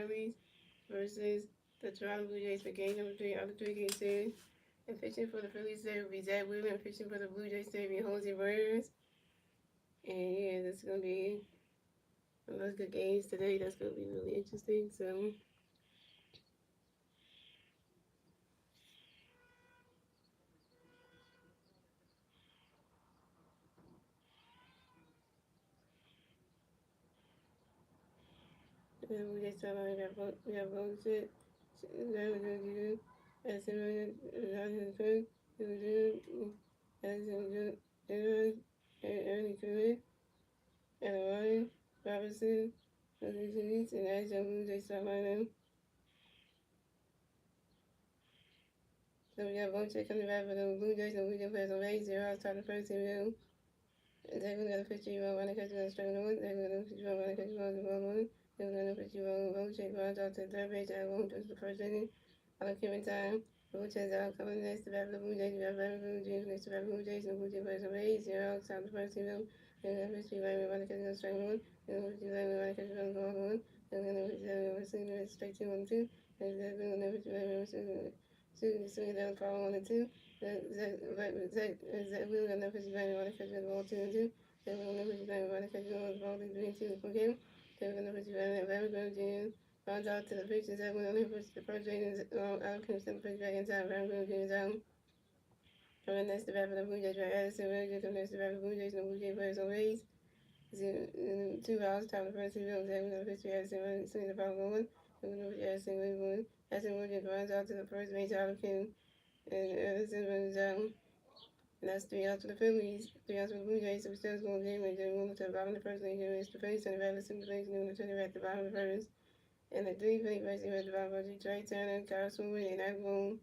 Phillies versus the Toronto Blue Jays for game number 3 of the 3-game series. And pitching for the Phillies today will be Zach Wheeler, and pitching for the Blue Jays today will be Jose Ramirez. And yeah, this is going to be a lot of good games today. That's going to be really interesting. So, we just we have voted it. That we're going to do. As a man, early career, and Ryan Robinson, and as young Blue Jays start lineup. So we got Bonche coming back for the Blue Jays, and Blue Jays players on base, 0 outside the first team. They're going to 50-year-old running catch on the strike one. They're going to 50-year-old running catch on the ball one. They're going to 50-year-old Bonche runs out to the third base and won't just the first inning. On a given time, Bonche is out coming next to bat for the Blue Jays. We have Blue Jays next to bat Blue Jays, and Blue Jays players on base, 0 outside the first team. They're going to 50-year-old running catch on the strike one. They're going to 50-year-old running catch on the ball one. They're going to 50-year-old strike 2 1 2. They're going to 50-year-old swing down follow 1 and 2. Zach Wheeler got no pitches back on the catch on the ball 2 and 2. They were going to pitch back on the catch on the ball 3 and 2 for game. They were going to pitch back on the Very Jr. Runs out to the pitch and Zach Wheeler only pushed the first rate and out of Kingston pitch back inside. Very Jr.'s out. Coming next to bat for the Blue Jays, right? Addison Very Jr. coming next to bat for the Blue Jays, and the Blue Jays players on base. 2 outs, top of the first 2 rows. Zach Wheeler pitch to Addison Very Jr. swing the ball going. They're going to pitch Addison Very Jr. Addison Very Jr. runs out to the first base out of Kim. And Addison runs out. And that's 3 outs for the Phillies, 3 outs for the Blue Jays. So we still going game and then moving to the bottom of the first inning. It's the Phillies turning back, listen to the Phillies, moving to turn at the bottom of the first. And the 3 Phillies racing at the bottom of the Trey Turner, Kyle Swooper, and Ike Boone.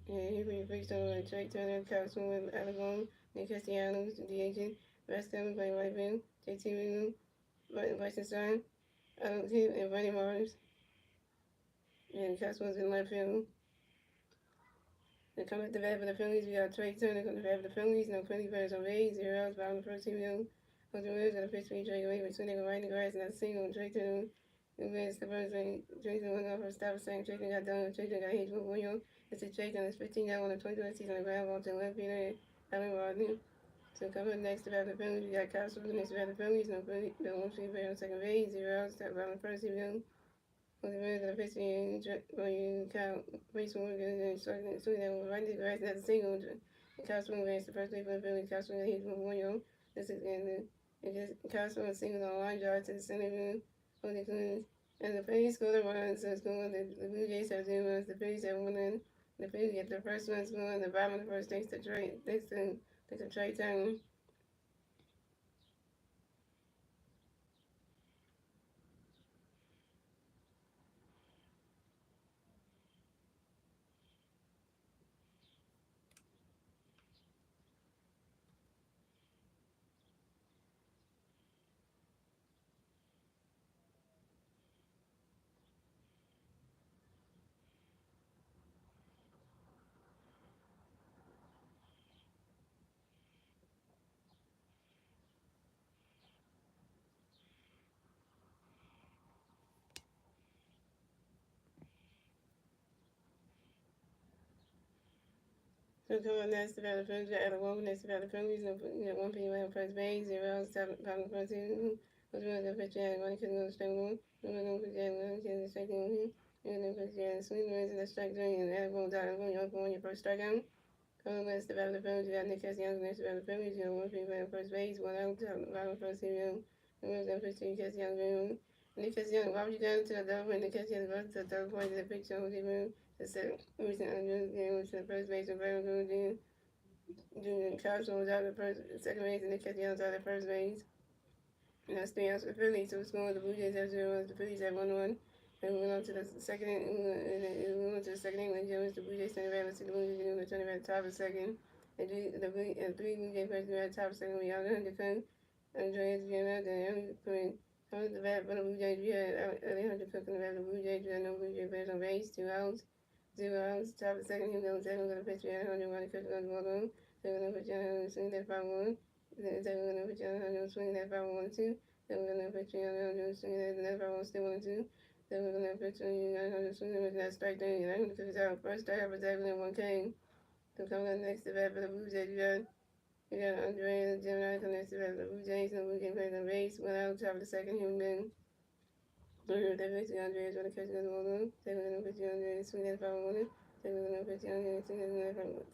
And he replaced over Trey Turner, Kyle Swooper, Ike Boone, Nick Castellanos, the agent, West Ham playing right field, JT Regan, Bryson Stein, Adam Tip, and Bernie Morris. And Castle's in left field. They come at the bat for the Phillies. We got Trey Turner coming to bat for the Phillies. No Philly players on base. 0 outs, bottom of the first team. Jose Ramirez got a pitch for Trey away, but soon they go right in the grass, and that's a single. Trey Turner advanced the first ring. Trey Turner went off for a stop saying Trey Turner got done. Trey Turner got hit with William. It's a Trey Turner. It's 15 out on the 22 season on the ground ball to the left fielder. Alan Rodney. So coming next to bat for the Phillies, we got Kyle Swooper next to bat for the Phillies. No Philly, no one Philly player on second base. 0 outs, top bottom of the first team. Jose Ramirez got a pitch for Kyle Swooper and so they were right in the grass, and that's a single. Kyle Swooper advanced the first play for the Phillies. Kyle Swooper hit with William. This is Kyle Swooper single on a line drive to the center field for the Phillies. And the Phillies scored a run, so it's going. The Blue Jays have 0 runs. The Phillies have 1 run. The Phillies get the first one scoring. The bottom of the first thanks to Trey Turner. So coming next about the Phillies, got one next about the Phillies, no, one people on first base, 0 outs, top of the first team. Was really good pitch, and one couldn't go straight one. No one pitch, and one couldn't straight one. And then pitch, and swing the in the strike zone, and that one down, one your first strikeout. Coming next about the Phillies, you got Nick Castellanos next about the Phillies, one people on first base, 1 out, top of the first team. And was that pitch to Castellanos. Nick Castellanos, why would you down to the double point? Nick Castellanos goes to the third point of the picture, the second recent game was the first base, and very good. Junior Carlson was out at first, second base, and Nick Castellanos out at first base. And that's 3 outs for the Phillies. So it's going. The Blue Jays have 0 runs. The Phillies have 1 1. And we went on to the second inning. We went to the second inning. The Blue Jays turning back. Let's see the Blue Jays turning back at the top of the second. And 3 Blue Jays players at the top of the second. We out 100 Cook. Andreas came out there. Coming to the bat for the Blue Jays. We had 100 Cook in the bat for the Blue Jays. We had no Blue Jays players on base. 2 outs. 0 outs. Top of the second. He was going to pitch. We had 100 Cook on the ball on. They're going to put you on swing that 5-1. They're going to put you on swing that 5-1 2. Then we're gonna put you on the swing it, and if I want still 1-2. Then we're gonna put you on the swing it, that strike thing, and I'm gonna put it out first strike after that within 1K. So coming up next to bat for the Blue Jays, we got Andre and Gemini connected to the Blue Jays, and we can play the base. Went out top of the second, he been they're basically Andre is going to catch another one. They're going to put you Andre and swing at 5-1. They're going to put you Andre and swing at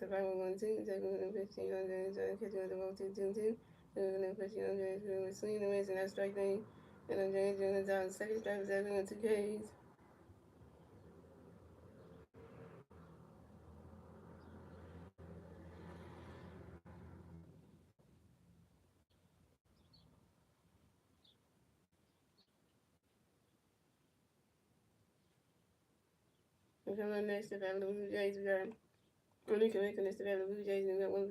the 5-1-2. They're going to put you Andre and try to catch another 1-2-2-2. They're going to put you Andre and swing the miss and that strike thing. And Andre is going to down second strike, 7-2 Ks. And coming up next, if I have the Blue Jays, we got only connecting this to the Blue Jays, and we got one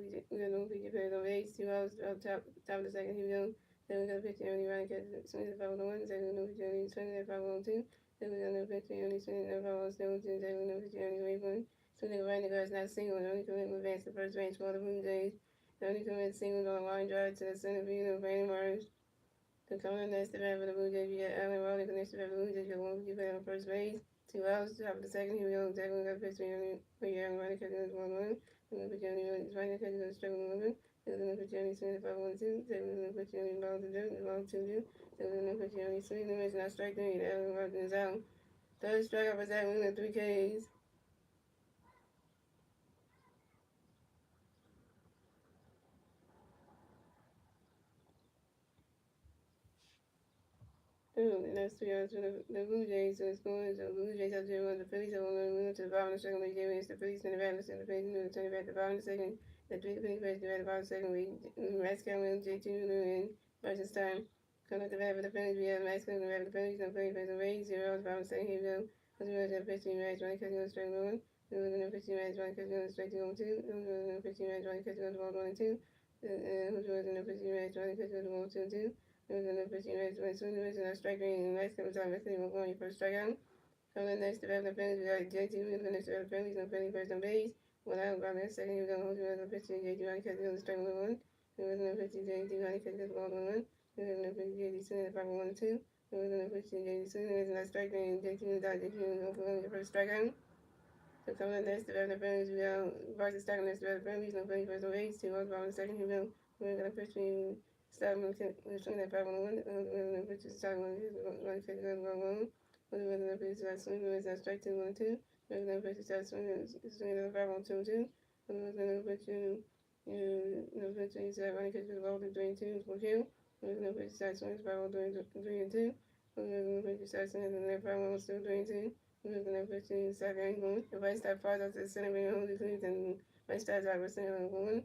PG player on base, 2 outs, top of the second, here we go. Then we got a pitch only running catch, swing at 5-1, then we know pitch only swing at 5-2. Then we got no pitch only swing at 5-1, then we know pitch only wave one. Swing at right, the guy's not single, and only commit advance to first range for the Blue Jays. The only commit singles on a line drive to the center field of Brandon Mars. The coming next to bat for the Blue Jays, we got Allen Raleigh, the next to bat for the Blue Jays, we got one PG player on first base. 2 outs, top of the second, here we go. Zach, we got a pitch for Aaron Rodgers, catching us 1-1. We're going to put Johnny on his right, catching us straight 1-1. We're going to put Johnny swing at 5-1-2. Then we're going to put Johnny ball to do, ball 2-2. Then we're going to put Johnny swing, the miss, not strike 3. Allen Rodgers is out. Third strikeout for Zach, we're going to 3 Ks. And that's 3 outs for the Blue Jays. So it's going to the Blue Jays up 0-1. The Phillies are 1-1. Moving to the bottom of the second. They gave it the Phillies in the back. The Phillies moving to turn it back to the bottom of the second. The three Phillies players at the bottom of the second. Max Cameron, JT and versus time. Coming up the back for the Phillies, we have Max Cameron, the back for the Phillies. No Phillies plays on Rays. 0 outs, bottom of the second. Here we go. Let's go to the 15 match. One catching on the straight 1. Then we're going to 15 match. One catching on the straight 2-1-2. Then we're going to 15 match. One catching on the ball 1-2. Who's going to 15 match. One catching on the ball 2-2. We're going to put you next one. Swing the miss and that strike rate. And next couple times, next time, we're going for a strikeout. Coming up next, developing penalties. We got JT. We're going to next develop penalties. No penalty first on base. One out. About that second, we're going to hold you as a pitcher. JT. Running catch on the strike 1-1. We're going to put you JT. Running catch this ball 1-1. We're going to put JT swing at 5-1-2. We're going to put you JT swing the miss and that strike rate. And JT is out. JT is going for your first strikeout. So coming up next, developing penalties. We got versus stacking next developing penalties. No penalty first on base. 2 outs. About the second, we're going to put you. Start swinging at 5-1. We're going to put you start one. One catch goes 1-1. We're going to put you start swinging with that strike 2-1-2. We're going to put you start swinging at 5-1-2-2. We're going to put you start running catch with the ball to 3-2 for kill. We're going to put you start swinging 5-1-3-2. We're going to put you start swinging at 5-1-2-3-2. We're going to put you start angling. If I start far out to the center, we're going to hold the cleats, and if I start out, we're center on 1.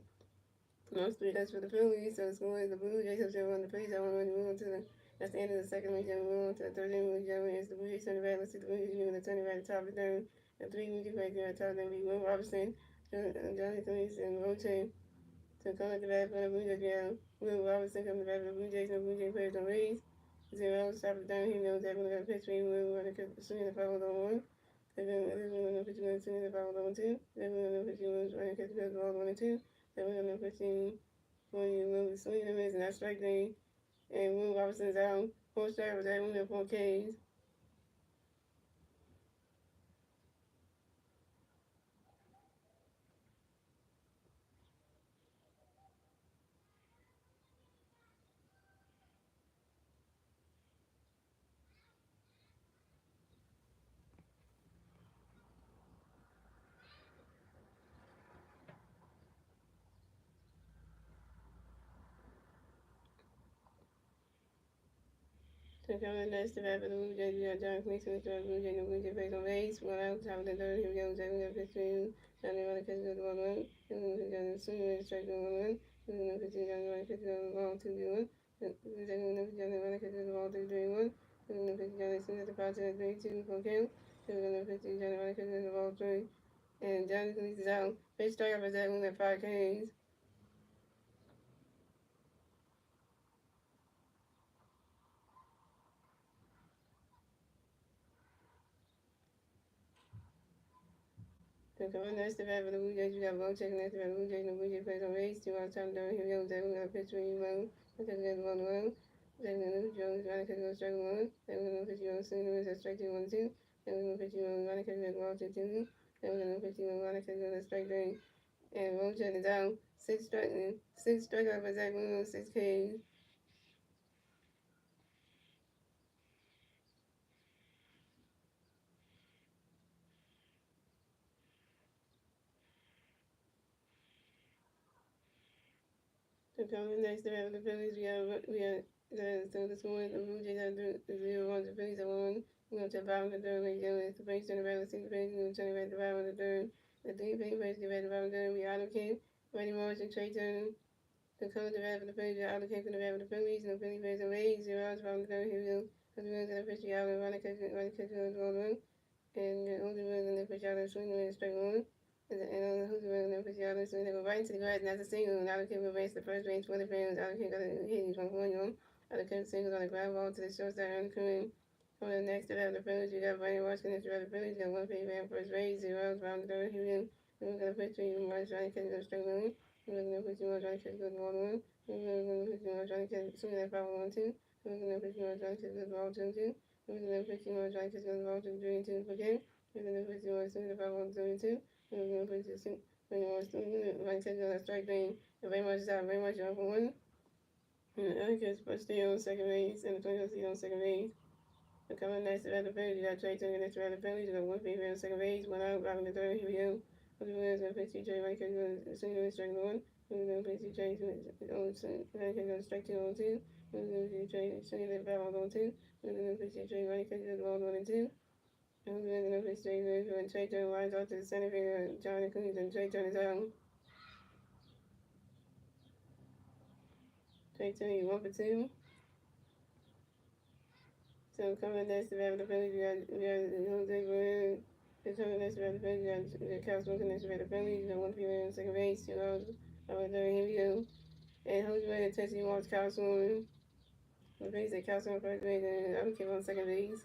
Most three that's for the Phillies, so it's going to the Blue Jays up there on the Phillies. I want to move on to that's the end of the second week. Then we move on to the third inning. We go against the Blue Jays turning back. Let's see the Blue Jays moving to turning back at the top of the third. The 3 week right there at the top of the third. Will Robinson, Johnny Cleese, and Roche. So coming to the back for the Blue Jays, yeah. Will Robinson coming to the back for the Blue Jays. No Blue Jays players on Rays. 0 top of the third. He knows that we're going to pitch. We're going to swing the 5-1. Then we're going to pitch. We're going to swing the 5-1-2. Then we're going to pitch. We're going to catch the ball 1-2. Then we're going to pitch. When you move swing and miss and that strike thing, and Will Robinson's out. 4 strike was that 4 Ks. So coming next to bat for the Blue Jays, we got John Cleese, Mr. Blue Jays, the Blue Jays face on base. 1 out, top of the third. Here we go. Second, we got pitch to Johnny Runner catches the ball 1. Then we're going to Johnny swing and strike 1-1. Then we're going to pitch to Johnny Runner catches the ball 2-1. Then we're going to pitch Johnny Runner catches the ball 3-1. Then we're going to pitch Johnny swing at the 5-3-2 for kill. Then we're going to pitch Johnny Runner catches the ball 3. And Johnny Cleese is out. Pitch strike for that 5 Ks. So coming next to bat for the Blue Jays, we got Bo checking next to bat for the Blue Jays. The Blue Jays plays on race. 2 outs, time down. Here we go. We're going to pitch for you, Bo. Let's get the ball to Bo. Then we're going to Jones, running catch goes strike one. Then we're going to pitch you on St. Louis at strike 2 1 2. Then we're going to pitch you on running catch goes ball 2 2. Then we're going to pitch you on running catch goes at strike 3. And roll shut it down. Six strikeout for Zach Williams, 6 Ks. So coming next to have the Phillies, so this morning the Blue Jays have the 0-1, the Phillies have 1. We're going to the bottom of the third, ladies and gentlemen. It's the first turn around, the sixth base, we're going to turn around the bottom of the third. The three base players get back to the bottom of the third, we auto King, Randy Morris, and Trey Turner. The color the red for the Phillies, the auto King for the red for the Phillies, and the Phillies players are raised, 0 outs, bottom of the third, here we go. The Phillies and the pitch, the out, and running catch goes 1-1. And the older ones and the pitch out, and swing away strike 1. And on the Hooker and the pitch out, so they go right into the grass, and that's a single. And Outer King will race the first base for the fans. Outer King got a hit, he's 1-1. Outer King singles on the ground ball to the shortstop, and Coon. On the next to have the Phillies, you got Brian Washington, the other Phillies, got one pitch man first base, 0 outs, round the third, here we go. We're going to pitch to you, March Johnny Catch goes straight 1. We're going to pitch you, Johnny Catch goes 1-1. We're going to pitch you, Johnny Catch, swinging that foul 1-2. We're going to pitch you, Johnny Catch goes ball 2-2. We're going to pitch you, Johnny Catch goes ball 2-3-2 for game. We're going to pitch you, swinging the foul 1-2-2. We're going to pitch you, very much, like I said, that's strike thing. And very much that, very much for one. And I guess, but still on second base, and the Twins still on second base. So coming next to the Phillies, you got Trey Turner next to the Phillies. You got one favorite on second base, one out, rocking the third. Here we go. The Twins going to pitch TJ right because you're going to swing strike one. We're going to pitch TJ right because you're strike 2 on 2. We're going to pitch TJ swinging the foul on 2. We're going to pitch TJ right because you're going 1 and 2. And we're going to pitch TJ when Trey Turner lines off to the center fielder, Johnny Coons, and Trey Turner's out. Trey Turner, you 1 for 2. So coming next to the Phillies, we got Jose Guerrero. Coming next to the Phillies, we got Cal Smoker next to the Phillies. We got one female on second base. You know, here we go. And Jose Guerrero intentionally walks Cal Smoker. The Phillies at Cal Smoker first base, and I'm keep on second base.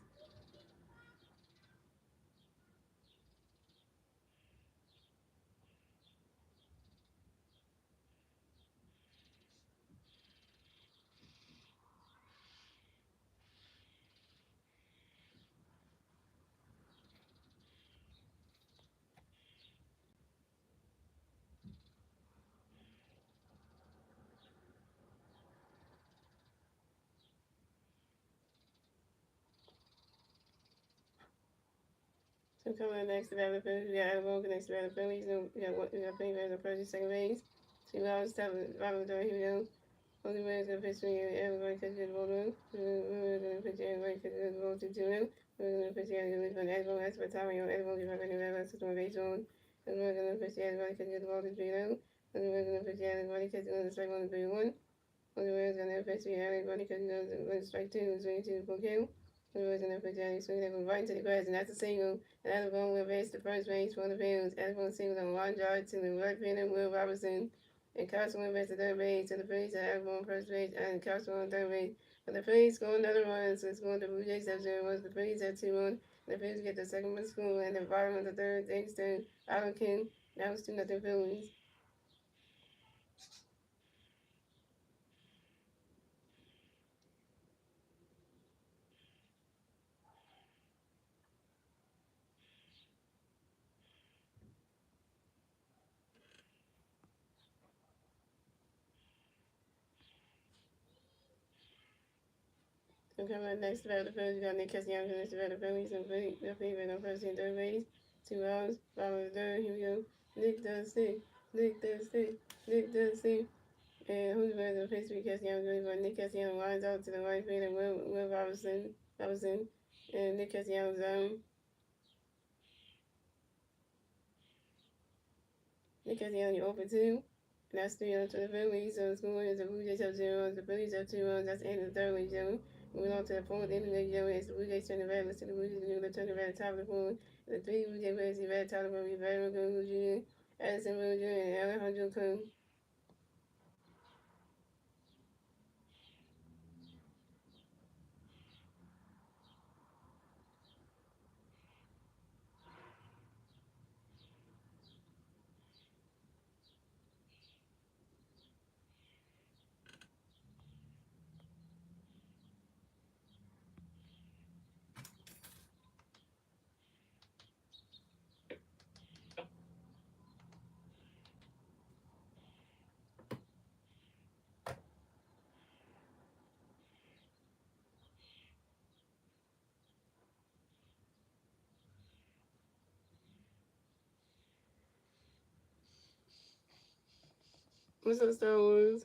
So coming next to the Phillies, we got Adam Logan next to the Phillies. We got Phillies at first and second base. 2 outs, top of the bottom of the third. Here we go. Jose Guerrero's going to pitch to everybody catches the ball to him. We're going to pitch everybody catches the ball to him. We're going to pitch everybody for Edmo. That's for Tommy. Edmo, if I can do that, that's what base on. And we're going to pitch everybody catches the ball to 3-0. And we're going to pitch everybody catches the strike 1 to 3-1. Jose Guerrero's going to pitch everybody catches the strike 2 to 3-2 for kill. Jose Guerrero's going to pitch everybody swing that goes right into the grass, and that's a single. And that's going to base the first base for the Phillies. Edmo singles on one yard to the right fielder, Will Robertson. And Carson went back to third base, so the Phillies are on first base, and Carson on third base. But the Phillies score another run, so it's going to Blue Jays have 0-1. The Phillies have 2-1. The Phillies get the second one score, and the bottom of the third, thanks to Allen King. That was 2-0 Phillies. So coming up next about the Phillies, we got Nick Castellanos next about the Phillies, and the favorite on first and third base. 2 outs, bottom of the third, here we go. Nick does stick, Nick does stick, Nick does stick. And who's better than face week Castellanos really, but Nick Castellanos lines out to the right fielder, Will Robertson, and Nick Castellanos Nick Castellanos, you 0 for 2. And that's 3 to the Phillies. So the score is the Blue Jays have 0 runs, the Phillies have 2 runs. That's the end of the third, ladies and gentlemen. Moving on to the fourth inning, ladies and gentlemen, it's the Blue Jays turning red. Let's see the Blue Jays are turning red at the top of the fourth. The 3 Blue Jays players, red top of the fourth, Barry McGill Jr., Addison Will Jr., and Alejandro Kung. What's up, Star Wars?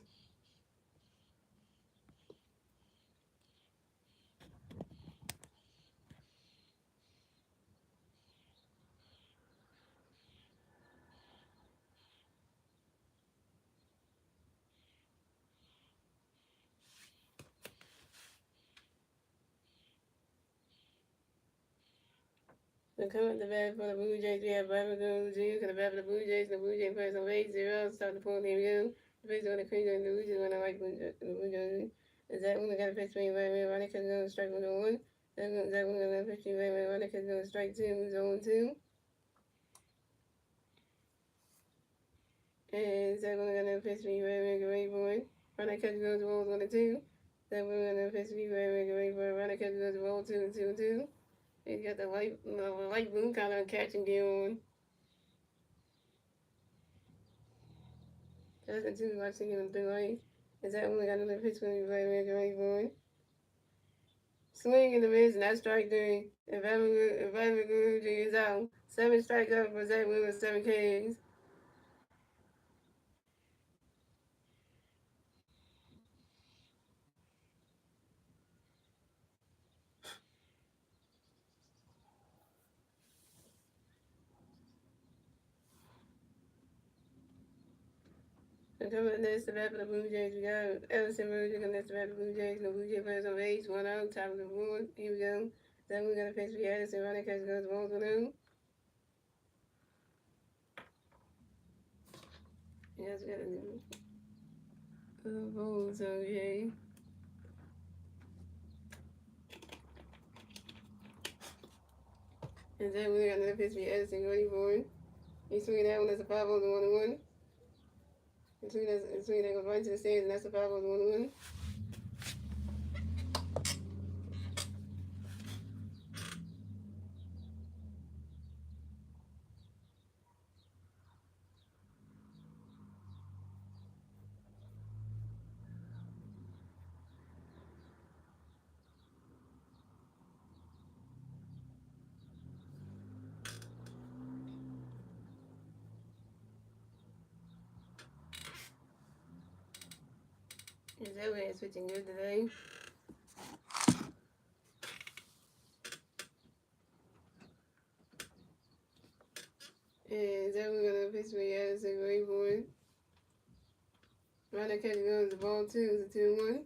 So coming at the bat for the Blue Jays, we have Bobby Gomes Jr. to the bat for the Blue Jays. The Blue Jays plays on base 0. Start the point. Here we go. The base on the Cleveland Blue Jays when I like the Blue Jays. Is that one got a pitch me right away? Running because going strike 1 That one got a pitch me right away? Running because going strike 2. 0-2. And that one got a pitch me right away? Great boy. Running because goes rolls 1-2. That one got a pitch me right away? Great boy. Running because goes roll 2-2-2. He's got the light blue kind of catching gear on. That's the two watching him through life. Is that when we got another pitch when we play American Right Boy? Swing in the mids, and that's strike three. If Evan Guruji is out, 7 strikeouts for Zach Wheeler, 7 Ks. And coming up next, the bat for the Blue Jays, we got Ellison Murray coming next, the bat for the Blue Jays. The Blue Jays players on base, 1 out, top of the board. Here we go. Then we got a pitch for Addison, running catch goes balls on him. Yes, we got a new balls, okay. And then we got another pitch for Addison, ready for it. He's swinging that one as a 5 on the 1-1. And swinging that goes right to the stands, and that's a 5 on the 1-1. Is that way it's switching good today? And that we're gonna pitch for Addison, great boy. Runner catch goes the ball 2, it's a 2-1.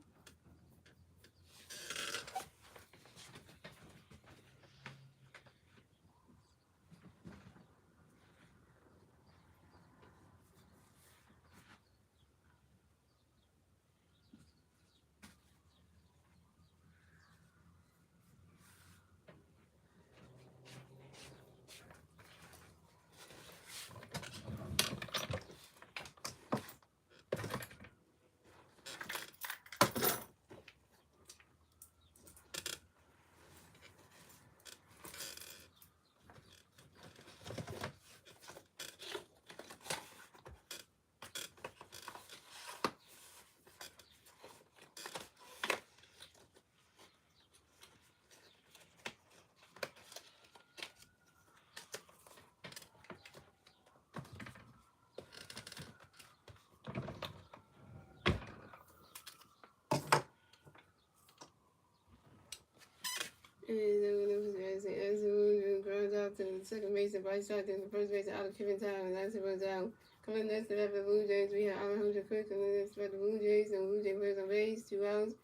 And then when it was Addison grounds out to the second base and Bryce shot to the first base out of Kevin Time, and Addison runs out. Coming next to that for the Blue Jays, we have Alejandro Cook, and then next for the Blue Jays, and Blue Jays players on base, 2 outs.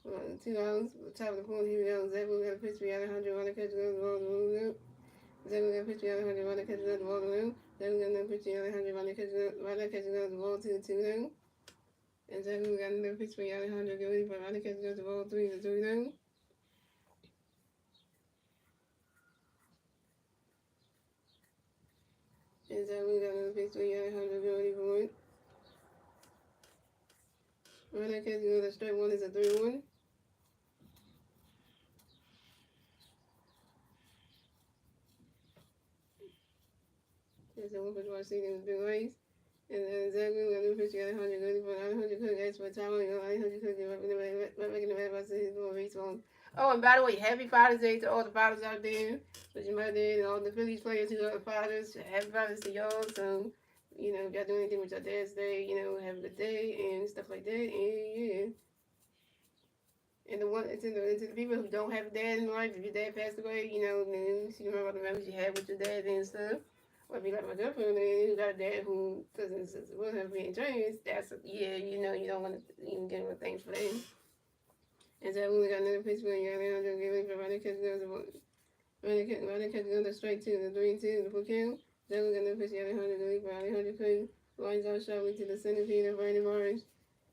2 outs, top of the point, here we go. Zach will get a pitch for Alejandro, runner catch goes the ball to the room. Zach will get a pitch for Alejandro, runner catch goes the ball to the room. Zach will get another pitch for Alejandro, runner catch goes the ball to the 2-0. And Zach will get another pitch for Alejandro, get ready for runner catch goes the ball 3-2-0. And so we got another pitch for Alejandro, get ready for it. Runner catch goes the strike 1 is a 3-1. There's a 1 for Washington with big race. And then Zach will get another pitch for Alejandro, get ready for Alejandro Cook, asked for time. Alejandro Cook, right back in the red box, he's going to race on. Oh, and by the way, happy Father's Day to all the fathers out there, with your mother and all the Phillies players who are fathers. Happy Father's to y'all. So you know, if y'all do anything with your dad's day, you know, have a good day and stuff like that. And yeah. And to the people who don't have a dad in life, if your dad passed away, you know, then you remember the memories you had with your dad and stuff. Or be like my girlfriend who got a dad who doesn't wasn't being trans, that's yeah, you know, you don't want to even get with things for them. And so we got another pitch for you, and I'm giving for running because there was running because go straight to the 3-2, the book count. Then we're gonna push the other 100 to leave for 100 quick. Lines out sharply to the centipede of Brandon Morris.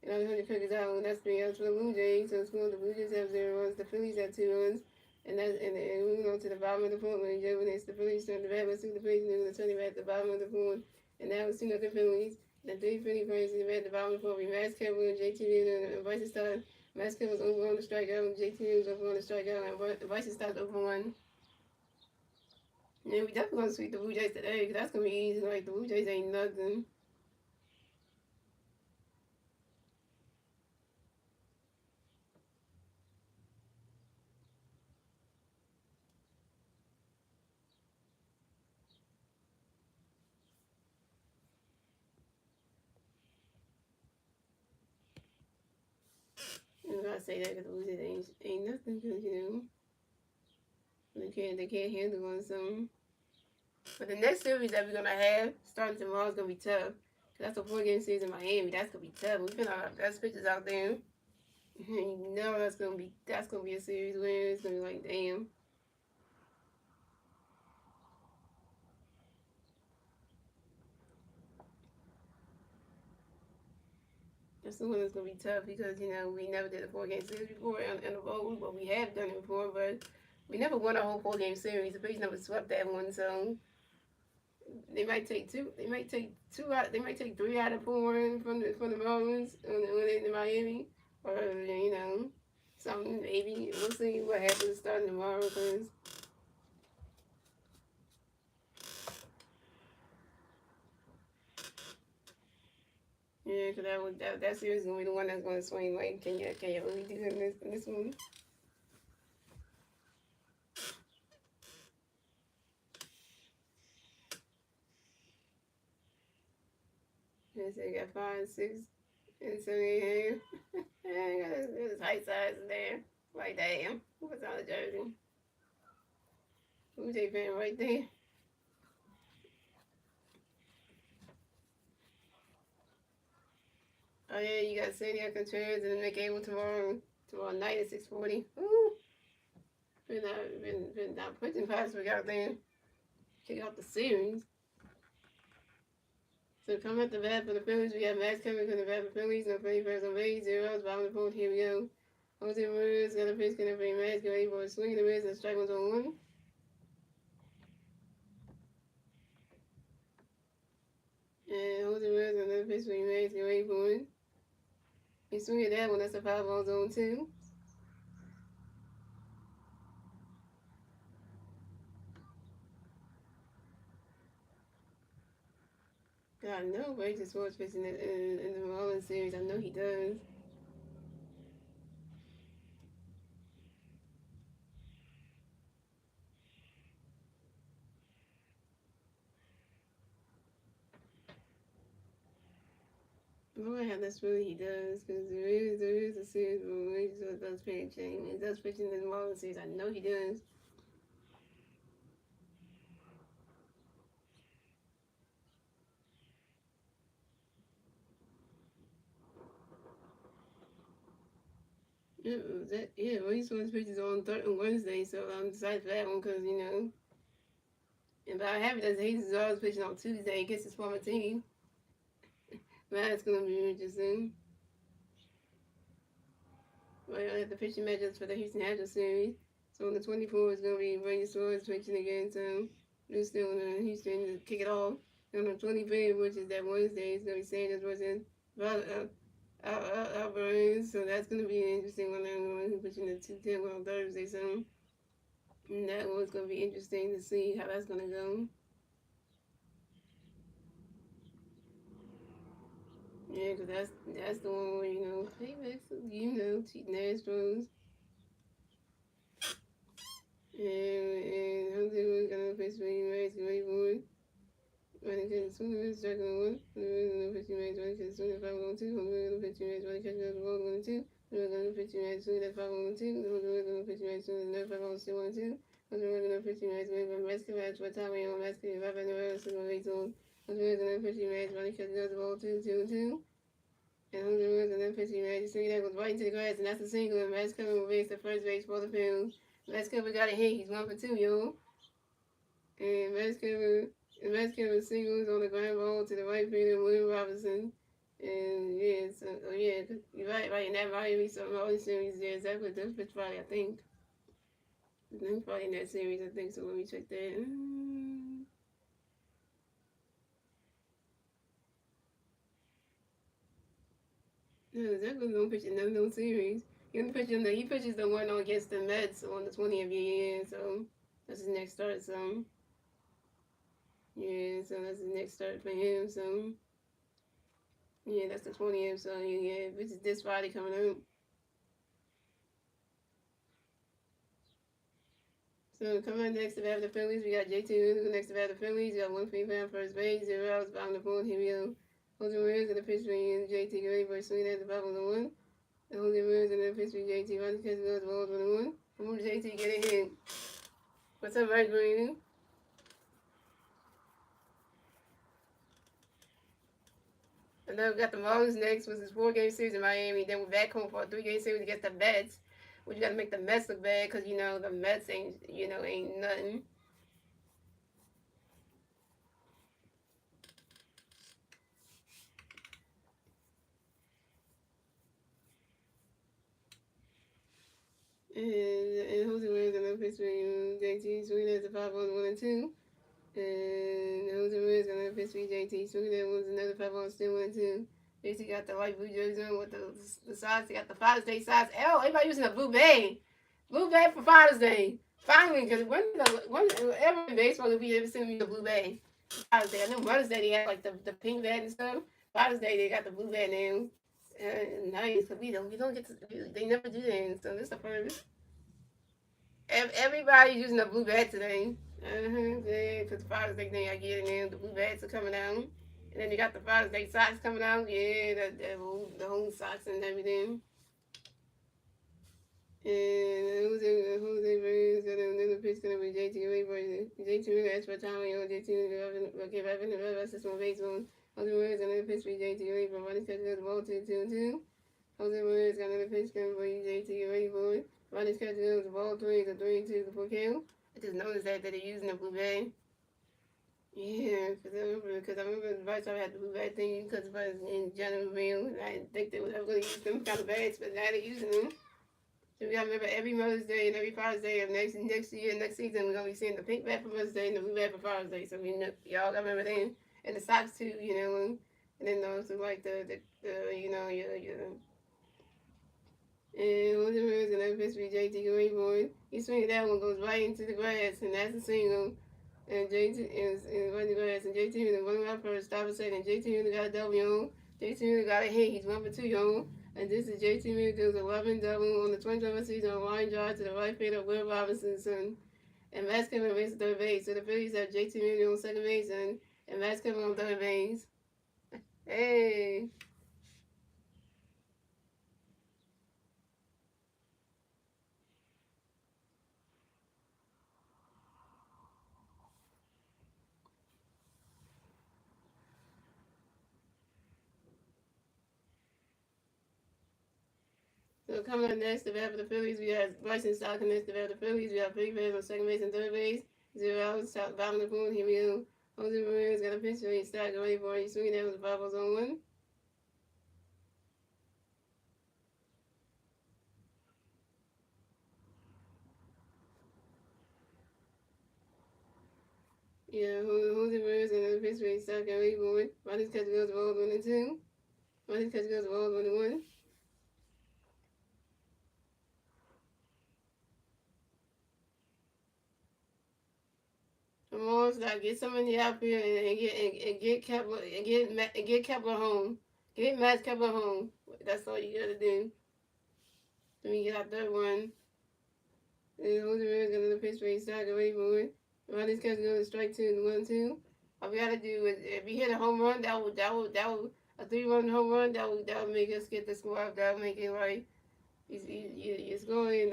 And other 100 quick is out, and that's 3 outs for the Blue Jays. So it's cool. The Blue Jays have 0 runs, the Phillies have 2 runs. And moving on to the bottom of the fourth, when Joe Vince, the Phillies turned the bat, let's see the Phillies knew the turning back at the bottom of the fourth. And now it's 2-0 Phillies. The 3 Philly players in the bat at the bottom of the fourth. Max Kevin and JT and Bryce started. Max Kevin was over on the strikeout, and JT was over on the strikeout, and Bryce started over one. Yeah, we definitely gonna sweep the Blue Jays today, because that's gonna be easy. Like, the Blue Jays ain't nothing. And I say that because the Blue Jays ain't nothing, because, you know, they can't handle on something. But the next series that we're gonna have starting tomorrow is gonna be tough. Cause that's a 4-game series in Miami. That's gonna be tough. We put our best pitchers out there. You know that's gonna be a series win. It's gonna be like, damn. That's the one that's gonna be tough because, you know, we never did a 4-game series before in a row. But we have done it before, but we never won a whole 4-game series. The Phillies never swept that one, so they might take two. They might take two out. They might take 3 out of 4 from the Marlins when in Miami, or you know, something maybe. We'll see what happens starting tomorrow. Cause yeah, cause that series is gonna be the one that's gonna swing. Like, can you really do in this one? And so you got 5, 6, and 7, 8. There's height size in there. Like, damn, what's on the jersey? Blue Jay fan right there. Oh yeah, you got Sandy Contreras and Nick Abel tomorrow night at 6:40. Ooh, been not pushing past we out there. Kick out the series. So come at the bat for the Phillies. We got Max coming from the bat for the Phillies. No Philly first on base. 0 outs. Bottom of the fourth. Here we go. Jose Ramirez got a pitch. Gonna bring Max. Go for a swing. The Ramirez and strike 1 on 1. And Jose Ramirez got another pitch for Max. Go for it. He swung at that one. That's a foul ball zone 2. I know Ray just was pitching in the Marlins series. I know he does. Boy, how that's really he does, because there is a series where he just does pitching. He does pitching in the Marlins series. I know he does. Yeah, well, he's supposed to pitch on Wednesday, so I'm excited for that one because, you know, and but I have it as he's always pitching on Tuesday against his former team. That's going to be interesting. Well, I have the pitching matchups for the Houston Astros series. So on the 24th is going to be Brady Suarez pitching against Houston to kick it off. And on the 25th, which is that Wednesday, it's going to be Sanders versus Alvarez. So that's going to be an interesting one. I'm going to put you in the 210 on Thursday. So that one's going to be interesting to see how that's going to go. Yeah, because that's the one where, you know, hey, Max, you know, cheating Astros. And Jose was going to face Brady Max, Brady Boy. Running Swing and miss, strike on one. The pitch you made, running catch, swing at 5 on 2. The pitch you made, running catch, goes the ball, 1 and 2. The pitch you made, swing at 5 on 2. The pitch you made, swing at 5 on 2, 1 and 2. The pitch you made, swing from basket match, what time we on basket, 5 and 0, 6 on 8 on. The pitch you made, running catch, goes the ball, 2, 2 and 2. And then pitch you made, swing that goes right into the grass, and that's a single. And Max Cover will base the first base for the field. Max Cover got a hit, he's 1 for 2, yo. And Max Kevin singles on the ground ball to the right fielder, William Robinson. And yeah, so yeah, you're right. In that Miami Marlins series, yeah, exactly. This pitch probably, I think. He's probably in that series, I think. So let me check that. No, exactly. Don't pitch in no series. He pitches the one against the Mets on the 20th year, so that's his next start. So yeah, so that's his next start for him. So yeah, that's the 20th. So yeah, which is this Friday coming up. So coming up next to have the Phillies, we got JT next to have the Phillies. We got one female on first base, 0 outs, bottom of the fourth. Here we go. Jose Ramirez in the pitch for JT Gray, but swinging at the bottom of the one. And Jose Ramirez in the pitch for JT. Ronnie catches the ball 1-1. Move JT, get it in. What's up, Mike Green? And then we got the Marlins next, which is 4-game series in Miami. Then we're back home for a 3-game series against the Mets. We got to make the Mets look bad because, the Mets ain't nothing. And Jose Ramirez in the pitch for JT. Swinging at the 5-1 and 2. And Jose Ramirez in the pitch for JT. Swinging at was another 5-1 still 1 and 2. JT got the light blue jersey on with the sides. He got the Father's Day sides. Oh, everybody using a blue bag. Blue bag for Father's Day. Finally, because when ever in baseball, if you ever seen me the blue bag. Father's Day. I know Mother's Day they had like the pink bag and stuff. Father's Day they got the blue bag now. Nice, because we don't get to, they never do that. So this is the first. Everybody's using the blue bag today. Yeah, because the Father's Day thing I get it now. The blue bags are coming out. And then you got the Father's Day socks coming out. Yeah, the whole socks and everything. And Jose Reyes got another pitch going to be JT Ray. JT Ray asked for time on JT Ray. Give Evan the rest of some base on. Jose Reyes got another pitch for JT Ray. From running catch the ball to 2-2. Jose Reyes got another pitch coming for JT Ray. Boy. Running catch the ball 3-2 for kill. I just noticed that they're using the blue bag. Yeah, because I remember the first time I had the blue bag thing because it was in general. I didn't think they would ever going to use them kind of bags, but now they're using them. So we gotta remember every Mother's Day and every Father's Day of next year, next season, we're gonna be seeing the pink bag for Mother's Day and the blue bag for Father's Day. So y'all gotta remember that. And the socks too, and then also like the your and Jose Ramirez and that pitch for JT Grayboy. He swings that one, goes right into the grass, and that's a single. And JT is running the grass, and JT is running out first, stop a second. JT got a double on. JT got a hit. He's 1 for 2, y'all. And this is JT Mills' 11 double on the 27th season on line drive to the right field of Will Robinson's son. And Max Kevin races third base. So the Phillies have JT Mills on second base and Max Kevin on third base. Hey. So coming up next, the bat for the Phillies, we got Bryson Stalker next, the bat for the Phillies. We got Big Bear on second base and third base. 0 outs, top bottom of the pool. Here we go. Jose Ramirez got a pitch for his Stalker ready for it. Swinging that was 5 balls on 1. Yeah, Jose Ramirez got a pitch for his Stalker ready for it. Ronnie's catch goes the ball 1 and 2. Ronnie's catch goes the ball 1 and 1. Tomorrow's gotta get somebody out here and get Kepler home. Get Matt Kepler home. That's all you gotta do. Then we get our third one. And Jose Ramirez got another pitch for his side away for it. Ronnie's catch goes strike 2 and 1-2. All we gotta do is if he hit a home run, that would a 3-run home run that would make us get the score up. That would make it like he's going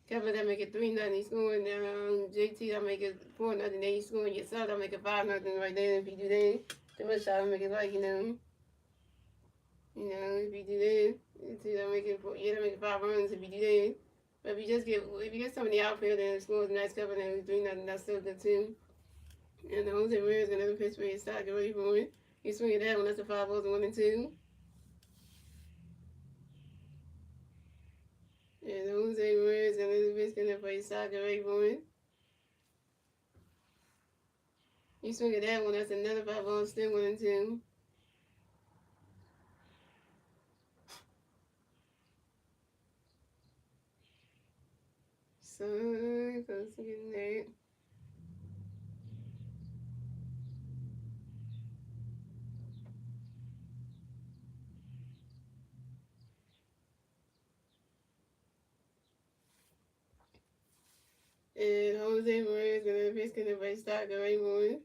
Kevin that make it 3-0. He's going JT that make it 4-0. Then he's scoring yourself that make it 5-0 right there. If you do that, the rest shot make it like if you do that, that make it that make it 5 runs if you do that. But if you get somebody out there that scores the next couple and 3-0, that's still good too. And the Jose Ramirez another pitch for his start, get ready for it. He's swinging that one, that's the 5 balls and 1-2. And Jose Ramirez another pitch gonna play start, get ready for it. He's swinging that one, that's another 5 balls, still 1-2. So close to getting there. And Jose Ramirez gonna pitch gonna play start, get ready for it.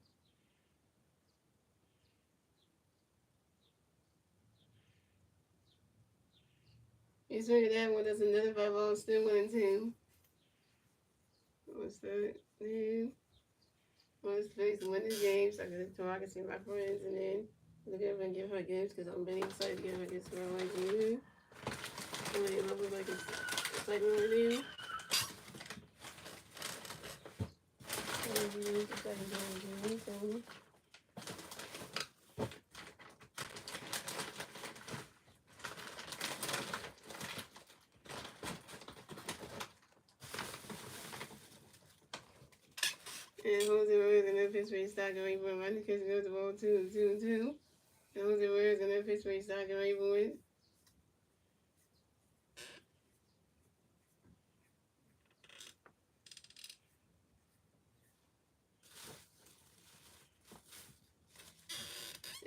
He's swinging that one, that's another 5 balls, still 1-2. What's that? Then let's face win this game so I can see my friends and then look at her and give her gifts because I'm really excited to give her gifts for her like you. I'm really love her like it's like what I do. And Jose Ramirez and that pitch for his stock and rainbow. My kids goes the ball 2-2-2. And Jose Ramirez and that pitch for his stock and rainbow.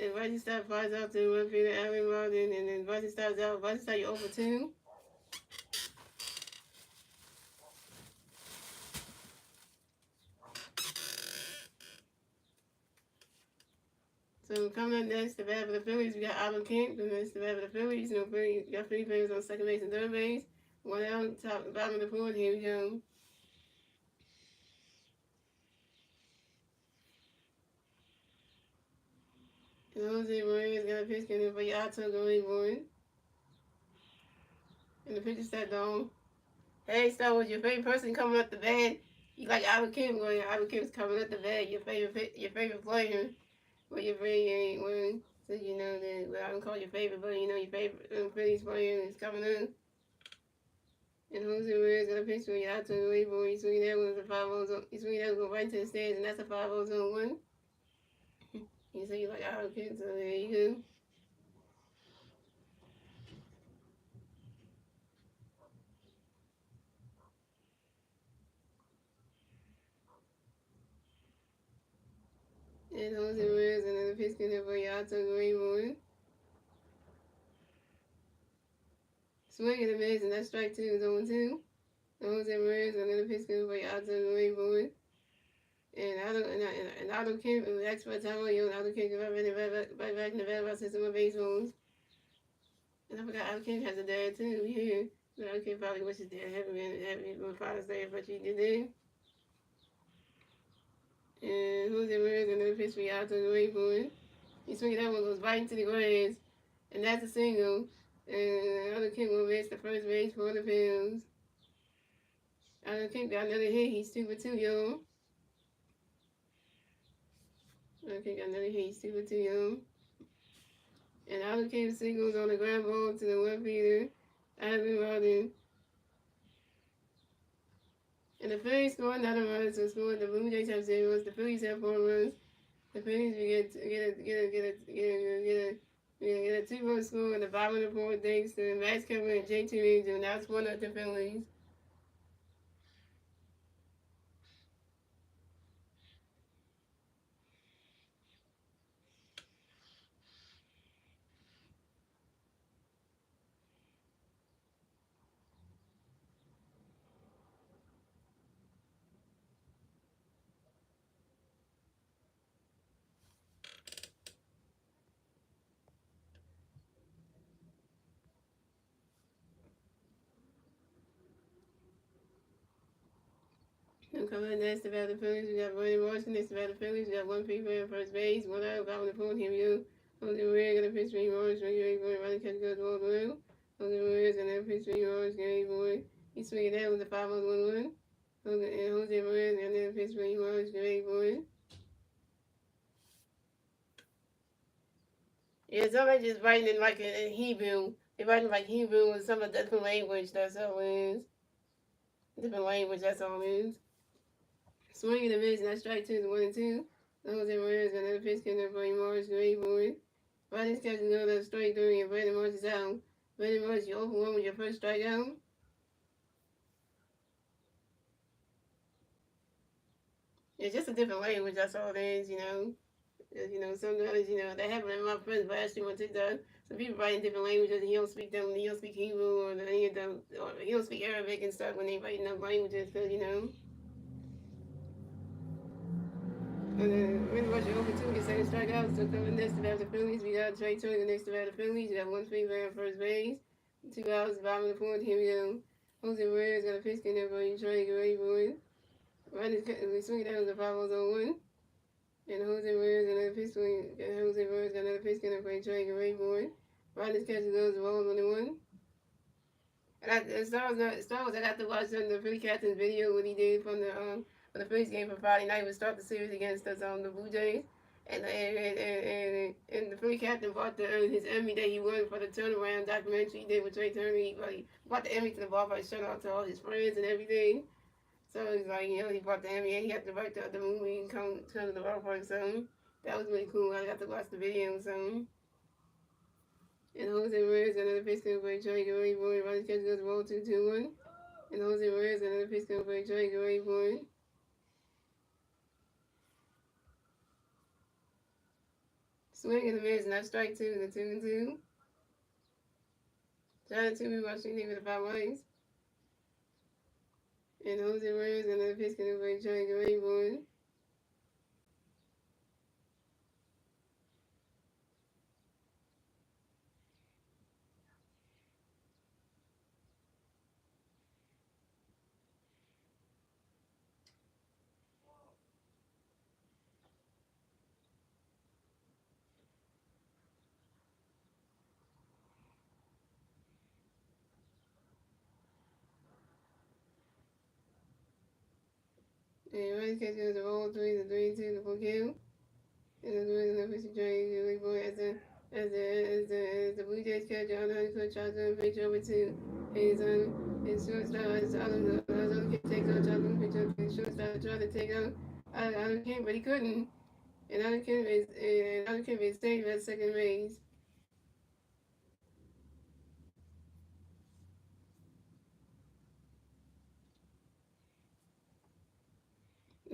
And Vice stop flies out to one field of Allen Martin, and then Vice stops out. Vice stop you over 2. So coming up next, the bat for the Phillies, we got Alvin Kemp. And next, the bat for the Phillies. You got 3 players on second base and third base. One out, top, bottom of the board. Here we go. And Jose Ramirez got a pitch coming for Yato going board. And the pitcher sat down. Hey, Star Wars, your favorite person coming up the bat. You like Alvin Kemp going. Alvin Kemp's coming up the bat. Your favorite player. Well, your favorite one. So you know that. Well, I don't call your favorite, but you know your favorite Phillies player is coming up. And Jose Ramirez got a pitch for Yato going board. He's swinging that one as a 5-0. He's swinging that one right to the stands, and that's a 5-0 one. You say you like Alvin Kemp, so there you go. And Jose Ramirez another pitch coming for Yato going board. Swing and a miss, and that's strike 2 is 0-2. And Jose Ramirez another pitch coming for Yato going board. And Aldo Kemp, expert time on you, Aldo Kemp can right back in the battle about system of baseballs. And I forgot Aldo Kemp has a dad too, yeah. But Aldo Kemp probably wishes dad happy Father's Day, but you did there. And Jose Ramirez another pitch for Yato going board. He's swinging that one, goes right into the grass. And that's a single. And Aldo Kemp will miss the first base for the Phillies. Aldo Kemp got another hit, he's 2-2, y'all. Aldo Kemp got another hit, he's 2-2, y'all. And Aldo Kemp singles on the ground ball to the left fielder, Ivan Martin. And the Phillies scored another run, so scored the Blue Jays have 0 runs, the Phillies have 4 runs. The Phillies get a 2-run score in the bottom of the fourth thanks to Max Kevin and J.T. Reeves, and that's one of the Phillies. I'm coming next about the Phillies. We got Bernie Marshall next about the Phillies. We got one people in first base, one out, bottom of the fourth. Here we go. Jose Maria gonna pitch for Morris. Ready, ready, boy. Running catch goes ball blue. Jose Maria's gonna pitch for Morris. Ready, boy. He's swinging down with the 5-1-1. Jose Maria's gonna pitch for Morris. Ready, boy. Yeah, somebody just writing in like in Hebrew. They're writing like Hebrew or some different language. That's all it is. Different language. That's all it is. Swinging the miss, not strike two, the 1-2. Jose Maria's gonna pitch getting for Morris. Ready, boy. Riders catching another straight three and Brandon Marsh is out. Brandon Marsh, you 0-1 with your first strikeout. It's just a different language, that's all it is, you know. Sometimes, that happened in my friend's last year on TikTok. Some people write in different languages and he don't speak them, he don't speak Hebrew or any of them, or he don't speak Arabic and stuff when they write in other languages, because. And then Brandon Marsh, you 0-2 with your second strikeout. So coming next to the Phillies, we got Trey Turner next to the Phillies. You got one free man on first base. 2 outs, bottom of the fourth. Here we go. Jose Reyes got a pitch in there for you, Trey. Get ready for it. We swing it down to the 5-0-1. And Jose Reyes got another pitch swing. Jose Reyes got another pitch in there for you, Trey. Get ready for it. Riders catches those balls on the one. And Star Wars, I got to watch the Philly captain's video what he did from the Phillies game for Friday night. We start the series against us the Blue Jays. And the Philly captain brought his Emmy that he won for the turnaround documentary he did with Trey Turner. He brought the Emmy to the ballpark, shout out to all his friends and everything. So it's like, he brought the Emmy and he had to write the movie and come to the ballpark. So that was really cool. I got to watch the video. So. And Jose Reyes got another pitch coming for Trey. Get ready for it. Ronnie catch goes ball 2-2-1. And Jose Reyes got another pitch coming for Trey. Get ready for it. Swing and a miss, not strike two, the 2-2. John Toomey watching it with the 5 lines. And Jose Reyes got another pitch coming for Trey. Get ready for it. And Ronnie catch goes the ball 3, the 3-2, the 4 kill. And the Blues and the Fisher Trey. Get ready for it as the Blue Jays catch on the coach tries to pitch over to his shortstop. Arizona can take out, tries to pitch up his shortstop, trying to take out Adam King, but he couldn't. And Adam King is safe at second base.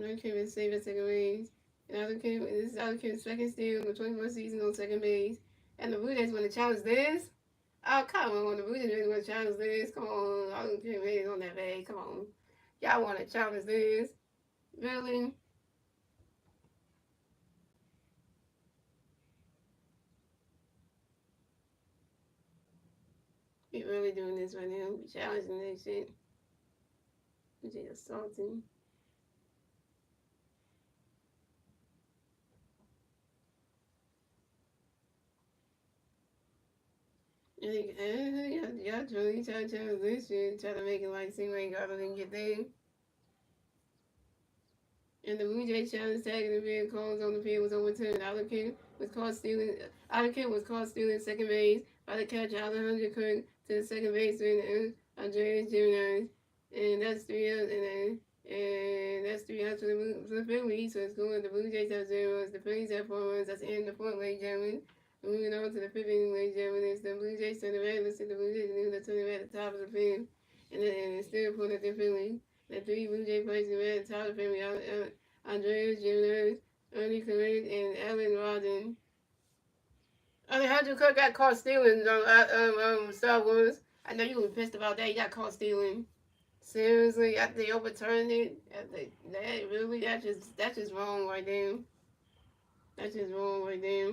Adam King is safe at second base. And this is Adam King's second steal in the 21st season on second base. And the Blue Jays want to challenge this. Oh, come on. The Blue Jays really want to challenge this. Come on. I don't care if on that bag. Come on. Y'all want to challenge this. Really? We really doing this right now. We challenging that shit. We just assaulting. Y'all truly try to challenge this shit. Try to make it like seem like God didn't get there. And the Blue Jays challenge tagging the field calls on the field was overturned. Allen was caught stealing. Allen was caught stealing second base by the catcher Alejandro Kirk to the second baseman Andreas Jimenez, and that's 3 outs. And that's 3 outs for the Phillies. So it's going. The Blue Jays have 0 runs. The Phillies have 4 runs. That's the end of the fourth, ladies and gentlemen. Moving on to the fifth inning, ladies and gentlemen, it's the Blue Jays turn the red. Let's see the Blue Jays knew they're turning red at the top of the field, and it's still pulling at the Phillies. The 3 Blue Jay players in red at the top of the field. Andreas Jimenez, Ernie Clement, and Alan Rodden. Alejandro Kirk got caught stealing Star Wars. I know you were pissed about that. He got caught stealing. Seriously, after they overturned it, that's just wrong right there. That's just wrong right there.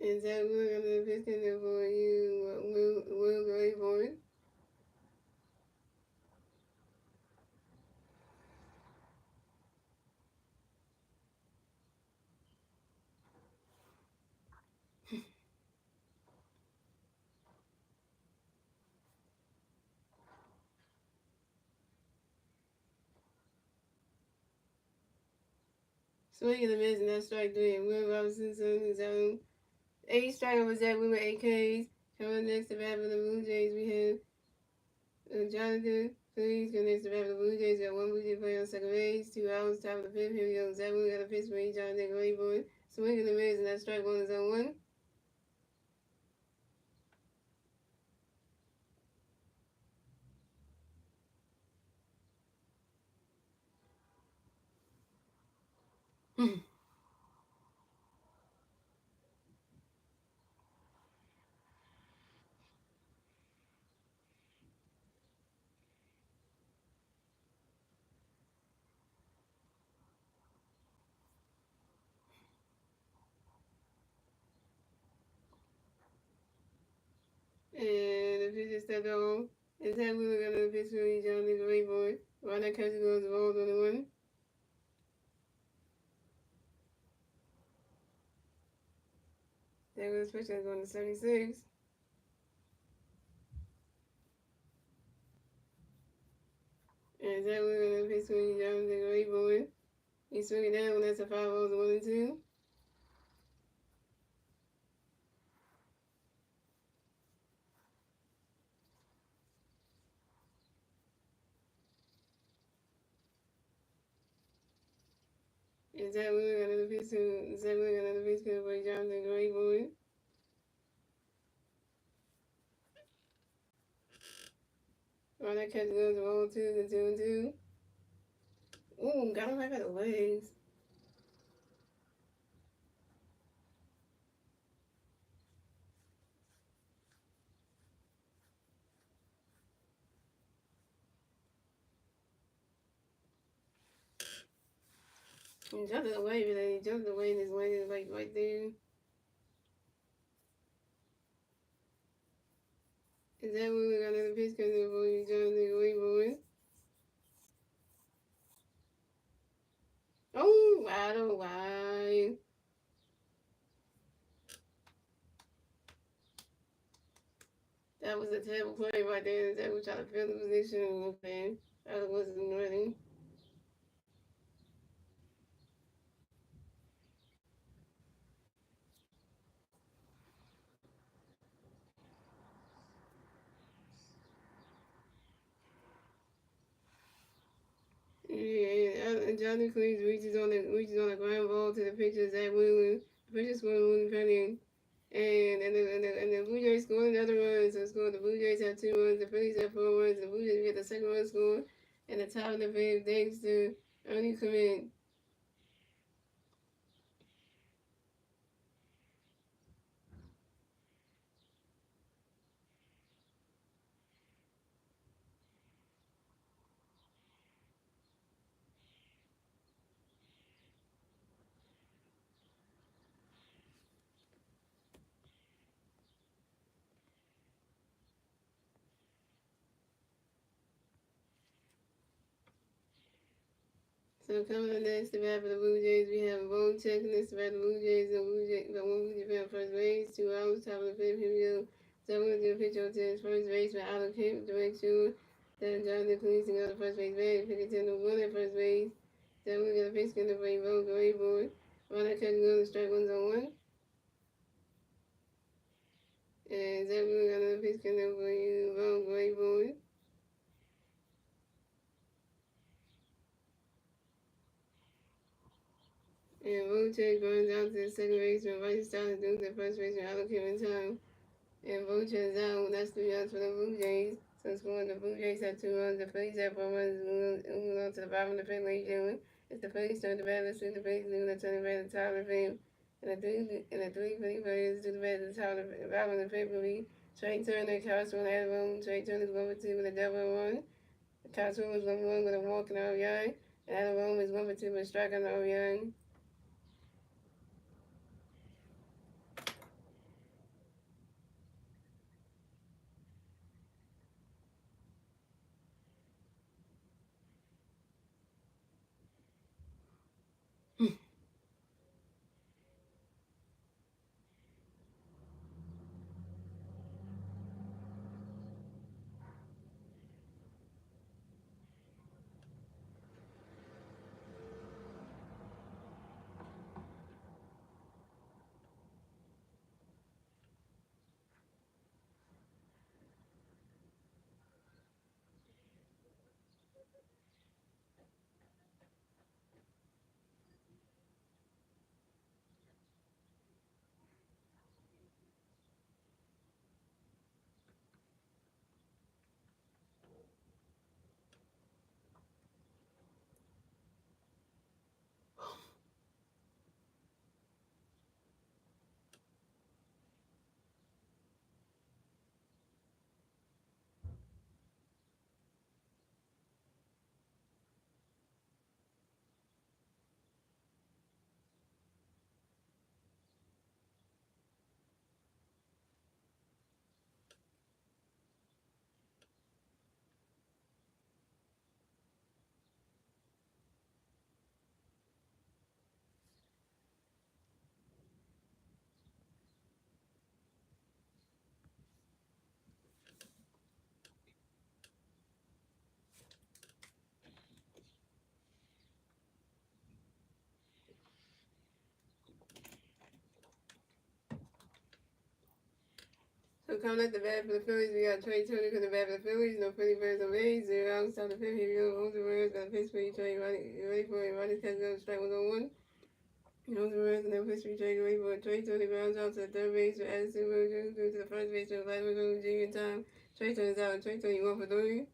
And Zach Wheeler got another pitch coming for you. Will go for it. Swing and a miss, and that's strike three. And Will Robinson, 7 8 strike over Zach Wheeler, 8 Ks. Coming next to bat for the Blue Jays, we have Jonathan. Please go next to bat for the Blue Jays. Got one Blue Jay player on second base, 2 outs, top of the fifth. Here we go. Zach Wheeler got a pitch for each Jonathan Gray boy. Swing and a miss, and that's strike one is on one. And the pitch is stepped on. And Zach Wheeler got another pitch for each Jonathan Gray boy. Right now, catcher goes the ball on the one. Zach Wheeler's pitch is going to 76. And Zach Wheeler got another pitch for each Jonathan Gray boy. He's swinging down, that's a 5-0, 1-2. And Zach Wheeler got another pitch for Jonathan Gray boy. Right now, catcher goes the ball 2-2. Ooh, got him right by the legs. He jumped away, but then he jumped away and his landed like right there. And Zach Wheeler got another pitch coming for Jonathan Gray boy. Oh, I don't know why. That was a terrible play right there. Zach was trying to fill the position. Okay, that wasn't ready. Yeah, and Johnny Cleese reaches on a ground ball to the pitcher Zach Wheeler. The pitcher scored one penny, and the Blue Jays scored another run. So scored the Blue Jays have 2 runs. The Phillies have 4 runs. The Blue Jays get the second run score, and the top of the fifth thanks to Ernie Clement. So coming up next to bat for the Blue Jays, we have Bone checking this to bat the Blue Jays. The one Blue Jay fan first base, 2 outs, top of the fifth. Here we go. Someone's going to pitch on to his first base for out of kick to make sure that Jonathan Cleese can go to first base bag. Pick it 10-1 at first base. Then we got a pitch going to play Bone Gray boy. Run that catch go to strike one's on one. And then we got another pitch going to play Bone Gray boy. And Votek runs out to the second baseman, right started to do the first baseman out of given time. And Votek is out. That's 3 outs for the Blue Jays. So scoring the Blue Jays have 2 runs. The Phillies have 4 runs. Moving on to the bottom of the fifth, ladies and gentlemen. It's the Phillies turn the bat. Let's see the Phillies doing the turning bat at the top of the fifth. And the three Philly players do the bat at the top of the bottom of the fifth will be Trey Turner, Castro, and Adam. Trey Turner is 1-for-2 with a double run. Castro is 1-1 with a walk in the RBI. And Adam is 1-for-2 with a strike on the RBI. coming at the bat for the Phillies, we got Trey Turner for the bat for the Phillies. No Philly birds on base. 0 outs, top of the fifth. Here we go. Jose Ramirez got a pitch for you, Trey. Ready for it. Ronnie catch goes strike 1-1. Jose Ramirez and no pitch for you, Trey. Ready for it. Trey Turner grounds out to the third base for Addison Rojo. Through to the first base for Vladimir Jr. in time. Trey Turner's out. Trey Turner, you 1 for 3.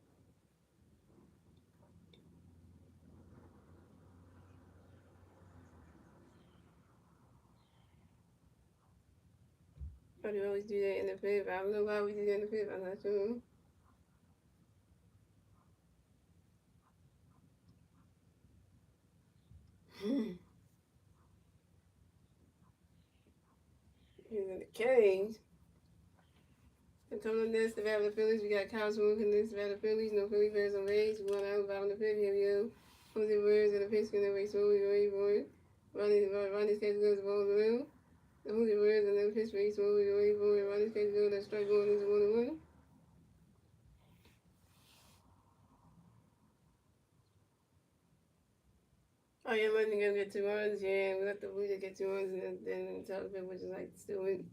Why do you always do that in the fifth? I don't know why we do that in the fifth. I'm not sure. He's in the cage. And coming up next, the bat of the Phillies, we got Kyle Smoke in this bat of the Phillies. No Philly fans on base. 1 out, bottom of the fifth. Here we go. Jose Ramirez and the pitch in the way slowly ready for it. Ronnie's catch goes the ball around. Jose Ramirez and the pitch for slowly ready for it. Ronnie's catch goes that strike one is 1-1. Oh yeah, letting him get 2 runs. Yeah, we let the Blue Jays get 2 runs, and then top of it, which is like still in.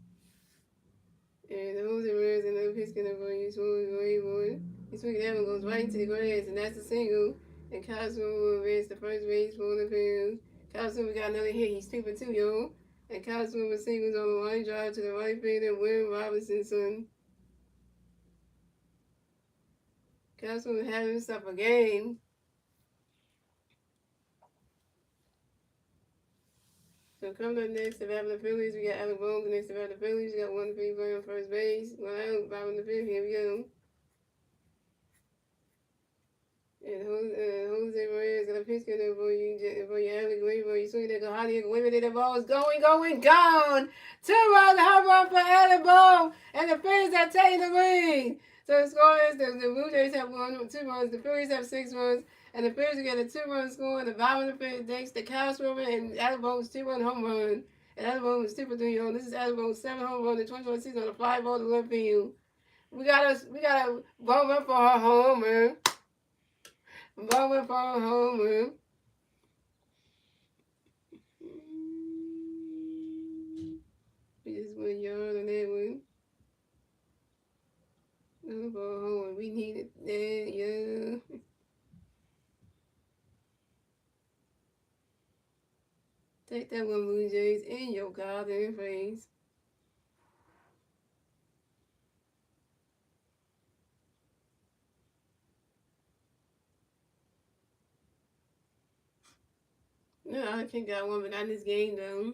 And the Jose Ramirez and the pitch gonna go slowly ready for it. He swings that one goes right into the grass, and that's a single. And Kyle will advance the first base for the Phillies. Kyle got another hit. He's 2 for 2, yo. And Kyle singles on the line drive to the right field and Will Robinson's son. Kyle had himself a game. So coming up next, the bat of the Phillies, we got Alec Bones next to the bat of the Phillies. We got 1 free play on first base. 1 out, bottom of the fifth. Here we go. And Jose Ramirez got a pitch in for you, Alec. Wait for you. Swing that go high. Wait a the ball is going, gone. 2 runs, home run for Alec Bones. And the Phillies are taking the lead. So the score is the Blue Jays have 2 runs, the Phillies have 6 runs, and the Phillies get a 2-run score in the bottom of the fifth thanks to Kyle Schwarber and Alec Bones' 2-run home run. And Alec Bones is 2 for 3 on. This is Alec Bones' 7th home run in 21 season on a fly ball to left field. We got a Bowman for her homer. Bowman for her homer. We just 1 yard on that one. For a homer. We needed that, yeah. Take that one, Blue Jays, in your goddamn face. No, I think got one, but not this game, though.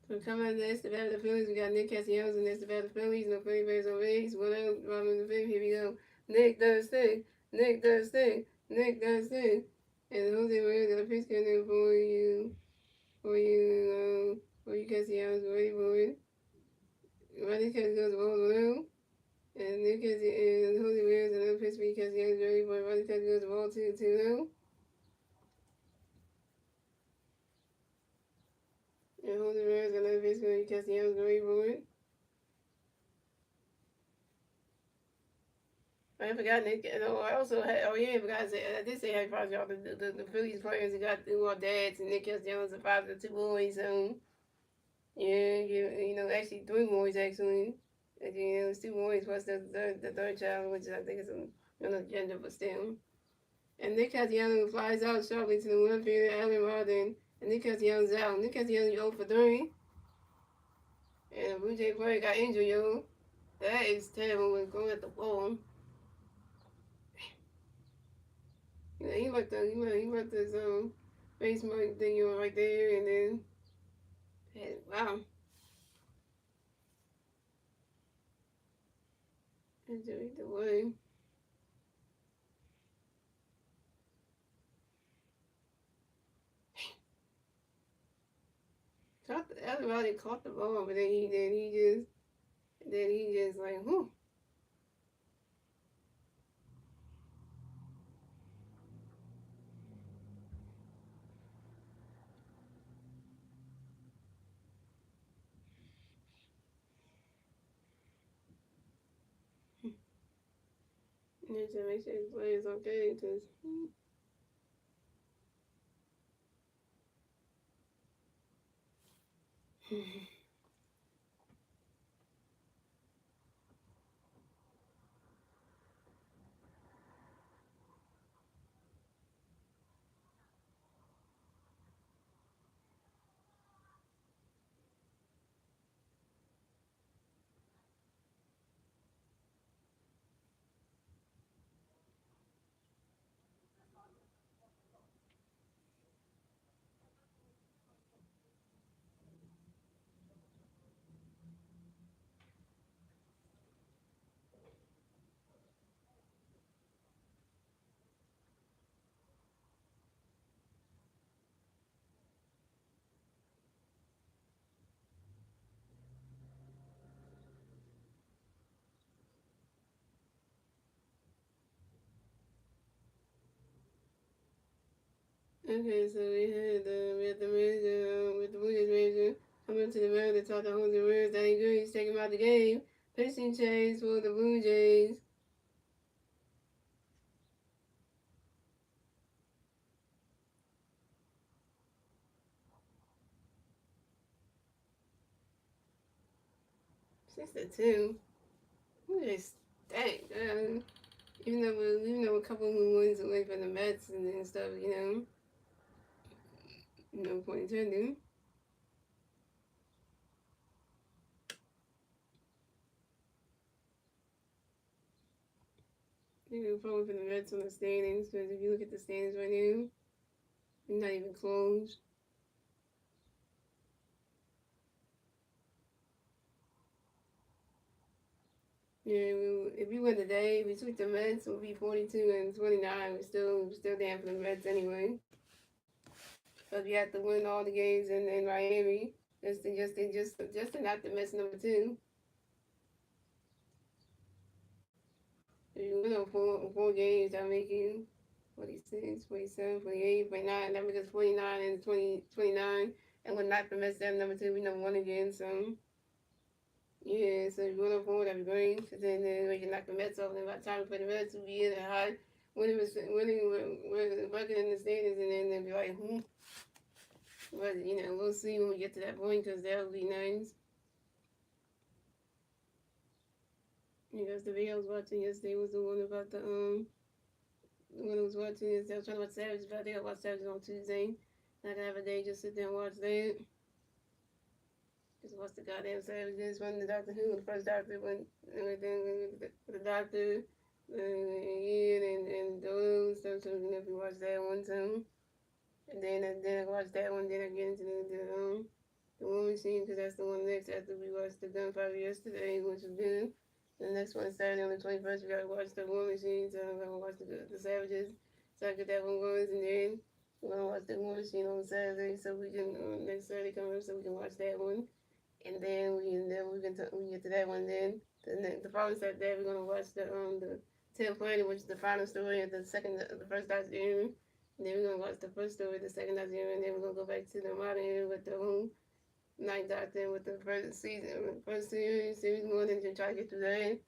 So coming up next, the bat of the Phillies, we got Nick Castellanos, and next the bat of the Phillies. No Philly base on base. 1 out, bottom of the fifth. Here we go. Nick does thing. Nick does thing. Nick does thing. And Jose Ramirez got a pitch in for you. For you, Castellanos. Ready for it. Ronnie Castellanos goes the ball around. And Nick Castellanos and Jose Ramirez another pitch for you, Castellanos. Ready for it. Ronnie Castellanos goes the ball 2-2 now. And Jose Ramirez got another pitch for you, Castellanos. Ready for it. I forgot Nick. I also had. Oh yeah, I forgot to say. I did say happy birthday to all the Phillies players who got who are dads and Nick Castellanos and father of 2 boys. So yeah, actually 3 boys actually. And, it's 2 boys plus the third child, which I think is another gender, but still. And Nick Castellanos flies out sharply to the one fielder, Allen Rodden, and Nick Castellanos out. Nick Castellanos 0 for 3. And the Blue Jay player got injured, yo. That is terrible when going at the ball. Yeah, he left his face mark thing on right there, and then wow. Injury the way. Everybody caught the ball, but then he just like whoo. And to make sure his play is okay, because Okay, so we had the Blue Jays manager coming to the mound to talk to Jose Ramirez. That ain't good. He's taking him out the game. Pitching change for the Blue Jays. 6-2. Blue Jays stank. Even though a couple of wins away from the Mets and stuff, no point intended. Probably for the Mets on the standings, because if you look at the standings right now, they're not even close. Yeah, if we win today, we sweep the Mets, we'll be 42-29. We're still down for the Mets anyway. Because we have to win all the games in Miami, just to not the Mets number two. If you win on four games, that'll make you 46, 47, 48, 49. That makes us 49 and 29. And we're not the Mets down number two. We number one again, so. Yeah, so if you win on four, that'd be great. Because then we can knock the Mets off, and by the time we play the Mets, we'll be in a high winning record in the standings, and then they'll be like, But, we'll see when we get to that point, because that would be nice. Because the video I was watching yesterday was the one about the one I was watching yesterday. I was trying to watch Savage, but I think I watched Savage on Tuesday. Not gonna have a day, just sit there and watch that. Just watch the goddamn Savages run the Doctor Who. The first Doctor went everything with the Doctor, Ian and Doyle and stuff. So if you watch that one too, and then I watch that one, then I get into the War Machine, because that's the one next after we watched the Gunfire yesterday, which was good. The next one is Saturday on the 21st. We gotta watch the War Machine, so I'm gonna watch the Savages, so I get that one going, and then we're gonna watch the War Machine on Saturday, so we can next Saturday coming up, so we can watch that one. And then we get to that one. Then the following Saturday we're gonna watch the Tale Planet, which is the final story of the first Doctor era. And then we're gonna watch the first story, the second Doctor era, and then we're gonna go back to the modern era with the whole Ninth Doctor with the first series one, and then try to get through that.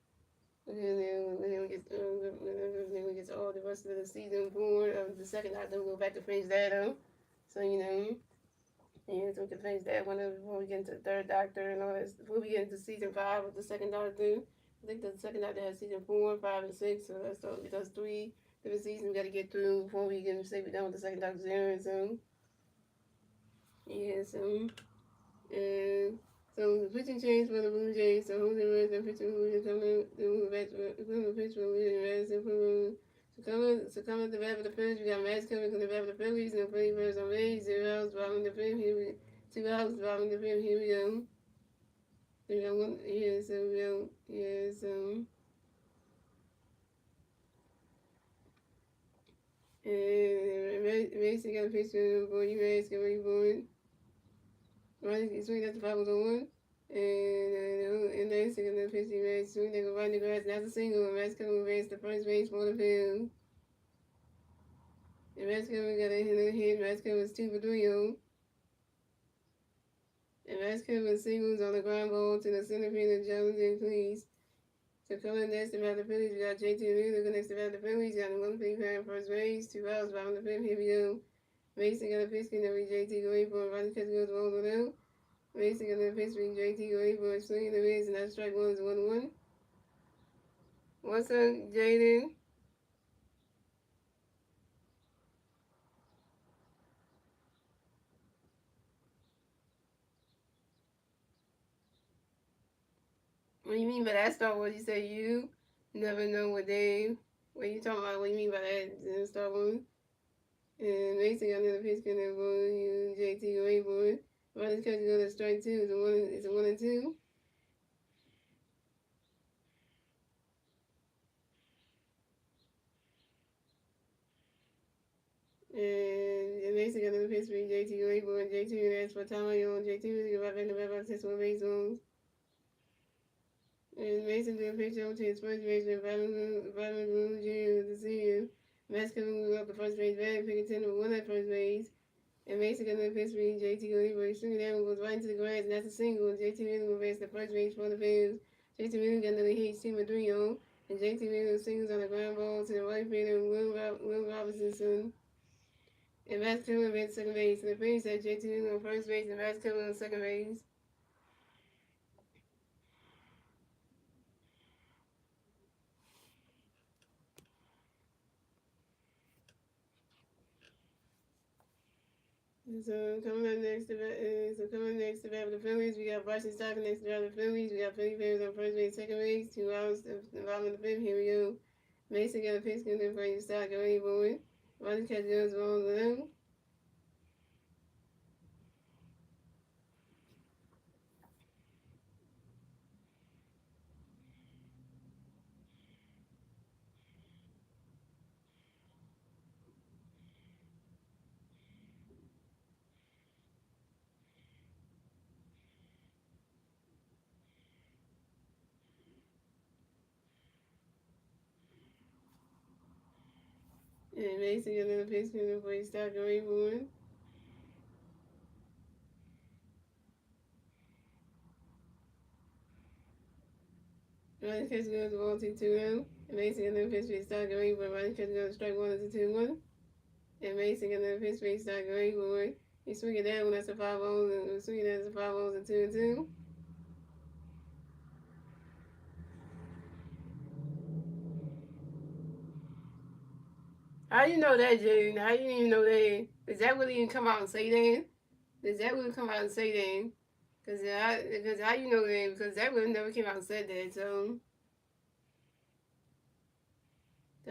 And then we get to all the rest of the season 4 of the second Doctor. We'll go back to finish that up. So yeah, so we can finish that one before we get into the third Doctor and all that. Before we get into season 5 of the second Doctor. I think the second Doctor has season 4, 5, and 6. So that's 3 different seasons we got to get through before we can say we're done with the second Doctor's era. So yeah, and so the pitching change for the Blue Jays. So Jose Ramirez and pitching Blue Jays coming back to pitch for William Madison. So coming at the bat for the Phillies, we got Max coming to the bat for the Phillies, and playing first on base, 0 outs, bottom the fifth, 2 outs, bottom the fifth, here we go. So we got one, yeah, so we go, yeah, so. And Mason got a picture of you guys, get ready for it. Ronnie swing at the 5-1. And then second the pitch, Max swing, they go right in the grass, and that's a single, and Max coming base, the first base for the field. And Max coming got a hit, Max coming was 2 for 3, yo. And Max Kevin singles on the ground ball to the center field of Jones and Please. So coming next about the Phillies, we got JT Wheeler next about the Phillies. Got one thing for first base, 2 outs, bottom the fifth. Here we go. Mason got a pitch, and then JT going for a running catch goes all the way. Mason got the pitch for JT going for a swing in the miss, and that strike one is 1-1. What's up, Jaden? What do you mean by that, Star Wars? You say you never know what they. What you talking about? What do you mean by that, Star Wars? And Mason got another pitch going for you, JT going for it. Riley's catch go to strike two. It's a 1-2. And Mason got another pitch for JT going for it. JT and asked for time on JT was about back to back about 6 1 base zones. And Mason did a pitch over to his first baseman, Vitamin Blue Jr. to see him. Max coming move up the first base bag, picking 10 to 1 at first base. And Mason got another pitch for JT going for it. Swinging that one goes right into the grass, and that's a single. JT Miller will base the first base for the Phillies. JT Miller got another hit, team of 3 on. And JT Miller singles on the ground ball to the right fielder, Will Robinson's. And Max Killer made second base. And the Phillies had JT Miller on first base and Max Killer on second base. Coming next to bat for the Phillies, we got Bryson Stalker next to bat for the Phillies. We got Philly Bears on first base, second base, 2 hours involved in the fifth. Here we go. Mason got a pitch good for you, Stalker, ready for it. Ronnie catch goes ball low. And Mason got another pitch good for you, Stalker, ready for it. Ronnie catch goes ball 2-2 And Mason got another pitch for you, Stalker, ready for it. Ronnie catch goes strike one as a 2-1. And Mason got another pitch for you, Stalker, ready for it. He's swinging that one, that's a 5-0, and swinging that as a 5-0 and 2-2. How you know that, Jaden? How you even know that? Does that really even come out and say that? Does that really come out and say that? Because how you know that? Because that really never came out and said that. So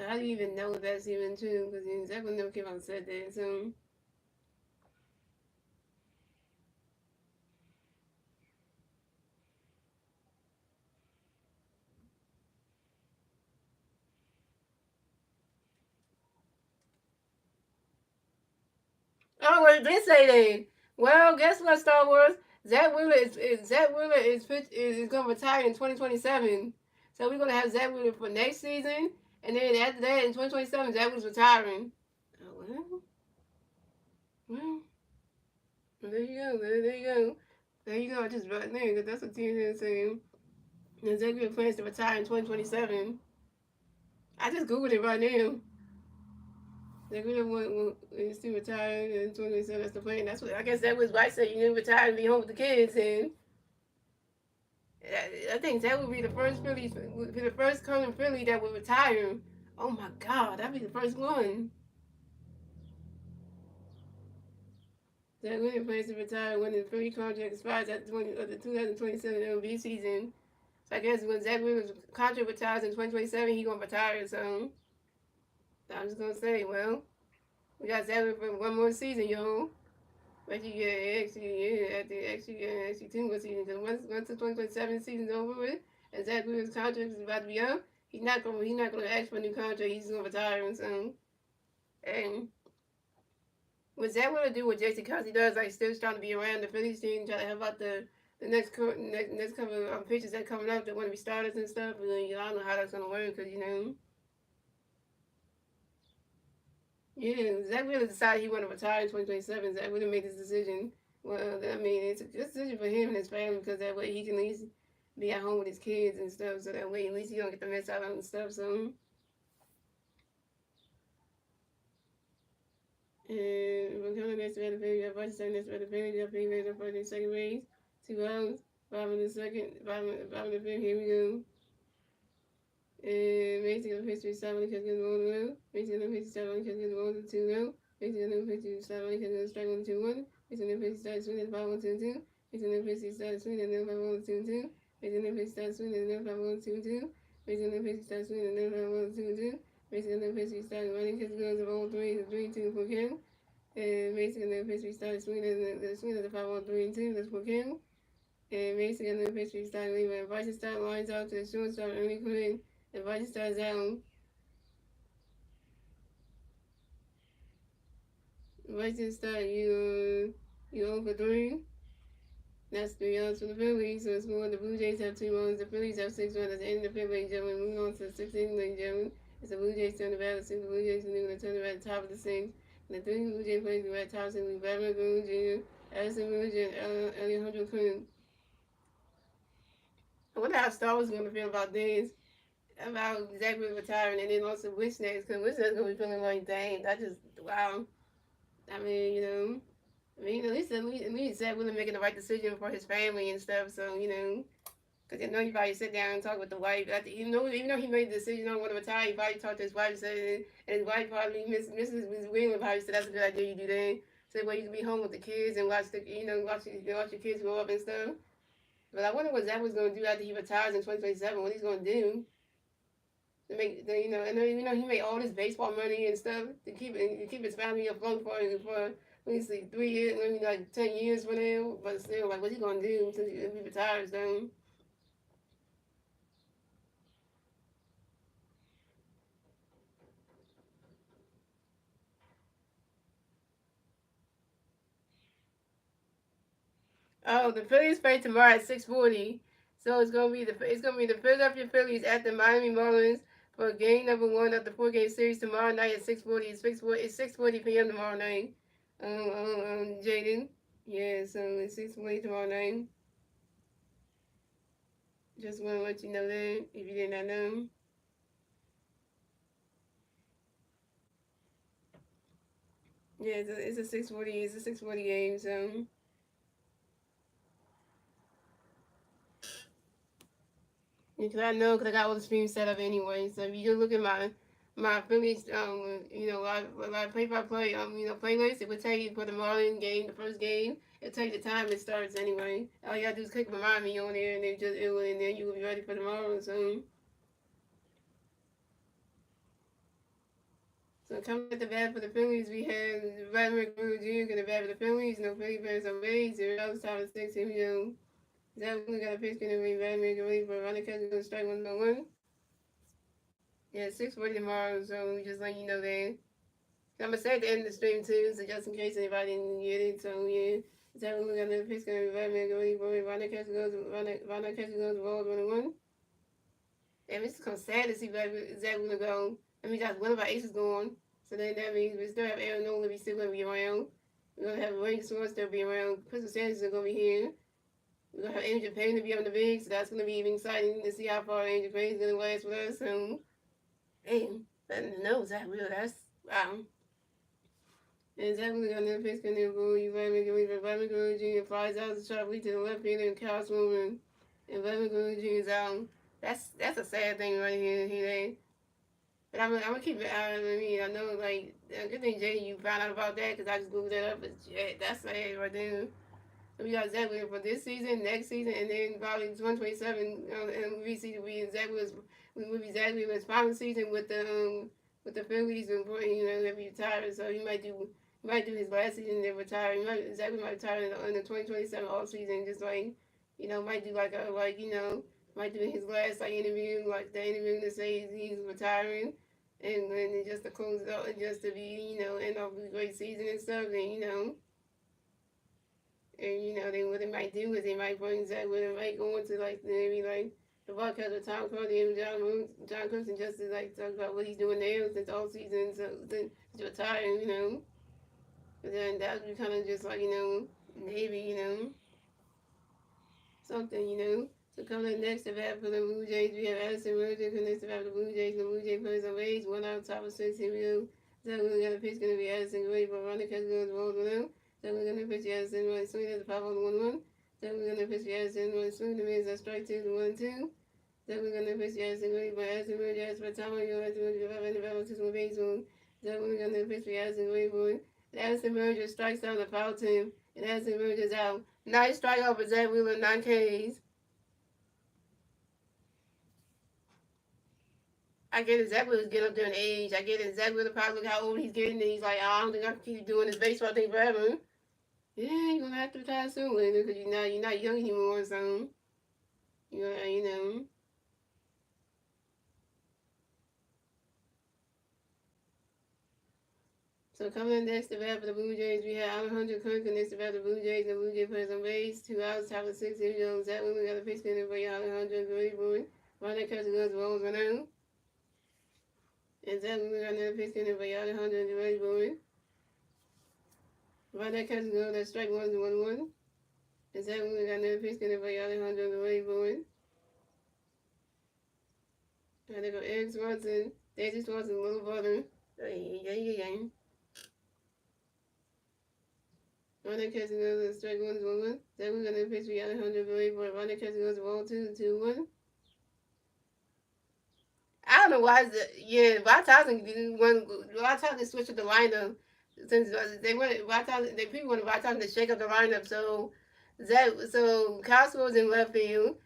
how do you even know if that's even true? Because that really never came out and said that. So oh, well, they say that. Well, guess what, Star Wars? Zach Wheeler is going to retire in 2027. So we're going to have Zach Wheeler for next season, and then after that, in 2027, Zach Wheeler's retiring. Oh, well, there you go. There you go. There you go. I just right there because that's what TNN is saying. And Zach Wheeler plans to retire in 2027. I just googled it right now. Zach Wheeler is to retire in 2027. That's the plan. That's what I guess that was why I said you need to retire and be home with the kids. And I think that would be the first Philly, would be the first current Philly that would retire. Oh my God, that'd be the first one. Zach Wheeler plans to retire when the Philly contract expires at the 2027 MLB season. So I guess when Zach Wheeler's contract retires in 2027, he's gonna retire. So I'm just gonna say, well, we got Zach Wheeler for one more season, yo. Actually, yeah, actually 2 more seasons. Because once the 2027 season's over with, and Zach Wheeler's contract is about to be up, he's not gonna ask for a new contract. He's just gonna retire. So, and what Zach Wheeler do what Jason Kelsey does, like still trying to be around the Phillies team, try to help out the next couple of pitchers that coming up that want to be starters and stuff. And then, I don't know how that's gonna work because yeah, Zach Wheeler decided he wanted to retire in 2027. Zach Wheeler made this decision. Well, I mean, it's a good decision for him and his family because that way he can at least be at home with his kids and stuff. So that way at least he don't get to mess out on stuff. So, and we're coming next to the baby. We got Bunch next to the baby. We got Baby Rays on first and second base. 2 outs. Bottom of the second, bottom of the fifth. Here we go. And Mason gonna pitch to Simon because he's going to 1-0. Mason gonna pitch to Simon because he's going to 2-0. Mason gonna pitch to Simon because he's going to strike 1-2-1. Mason gonna pitch to start swinging at 5-1-2-2. Mason gonna pitch to start swinging at 5-1-2-2. Mason gonna pitch to start swinging at 5-1-2-2. Mason gonna pitch to start swinging at 5-1-2-2. Mason gonna pitch to start running because he goes to 0-3-3-2 for Kim. And Mason gonna pitch to start swinging at the 5-1-3-2. That's for Kim. And Mason gonna pitch to start leaving. Vice start lines out to the shortstop early Quinn. The Vice starts down. Vice start you 0 for 3. That's 3 outs for the Phillies. So it's more the Blue Jays have 2 runs. The Phillies have 6 runs at the end of the fifth, ladies and gentlemen. Moving on to the 6th inning, ladies and gentlemen. It's the Blue Jays turn the bat. The Blue Jays are going to turn the bat at the top of the 6th. And the 3 Blue Jays players are at the top of the 6th. Vladimir Guerrero Jr., Addison Miller, and Alejandro Quinn. I wonder how Star was going to feel about this. About Zach Wheeler retiring, and then also Wishnet's, because Wishnet's going to be feeling like, dang, that just, wow. I mean, at least Zach Wheeler making the right decision for his family and stuff, so, because he probably sit down and talk with the wife. Even though he made the decision on when to retire, he probably talked to his wife, and his wife probably, Mrs. Wheeler probably said, that's a good idea, you do that. So, well, you can be home with the kids and watch your kids grow up and stuff. But I wonder what Zach was going to do after he retires in 2027, what he's going to do. To make he made all this baseball money and stuff to keep his family afloat for at least 3 years, maybe like 10 years for now. But still, like, what's he gonna do until he retires? Then. Oh, the Phillies play tomorrow at 6:40. So it's gonna be the Philadelphia Phillies at the Miami Marlins for game number 1 of the 4-game series tomorrow night at 6:40. It's 6:40 p.m. tomorrow night. Jaden. Yeah, so it's 6:40 tomorrow night. Just want to let you know that if you did not know. Yeah, it's a 6:40 game. So. Because I know, because I got all the streams set up anyway. So if you just look at my Phillies, live play-by-play, playlist, it would tell you for the Marlins game, the first game. It'll tell you the time it starts anyway. All you gotta do is click remind me on there, and then you will be ready for tomorrow. So coming at the bat for the Phillies, we have Vladimir Guerrero Jr. at the bat for the Phillies. No Philly fans on base. 0 outs, top of 6. Here we go. Zach Wheeler got a pitch going to be Vladimir Guerrero for a running catch. Going to strike 1-1. Yeah, 6:40 tomorrow. So just letting you know that. I'm gonna say at the end of the stream too, so just in case anybody didn't get it. So yeah, Zach Wheeler got another pitch going to be Vladimir Guerrero for a running catch. Goes 1-1. And it's kind of sad to see Zach Wheeler go. I mean, that's one of our aces gone. So then that means we still have Aaron Nolan. We still gonna be around. We're gonna have Wayne Swan still be around. Crystal Sanders is gonna be here. We're gonna have Angel Payne to be on the big, so that's gonna be even exciting to see how far Angel Payne is gonna last with us. So, damn, better than know Zach Wheeler. That's wow. And Zach Wheeler got another pitch going to go. Vladimir Guerrero Jr. flies out the sharp lead to the left fielder and Kyle Swimmer. And Vladimir Guerrero Jr. is out. That's a sad thing right here. But I'm gonna keep it out. I know, like, good thing Jay, you found out about that, because I just googled that up. But yeah, that's sad right there. So we got Zach Wheeler for this season, next season, and then probably 2027. And we see Zach Wheeler's final season with the Phillies before he'll be retired. So he might do his last season and then retire. Zach Wheeler might retire in the 2027 off season, just like might do might do his last interview, like the interview to say he's retiring, and then just to close it out, and just to be end off a great season and stuff. And then what they might do is they might bring Zach Wheeler, might go into maybe the broadcast with Tom Cody and John Cookson, just to talk about what he's doing now since all season, so then he's retiring, But then that would be kind of just maybe something. So coming up next to bat for the Blue Jays, we have Addison Miller. Next to bat for the Blue Jays. The Blue Jays players on base. 1 out, top of 6. Here we go. Zach Wheeler got a pitch going to be Addison Gray for running catch goes rolled with him. So we're going to pitch Addison right swing at the 5-1-1. Then we're gonna pitch the Addison, one swing, the mids, that's strike two, the 1-2. Then we're gonna pitch the Addison, going by Addison, going to Addison, time on you, Addison, going to 5 and the battle, 6 1 base one. Then we're gonna pitch the Addison, going for the Addison merger strikes out the foul team, and Addison mergers out. Nice strikeout for Zach Wheeler, 9 Ks. I get it. Zach Wheeler's getting up there in age. I get it. Zach Wheeler probably look how old he's getting, and he's like, oh, I don't think I can keep doing this baseball thing forever. Yeah, you're gonna have to retire soon, Linda, because you're not young anymore, so you know. So coming in next to bat for the Blue Jays, we have Alejandro Kirk next to bat the Blue Jays. The Blue Jays players on base, 2 outs, top of 6. Here we go. Zach Wheeler got a pitch in for Alejandro Kirk. Ronald catches guns rolls right now. And Zach Wheeler got another pitch in for Alejandro Kirk. Ronald catches guns. That's strike 1-1. And Zach Wheeler got another pitch in for Alejandro Kirk. And they go Eric Swanson, Daisy Swanson, little brother. Yeah. Ronald catches guns. Strike 1-1. Zach Wheeler got another pitch for Alejandro Kirk. Ronald catches guns. Ball 2-1. I don't know why. White House switched up the lineup since they want White House. They people want White House to shake up the lineup. So Cosmo's in left field,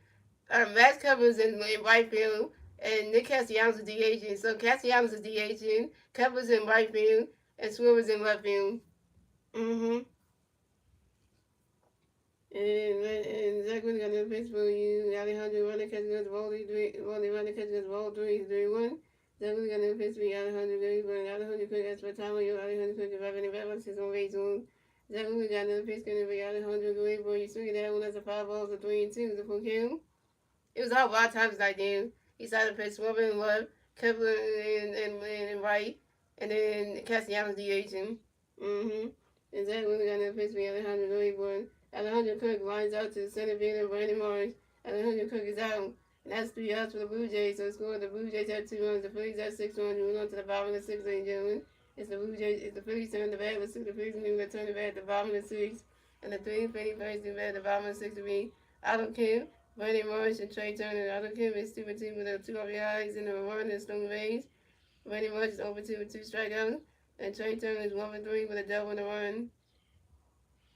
Max Covers in right field, and Nick Castellanos is DHing. So Castellanos is DHing, Covers in right field, and Swimmers in left field. Mm-hmm. And Zach Wheeler got another pitch for you. Alejandro Runner catches the ball 3-1. Zach Wheeler got another pitch for you. Alejandro Cook as for time on you. Alejandro Cook is 5 in the back, 6 on base one. Zach Wheeler got another pitch for you. Alejandro Cook, you swing that one. That's a 5 balls, a 3-2, the full kill. It was all wild times like then. He started to pitch Swimmer in left, Kepler in right, and then Castellanos DHing. Mm-hmm. And Zach Wheeler got another pitch for you. Alejandro Cook. Alejandro Cook lines out to center fielder Brandon Marsh. Alejandro Cook is out. And that's 3 outs for the Blue Jays. So scored the Blue Jays have 2 runs. The Phillies have 6 runs. Moving on to the bottom of the 6th, ladies and gentlemen. It's the Phillies turn the bat. Let's see the Phillies moving to turn the bat at the bottom of the 6th. And the 3 Phillies players do bat at the bottom of the 6th to be Adam Kim, Brandon Marsh, and Trey Turner. Adam Kim is 2-2 with a 2 RBIs in the run and stone base. Brandon Marsh is over 2 with 2 strikeouts. And Trey Turner is 1-3 with a double and a run.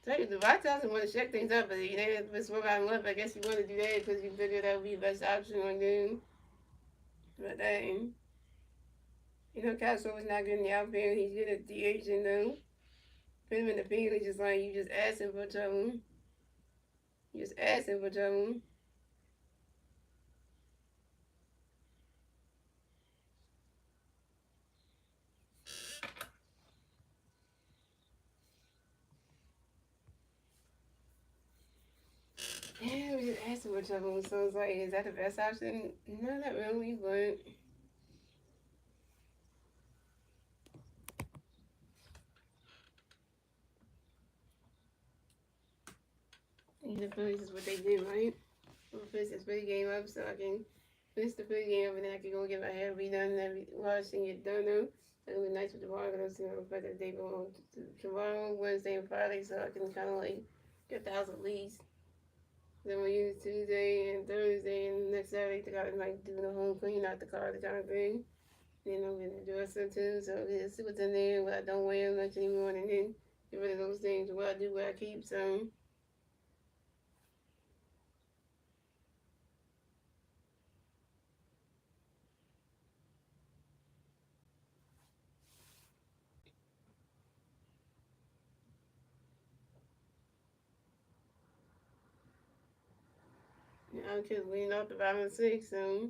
The White House want to shake things up, but you know, if smoke out and left, I guess you want to do that because you figure that would be the best option on them. But you know, Castro was not good in the outfield. He's good at DHing though. Put him in the field, it's just like you just asking for trouble. You just asking for trouble. Yeah, we just asking for trouble. So it's like, is that the best option? No, not really, but. The Phillies is what they do, right? I'm gonna finish this Philly game up so I can finish the Philly game up and then I can go get my hair redone and wash and get done though. It'll be nice with the bar because I'm about to day go tomorrow, Wednesday, and Friday, so I can kind of like get the house at least. Then we'll use Tuesday and Thursday and next Saturday to kind of like do the home clean out the car, the kind of thing. Then I'm gonna do it some too, so yeah, see what's in there, what I don't wear much anymore, and then get rid of those things, what I do, what I keep, so. I'm just leaning off the bottom of 6, so.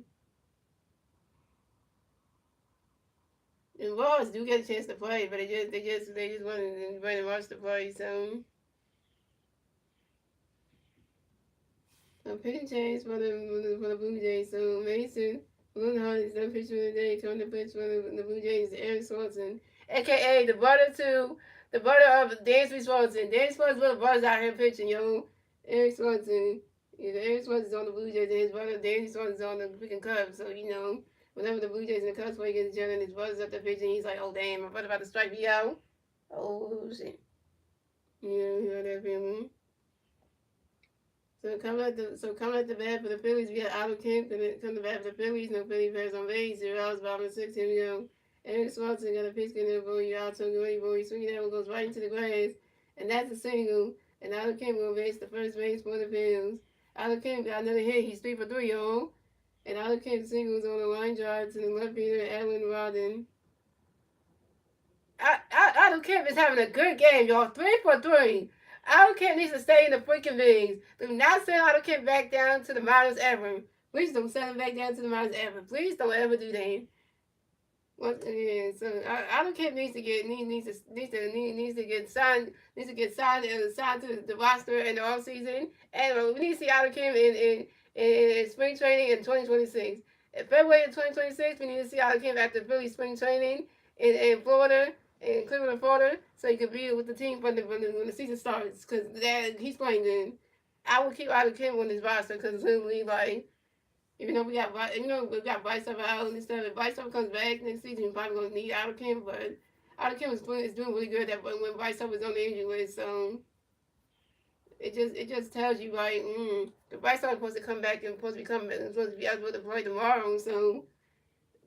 And Ross do get a chance to play, but they just want to bring Ross to play, so. Pitching change for the Blue Jays. So Mason Blumenhardt is done pitching today. Coming to pitch for the Blue Jays, Eric Swanson, aka the brother of Dansby Swanson. Dansby Swanson's little brother's out here pitching, yo. Eric Swanson. Yeah, Eric Swanson's on the Blue Jays, and his brother Dansby Swanson's on the freaking Cubs. So you know, whenever the Blue Jays and the Cubs play against each other, and his brother's up there pitching, he's like, oh damn, my brother about to strike me out. Oh shit. Yeah, you know that feeling. Coming at the bat for the Phillies, we got Otto Kemp come to bat for the Phillies. No Philly players on base. 0 outs, bottom of 6. Here we go. Eric Swanson got a pitch in there, boy. You out, so good, boy. Swinging that one goes right into the grass, and that's a single. And Otto Kemp will base the first base for the Phillies. Otto Kemp got another hit. He's 3 for 3, y'all. And Otto Kemp singles on the line drive to the left fielder, Edwin Rodden. Otto Kemp is having a good game, y'all. 3 for 3. Otto Kemp needs to stay in the freaking bigs. Do not send Otto Kemp back down to the minors ever. Please don't send him back down to the minors ever. Please don't ever do that. What? Yeah, so Otto Kemp needs to get signed to the roster in the off season, and we need to see Otto Kemp in spring training in 2026. In February of 2026, we need to see Otto Kemp after Philly spring training in Florida, in Cleveland, Florida, so he can be with the team when the season starts, because he's playing good. I will keep Otto Kemp on this roster because literally like. Even though we got Bryce Harper out and stuff. If Bryce Harper comes back next season, we're probably gonna need Otto Kemp. But Otto Kemp is doing really good. That when Bryce Harper's on the injury list, so it just tells you like, the Bryce Harper's supposed to come back and supposed to be eligible to play tomorrow. So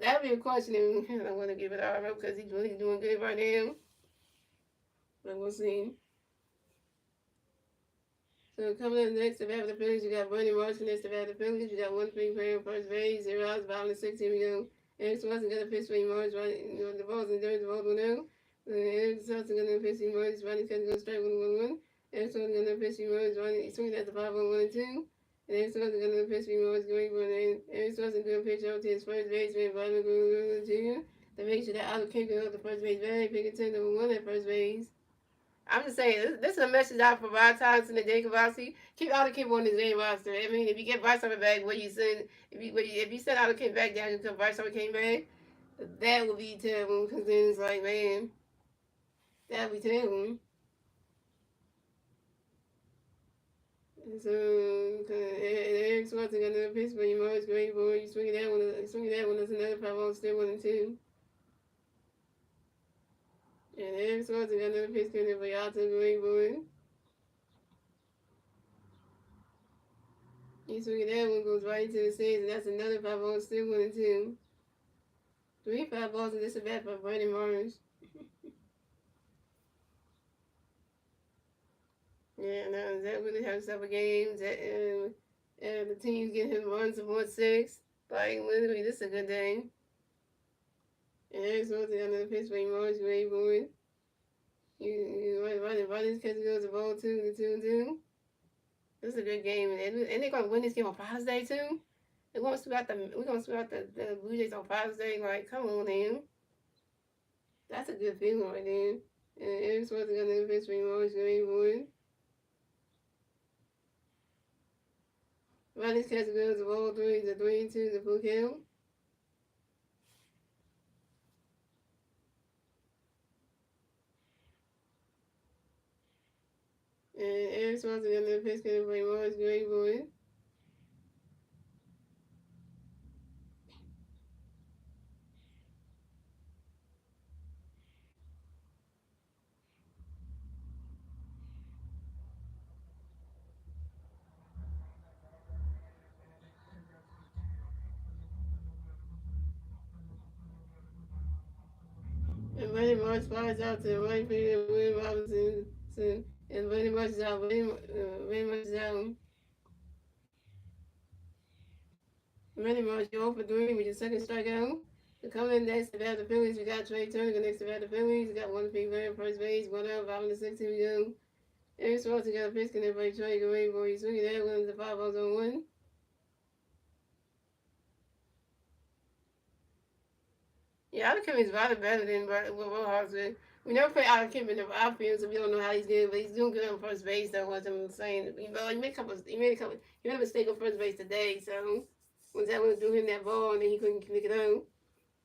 that'll be a question. And I want to give it all up because he's really doing good right now. But we'll see. So coming up next to bat the Phillies, you got Bernie Marshall next to bat the Phillies. You got 1-3 player on first base, 0 outs, bottom of 6. Here we go. Eric Swanson got a pitch for Marsh, right? The ball's in there, the ball's on now. Eric Swanson got a pitch for Marsh, right? He's got to go straight 1-1-1. Eric Swanson got a pitch for Marsh, right? He's swinging at the 5-1-1-2. And Eric Swanson got a pitch for Marsh, going for an Eric Swanson doing a pitch out to his first baseman, Vladimir Guerrero Jr. To make sure that Otto Kemp can hold the first base bag, picking 10 number 1 at first base. I'm just saying, this is a message out for Rod Thompson and Jake Kavasi. Keep Otto Kemp on his main roster. I mean, if you get Bryce Harper back, if you send Otto Kemp back down because Bryce Harper came back, that would be terrible. Because then it's like, man, that would be terrible. So, Eric Swanson got another pitch, but you always great boy. You swinging that one, that's another 5-0, still 1-2. And Eric Swanson got another pitch coming for y'all to great boy. You swing that one goes right into the stage, and that's another 5-0, still 1-2. 3 5 balls in this at bat by Brandon Marsh. Yeah, no, that really helps up a game. The team's getting him runs of 1-6. Like, literally, this is a good day. And Eric Swanson got another pitch by Marsh, great boy. Right this catch goes to ball 2 to 2-2. This is a good game, and they're gonna win this game on Father's Day too. We're gonna sweep out the Blue Jays on Father's Day. Like, come on, man. That's a good feeling right there. And Eric Swanson got another pitch for Marsh, great boy. Right this catch goes to ball 3 to 3-2 to full count. And Eric Swanson got another pitch coming for Marsh, great boy. And Buddy Marsh flies out to the right field, William Robinson. And Buddy Marsh is out. Buddy Marsh is out. Buddy Marsh, you're 0 for 3 with your second strikeout. So coming in next to bat the Phillies, we got Trey Turner next to bat the Phillies. We got 1 big man first base, 1 out, 5 to 6. Here we go. Eric Swanson got a pitch in there by Trey. Great boy. He's swinging that one to 5-0-1. Yeah, Otto Kemp is rather better than what Rojas did. We never play Otto Kemp in the outfield, so we don't know how he's doing. But he's doing good on first base. Though, what I'm saying, he made a mistake on first base today. So once that one threw him that ball, and then he couldn't pick it up.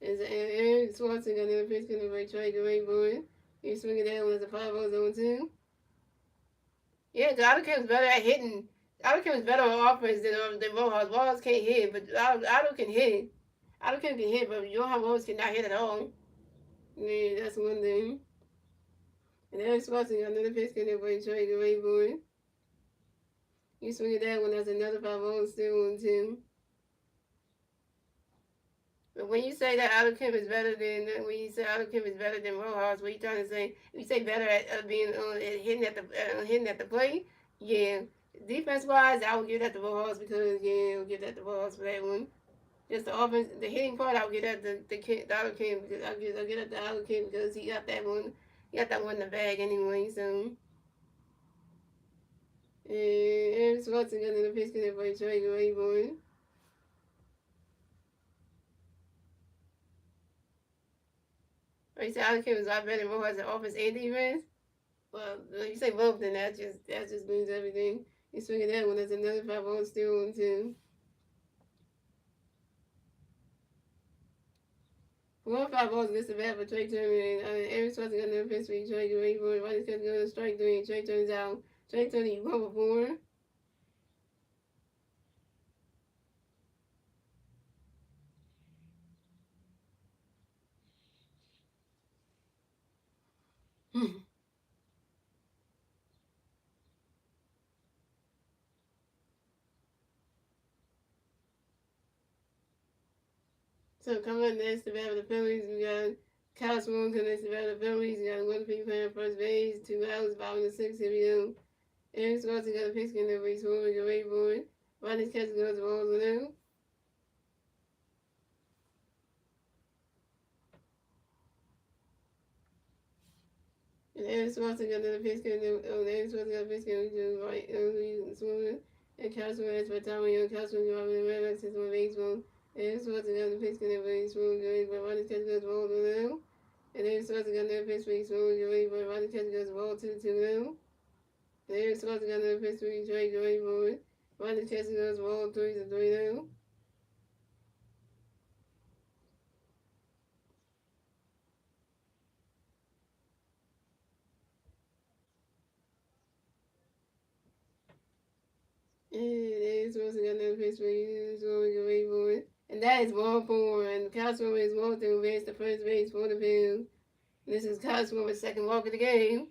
And Eric Swanson got another pitch in the Trey. Great boy. He's swinging that one as a 5-0-2. Yeah, Otto Kemp's better at hitting. Otto Kemp's better on offense than Rojas. Rojas can't hit, but Otto can hit. Otto Kemp can hit, but Johan Rojas cannot hit at all. Yeah, that's one thing. And Eric Swanson got another pitch in there for Trey, great boy. You swing at that one, that's another 5-0, still on 10. But when you say that Otto Kemp is better than when you say Otto Kemp is better than Rojas, what you trying to say? You say better at being at hitting at the plate. Yeah, defense wise, I would give that to Rojas because yeah, I would give that to Rojas for that one. Just the offense, the hitting part, I would give that to the Otto Kemp because I give that to Otto Kemp because he got that one. He got that one in the bag anyway. So. Aaron Swanson got in the pitch connect by Trey Rayburn. You say Otto Kemp is a lot better than Rojas at offense and defense? Well, if you say both, then that just means everything. You swing at that one, that's another 5-0 still on 2. 1-5-0 against the bat for Trey Turner. Aaron Swanson got another pitch for Trey Rayburn. Ronnie's got to go to strike 3. Trey turns out. Trey Turner, you 1-for-4. So coming up next, the bat for the Phillies, we got Kyle Swoon coming next, the bat for the Phillies. We got one pitch playing first base, 2 outs, bottom of the 6th. Here we go. Aaron Swanson got a pitch in the race forward, the Rayburn. Ronnie's catch goes the balls now. And Aaron Swanson got another pitch in the Aaron Swanson got a pitch in the right Swanson. And Castro has for Tommy Young. Castro got the red back system of baseball. Aaron Swanson got the pitch in the race forward, the Rayburn. Ronnie's catch goes the balls now. And Aaron Swanson got another pitch race forward, the Rayburn. Ronnie's catch goes the ball 2-2 now. And Aaron Swanson got another pitch race forward, the Rayburn. Ronnie's catch goes the ball 3-3 now. And supposed to got another pitch for you, so we can wait for it. And that is 1-4. And Cosmo is Walter who advanced to first base for the Phillies. This is Cosmo's second walk of the game.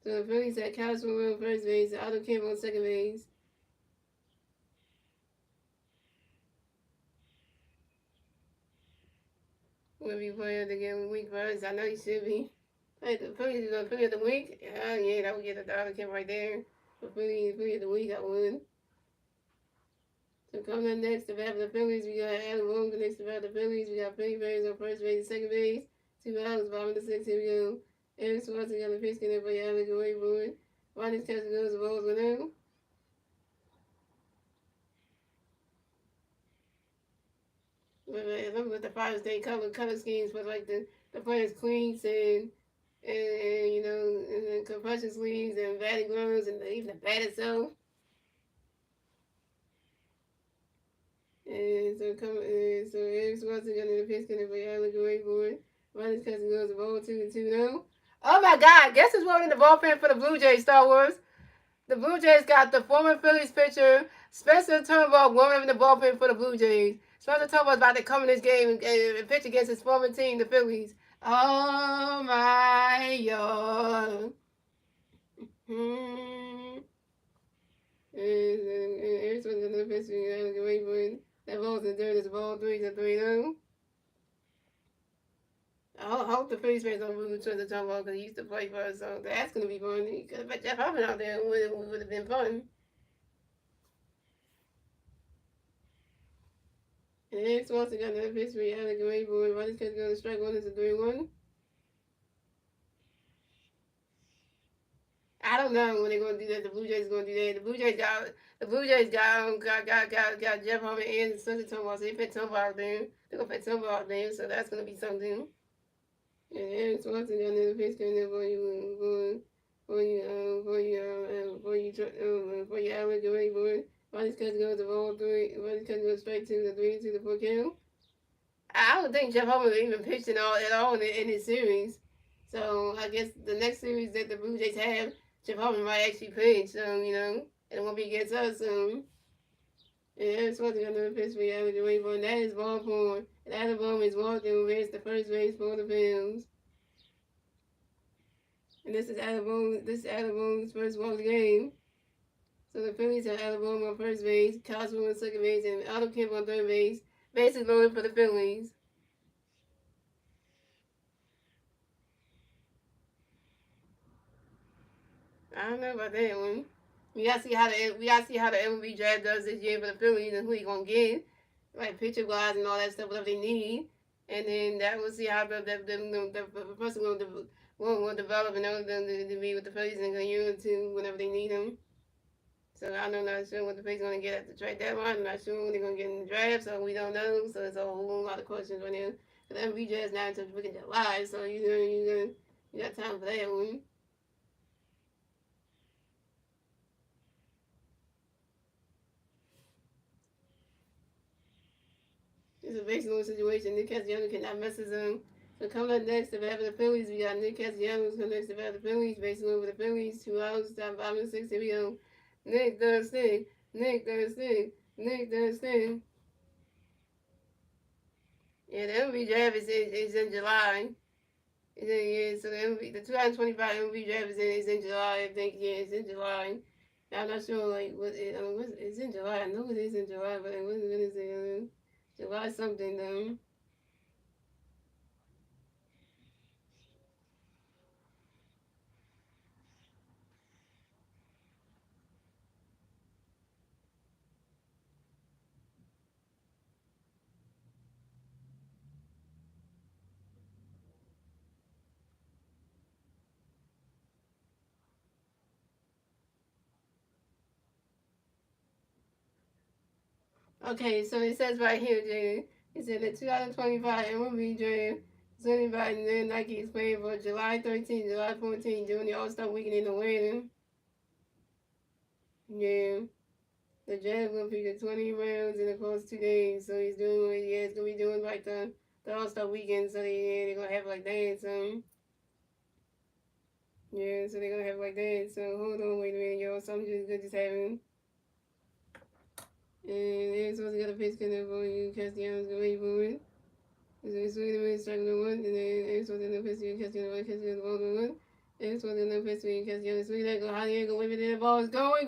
So the Phillies had Cosmo on first base, Otto Kemp on second base. Will be player of the game week first. I know you should be. Hey, the Phillies are Philly of the week. Yeah, that would get the Otto Kemp right there. For Philly of the week, I would. So coming up next, the bat for the Phillies, we got Adam Williams next to bat the Phillies. We got Penny Berries on first base and second base. 2 outs, bottom of the 6th. Here we go. Aaron Swanson got the pitch in there for Alex Rayburn. Ronnie's catching goes the balls with him. Look at the Father's Day color schemes for like the players' cleats and you know and compression sleeves and batting gloves and even the bat itself. And so Eric Swanson got in the pitch connect for Alex Rayburn. Ronnie's catching goes the ball 2-2 now. Oh my God! Guess who's rolling the ballpen for the Blue Jays? Star Wars. The Blue Jays got the former Phillies pitcher Spencer Turnbull warming the ballpen for the Blue Jays. Spencer Turnbull is about to come in this game and pitch against his former team, the Phillies. Oh my God! And Eric's another pitch to Rayburn. That ball's in dirt. It's ball 3-3 I hope the Phillies fans don't move to the Turnbull because he used to play for us. So that's going to be fun. You could have put Jeff Huffman out there. It would have been fun. And Eric Swanson got another pitch for Alex Rayburn. Ronnie's catch going to strike 1. It's a 3-1. I don't know when they're going to do that. The Blue Jays are going to do that. The Blue Jays got Jeff Huffman and Spencer Turnbull. So they put Turnbull out there. They're going to put Turnbull out there. So that's going to be something. And Aaron Swanson got another pitch coming in for you, for you, Alex Rayburn. Ronnie's catch goes to ball 3. Ronnie's catch goes straight to the 3-4 count. I don't think Jeff Homer even pitched at all in this series. So I guess the next series that the Blue Jays have, Jeff Homer might actually pitch. So, you know, and it won't be against us soon. And Aaron Swanson got another pitch for Alex Rayburn. That is ball 4. And Adam Bowman is walking who advanced the first base for the Phillies. And this is Adam Bowman's first walk of the game. So the Phillies have Alabama on first base, Cosmo on second base, and Otto Kemp on third base. Bases loaded for the Phillies. I don't know about that one. We gotta see how the MLB draft does this year for the Phillies and who he gonna get, like pitcher wise and all that stuff, whatever they need, and then that will see how the person will develop and know them to be with the Phillies and continue to whenever they need them. So I'm not sure what the Phillies gonna get at the trade deadline. I'm not sure when they're gonna get in the draft, so we don't know. So it's a whole lot of questions right now. But the MLB draft's not until freaking July, so you got time for that one. It's a baseball situation. Nick Castellanos cannot mess his own. So coming up next, if having the Phillies, we got Nick Castellanos coming next, if having the Phillies, basically over the Phillies, 2 hours, time 5 and 6. Here we go. Nick does thing. Nick does thing. Nick does thing. Yeah, the MLB draft is in July. So the 2025 MLB draft is in July. I think it's in July. I'm not sure like it's in July. I know it is in July, but when is it? July something though. Okay, so it says right here, Jaden. It said the 2025 MLB draft presented by Nike is playing for July 13th, July 14th during the All Star Weekend in Atlanta. Yeah. The draft will feature 20 rounds in the course of 2 days. So he's doing, yeah, it's going to be doing like the All Star Weekend. So they're going to have like that. So, yeah, so they're going to have like that. So hold on, wait a minute, y'all. Something good just happened. And they're supposed to get a pitch connect for you. Castellanos going to wait for it. It's really the main strike number one, and then it's what the first catch the ball number one. It's what the first catch the swing that go high, go waving, and the ball is gone.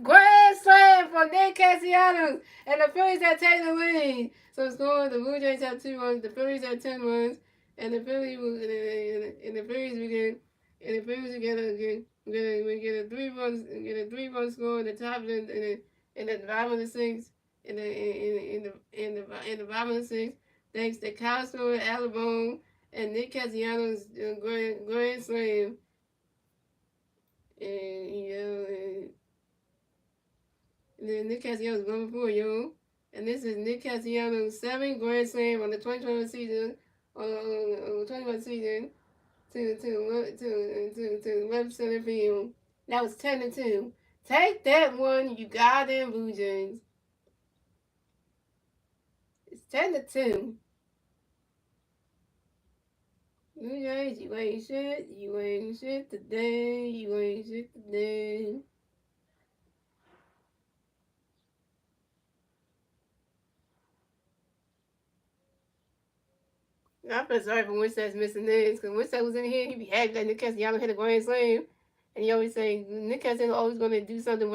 Grand slam for Nick Castellanos, and the Phillies have taken the lead. So it's going. The Blue Jays have 2 runs, the Phillies have 10 runs, and the Phillies and the Phillies we get a 3 run score in the top of the bottom of the sixth in the bottom of the sixth, thanks to Castro and Alabama and Nick Castellanos' grand slam. And then Nick Castellanos going for yo. And this is Nick Castellanos' 7th grand slam on the 2021 season. On the 2021 season to left center field. That was 10-2. Take that one, you goddamn Blue Jays. It's 10-2. Blue Jays, you ain't shit. You ain't shit today. You ain't shit today. I feel sorry for Winstead's missing this because Winstead was in here. He'd be happy that Nick Castellanos hit a grand slam. And he always say Nick Castellanos always going to do something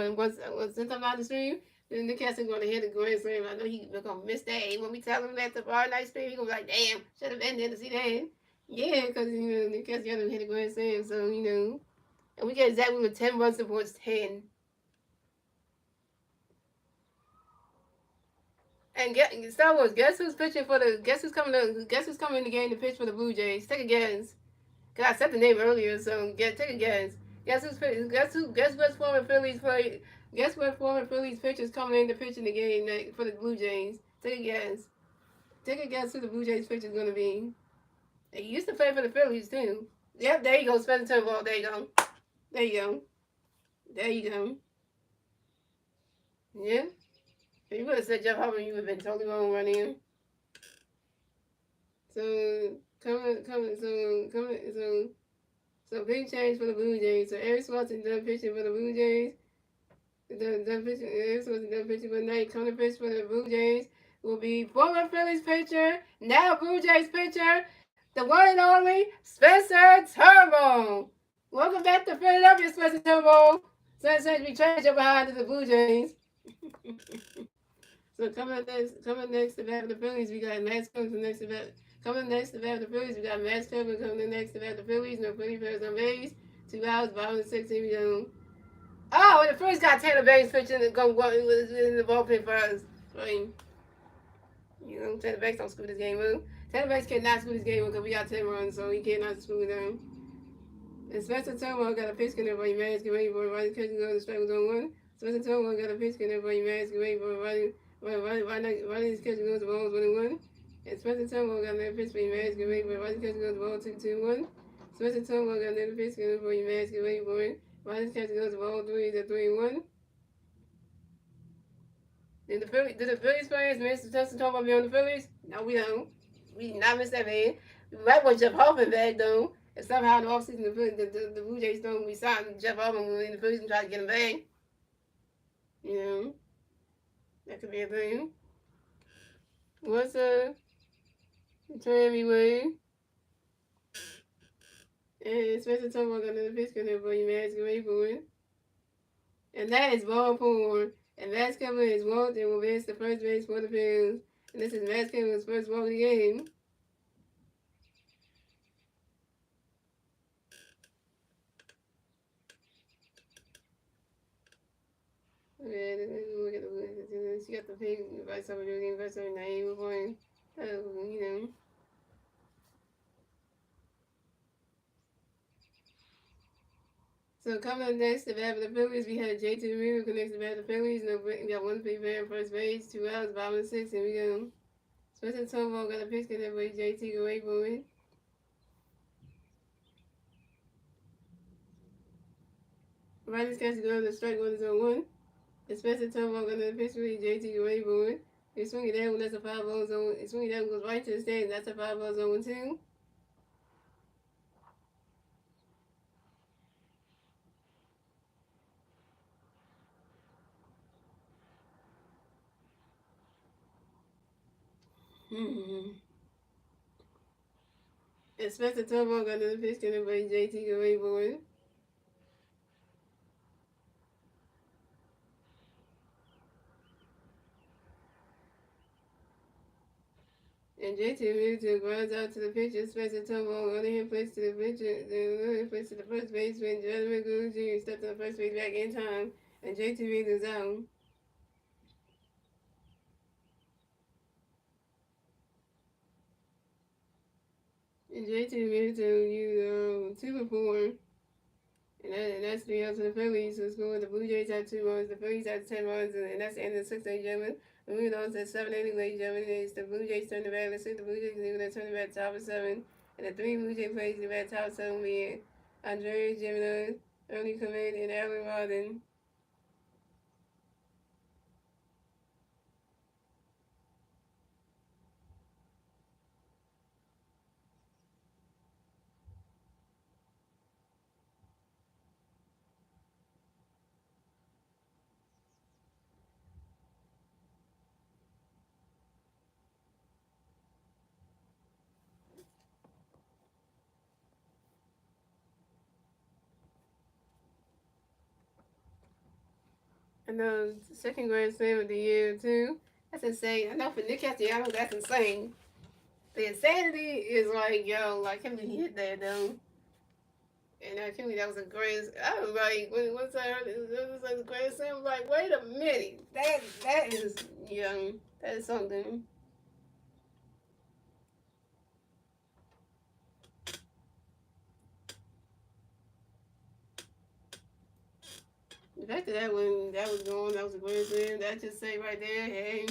since I'm out the stream. Then Nick Castellanos going to hit a grand slam. I know he's going to miss that. When we tell him that the bar night stream, he's going to be like, damn, should have been there to see that. Yeah, because Nick Castellanos hit a grand slam. So, and we get exactly with 10 runs towards 10. And Star Wars, guess who's pitching for the? Guess who's coming in the game to pitch for the Blue Jays? Take a guess. Cause I said the name earlier, so take a guess. Guess what former Phillies play? Guess what former Phillies pitchers coming in to pitch in the game for the Blue Jays? Take a guess. Take a guess who the Blue Jays pitcher is gonna be. He used to play for the Phillies too. Yep, there you go, Spencer Turnbull. There you go. There you go. There you go. Yeah. If you would have said Jeff Harper, you would have been totally wrong running him. So big change for the Blue Jays. So Eric Swanson done pitching for the Blue Jays. Eric Swanson done pitching for the night. Coming to pitch for the Blue Jays will be former Phillies pitcher, now Blue Jays pitcher, the one and only Spencer Turnbull. Welcome back to Philadelphia, Spencer Turnbull. So it says we trade your behind to the Blue Jays. So coming next to bat for the Phillies, we got Max Combs next to bat. Coming next to bat for the Phillies, we got Max Combs coming next to bat for the Phillies. No Philly players on base. 2 outs, bottom of the 16 we go. Oh, and the Phillies got Tanner Banks pitching and going in the ballpark for us. Right. You know, Tanner Banks don't screw this game up. Tanner Banks cannot screw this game up because we got 10 runs, so he cannot screw it down. And Spencer Turnbull got a pitch in there, but he managed to get ready for it. Running catching goes, the strike was on one. Spencer Turnbull got a pitch in there, but he managed to get ready for it. Running his catching goes, the ball was 1-1. And Spencer Turnbull got another pitch, but he managed to get ready for it. Running catching goes, the ball 2-2-1. Spencer Turnbull got another pitch in there, but he managed to get ready for it. Running catching goes, the ball 3-1. Did the Phillies players miss the Spencer Turnbull be on the Phillies? No, we don't. We did not miss that man. We might want Jeff Hoffman back though. And somehow in the offseason the Blue Jays don't resign Jeff Hoffman in the Phillies and try to get him back. You know, that could be a thing. What's Tammy Wade? And Spencer Turnbull got another pitch in there, but he managed to get ready for it. And that is ball four. And Max Kevin is walked and will miss the first base for the Phillies. And this is Max Kevin's first walk of the game. Look at the she got the pig by somebody doing versus her name before you know. So coming up next to bat for the Phillies, we had JT Realmuto connects to bat for the Phillies. No, we got one big man first base, 2 outs, bottom of the 6, and we go. Spencer Turnbull got a pitch in there, but JT go wait for it. Riley's catch go to strike one is on one. And Spencer Turnbull got another pitch for it, JT go wait for it. He swing it down, that's a 5-0 zone. He swing it down, goes right to the stand, that's a 5-0 zone 2. And Spencer Turnbull got another pitch in there, but JT go wait for it. And JT Realmuto grounds out to the pitcher. Spencer Turnbull on the other hand plays to the pitcher. Then on the other hand plays to the first baseman. Jonathan McGowan Jr. stepped on the first base back in time. And JT Realmuto's out. And JT Realmuto used 2 for 4. And that's 3 outs for the Phillies. So scored. The Blue Jays had 2 runs. The Phillies had 10 runs. And that's the end of the 6th inning, gentlemen. Moving on to 7th inning, ladies and gentlemen. It's the Blue Jays turn the bat. Let's see the Blue Jays are going to turn the bat top of 7. And the 3 Blue Jay players in the bat top 7 being Andreas Gimenez, Ernie Clement, and Alan Rodden. And the second grand slam of the year, too. That's insane. I know for Nick Castellanos, that's insane. The insanity is like, yo, like, him to hit that, though. And I can't believe that was a grand. I was like, once I heard it was like a grand slam, I was like, wait a minute. That is, young. That is something. The fact that when that was going, that was a grand slam, that just say right there, hey.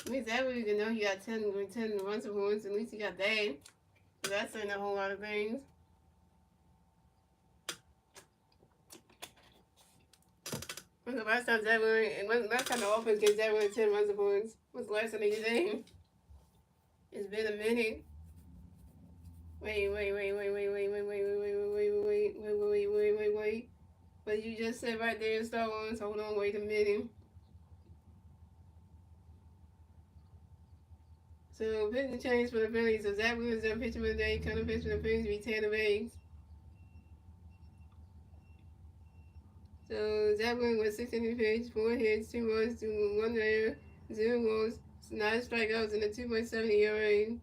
At least that way you can know he got 10 runs of points. At least he got that. So that's saying a whole lot of things. When's the last time last time the offense gave Jaguar 10 runs of points? When's the last time they did that? It's been a minute. Wait. But you just said right there in Star Wars, hold on, wait a minute. So pitching change for the Phillies. So Zach Williams done pitching for the day, kind of pitch for the Phillies, be 10 of 8. So Zach Williams was 16 pitch, 4 hits, 2 runs, 1 error, 0 walks, 9 strikeouts, and a 2.7 ERA.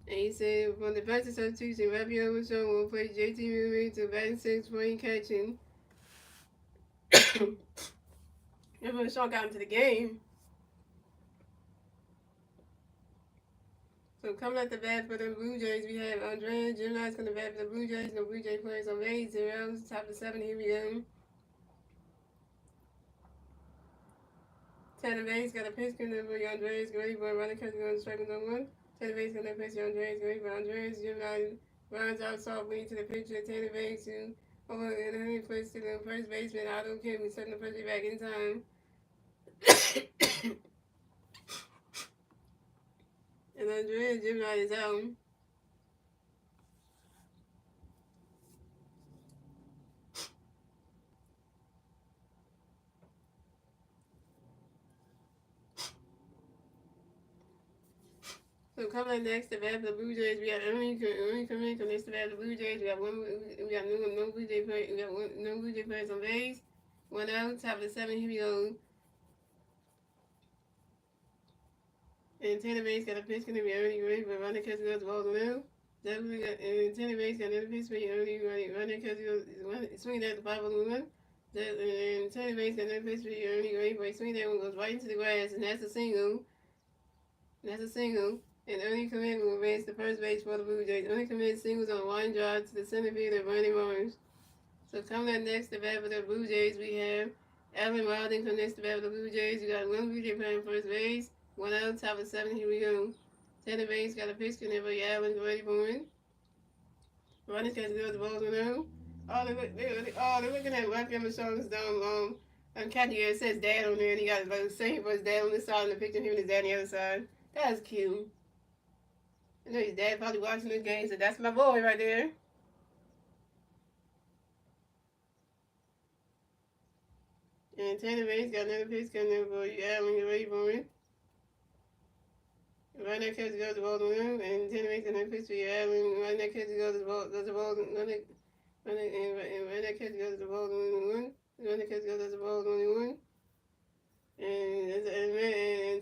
And he said, from the batting substitution, Rapio Rochon will play JT Murray to batting 6 for catching. Rapio Rochon got into the game. So coming at the bat for the Blue Jays, we have Andrea Gemini's coming to bat for the Blue Jays. No Blue Jay players on base. 0, top of 7, here we go. Tanner Bates got a pitch coming for Andreas Gray, but running catch going strike on 1. Tanner Bates got a pitch to Andreas Gray, but Andreas Gemini runs out softly to the pitcher. Tanner Bates, who over in a hurry, plays to the first baseman. Otto Kim, who's setting the first back in time. And Andreas Gemini is out. So coming up next, the bat for the Blue Jays, we got Ernie coming next to bat for the Blue Jays. We got no Blue Jay players. We got no Blue Jay players on base. 1 out, top of the 7. Here we go. And Tanner Bates got a pitch going to be Ernie Gray, but running catch goes balls now. And Tanner Bates got another pitch for Ernie Gray. Running catch goes swinging at the 5-1. And Tanner Bates got another pitch for Ernie Gray, but swinging that one goes right into the grass, and that's a single. And Ernie Commit will race the first base for the Blue Jays. Ernie Commit singles on line drive to the center field of Bernie Mars. So coming up next, the bat for the Blue Jays, we have Alan Rawdon coming next to bat for the Blue Jays. We got one Blue Jay playing first base. 1 out, top of 7. Here we go. Tanner Bates got a pitch for Alan Gray. Running catch goes the balls on. They're looking at left hand Michelle's down. Catchy, it says dad on there, and he got like saying for his dad on this side, and the picture of him and his dad on the other side. That's cute. I know his dad probably watching this game, so that's my boy right there. And Tanner Bates got another pitch coming for you, Alan Gray. Right now, catch goes the ball on him, and Tanner Bates got another pitch for you, Alan. Right now, catch goes the ball, catch goes the ball on one. Running catch goes the ball on one. And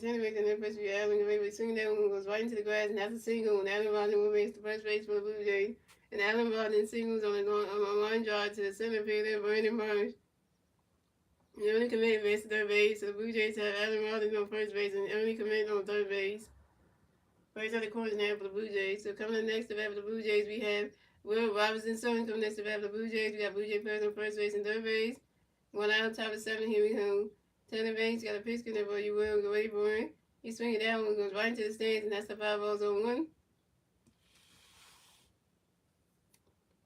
Tanner Bates another pitch for you, Alan Gray. Swinging that one goes right into the grass, and that's a single. And Alan Rawdon will race the first base for the Blue Jays. And Alan Rawdon singles on a line drive to the center field of Bernie Mars. Ernie Commit race to third base. So the Blue Jays have Alan Rawdon on first base and Ernie Commit on third base. First at the corners now for the Blue Jays. So coming up next to bat for the Blue Jays, we have Will Robinson coming next to bat for the Blue Jays. We got Blue Jay players on first base and third base. 1 out, top of 7. Here we go. Tanner Bates got a pitch in there for you, Will. Go wait for it. He's swinging that one, goes right into the stands, and that's the 5 balls on 1.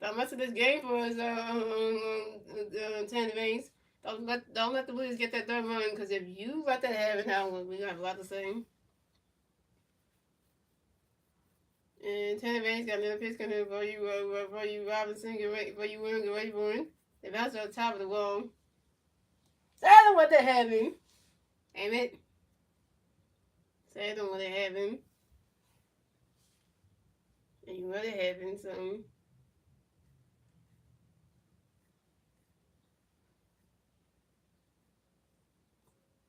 Not much of this game for us, Tanner Bates. Don't let the Blues get that third run, because if you let that happen now, we're going to have a lot to say. And Tanner Bates got another pitch coming for you, Robinson. Get ready for you, Will. Get ready for it. They bounce on the top of the wall. So I don't want that happen. Damn it. So I don't want that happen. And you let it happen, so.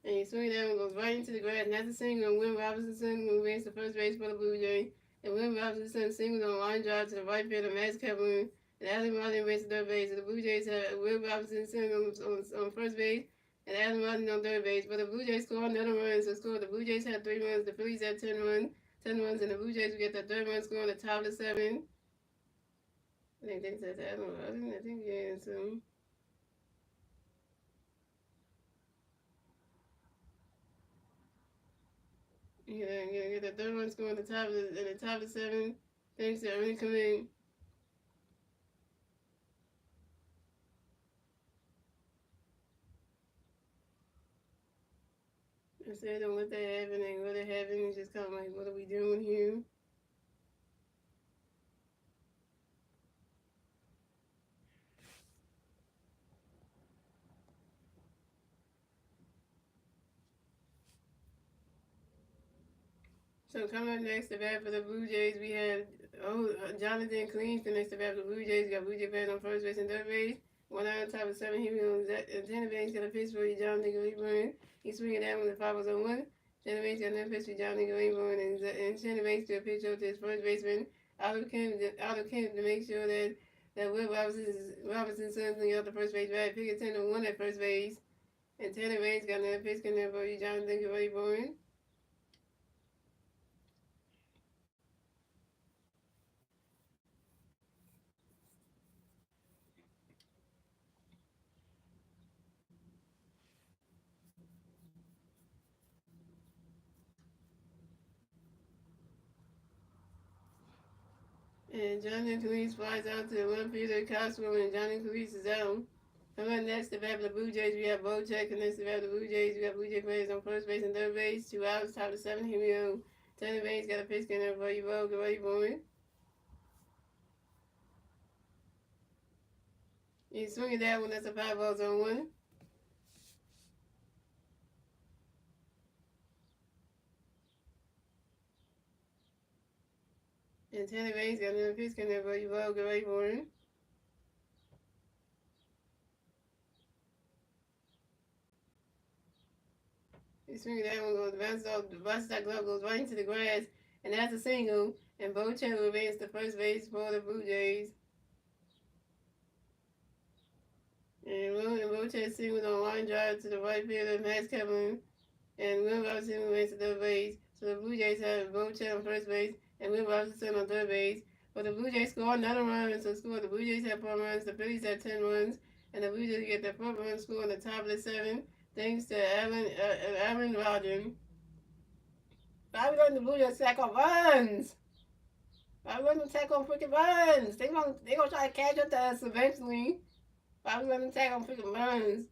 And he swing that one goes right into the grass. And that's a single. Will Robinson will race the first base for the Blue Jays. And Will Robinson singles on a line drive to the right field of Max Kevlin. And Alan Rawdon races third base. And the Blue Jays have Will Robinson singles on first base. And Alan Rawdon on third base. But the Blue Jays scored another run. So the Blue Jays had 3 runs. The Phillies had 10 runs. And the Blue Jays will get the third run score on the top of the 7. I think they said Alan Rawdon. I think, yeah, so. Yeah, the third one score on the top of the 7. Thanks to Ernie Commit. Instead of what they having and what they having, it's just kind of like, what are we doing here? So coming up next to bat for the Blue Jays, we have Jonathan Clean. The next to bat for the Blue Jays, we got Blue Jay fans on first base and third base. One out on top of seven. Here we go. Tanner Banks got a pitch for you, Jonathan Cleveland. He's swinging down with the 5-0-1. Tanner Banks got another pitch for Jonathan Cleveland, and Tanner Banks to a pitch over to his first baseman, out of Kemp to make sure that Will Robinson's son out the first base bat. Pick a 10-1 at first base. And Tanner Banks got another pitch coming for you, Jonathan Cleveland. And Johnny Cleese flies out to the one Peter Cosmo and Johnny Cleese is out. Coming up next to bat for the Blue Jays, we have Bojack, and next to bat for the Blue Jays, we got Blue Jay players on first base and third base. 2 outs, top of seven. Here we go. Tanner Baines got a pitch in there for you, Bo. Get ready for it. He's swinging that one. That's a 5-0-1. And Tanner Baines got another pitch in there for you, Bo. Get ready for it. He's swinging that one, goes bounces off the bounces glove, goes right into the grass, and that's a single. And Bo Chandler advanced to first base for the Blue Jays. And Roches singled on line drive to the right fielder, Max Kevlin, and Will Robinson went to third base. So the Blue Jays have Roches on first base and Will Robinson on third base. But the Blue Jays scored 9 runs, so scored the Blue Jays had 4 runs, the Phillies had 10 runs, and the Blue Jays get their 4th run score on the top of the 7th, thanks to Aaron Rodgers. Why we letting the Blue Jays sack on runs? Why we letting them sack on freaking runs? They gonna try to catch up to us eventually. Why we letting them sack on freaking runs?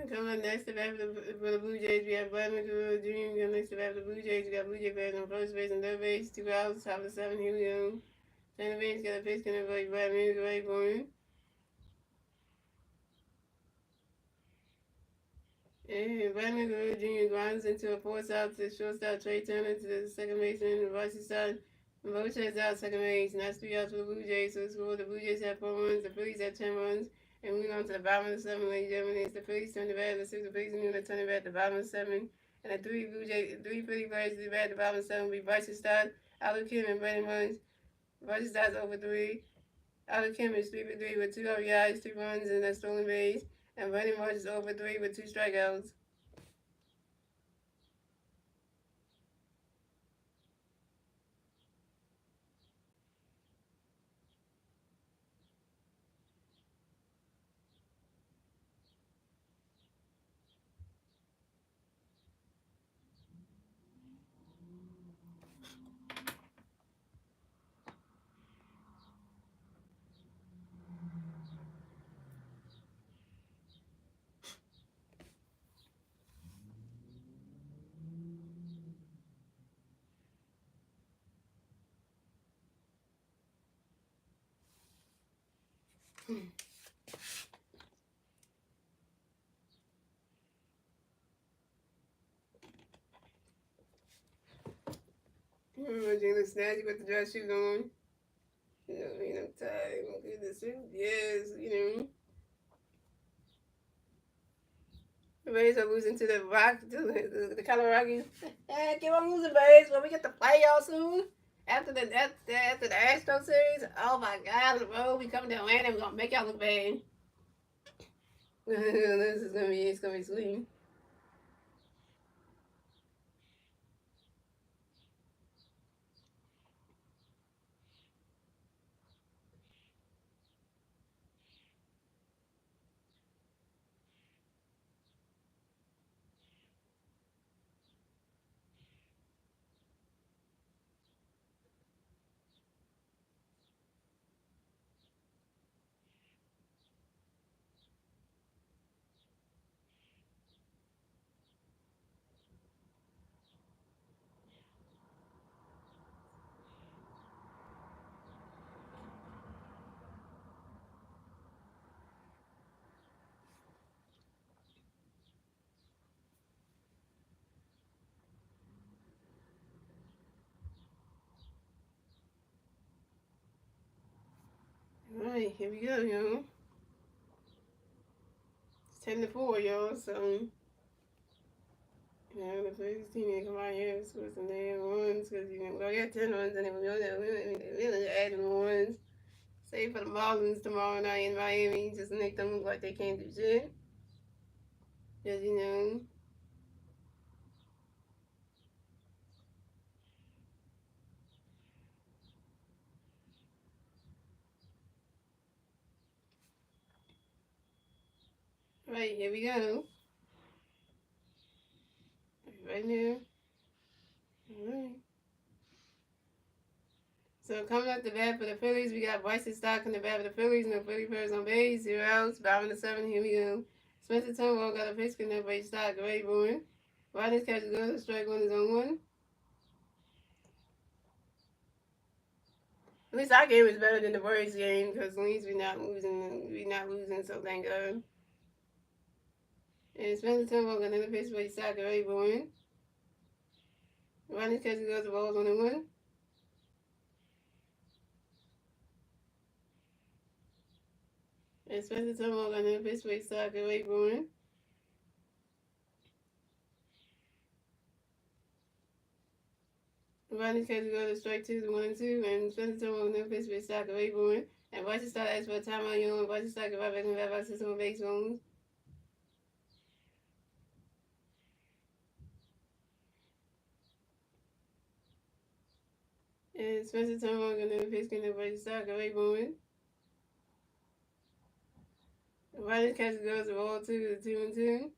Coming up next to bat for the Blue Jays, we have Vladimir Guerrero Jr. Coming next to bat for the Blue Jays, we got Blue Jay fans on first base and third base. 2 outs, top of 7. Here we go. Tanner Baines got a pitch coming for Vladimir Guerrero. And Vladimir Guerrero Jr. grinds into a force out to shortstop Trey Turner to the second baseman, the right side. And Voches out second base, and that's 3 outs for the Blue Jays. So it's the Blue Jays have 4 runs, the Phillies have 10 runs. And moving on to the bottom of the 7, ladies and gentlemen, it's the Phillies turn the bat. Let's see the Phillies and the turn the bat at the bottom of the 7. And the three Philly players to the bat at the bottom of the 7 will be Bryce Stott, Alec Kim, and Brandon Runs. Bryce Stott's over 3. Alec Kim is 3 for 3 with 2 RBIs, 2 runs, and a stolen base. And Brandon Runs is over 3 with 2 strikeouts. Jalen Snazzy with the dress shoes on. You know, I'm tired. I'm gonna get the suit. Yes, The Rays are losing to the Rock, to the Colorado Rockies. Keep on losing, Rays. When we get the playoffs soon, after the Astro series, oh my God, bro, we coming to Atlanta. We're gonna make y'all look bad. It's gonna be sweet. here we go, y'all. It's 10-4, y'all. So, the first team to come out here and score some damn runs because, we got 10 runs and then we know that we really adding runs. Save for the Marlins tomorrow night in Miami. Just make them look like they can't do shit. Because, right, here we go. Right now. Alright. So coming up the bat for the Phillies, we got Bryson Stock in the bat for the Phillies. No Philly players on base. 0 outs. Bottom of the 7. Here we go. Spencer Turnbull got a pitch connect by Stock. Great boy. Riders catches goes. Strike one is on one. At least our game is better than the Braves game because at least we're not losing. We're not losing, so thank God. And Spencer Turnbull got another pitch by Stock. Great boy. Riders catches goes. The ball's 1-1. And Spencer Turnbull got another pitch by Stock. Great boy. Riders catches go to strike 2 to 1-2, and Spencer Turnbull no pitch with Stock of 8-1. And Bryson Stock asked for a timeout, and Bryson Stock got right back in the bat by system of base runs. And Spencer Turnbull got another pitch in the Bryson Stock of 8-1. Riders catches goes to ball 2 to 2-2.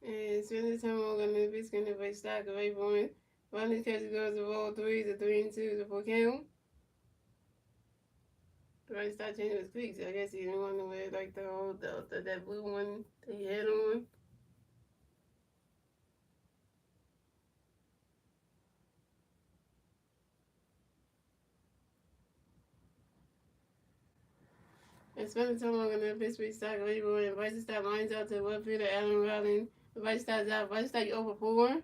And Spencer Turnbull got another pitch in the Bryson Stock of 8-1. Riders catches goes to ball 3 to 3-2 to 4 count. Bryson Stock changing his cleats. I guess he didn't want to wear like that blue one that he had on. And Spencer Turnbull and then Pittsburgh Stock Label and Bryson Stock lines out to the left fielder Allen Rowland. Bryson Stock's out. Bryson Stock over 4.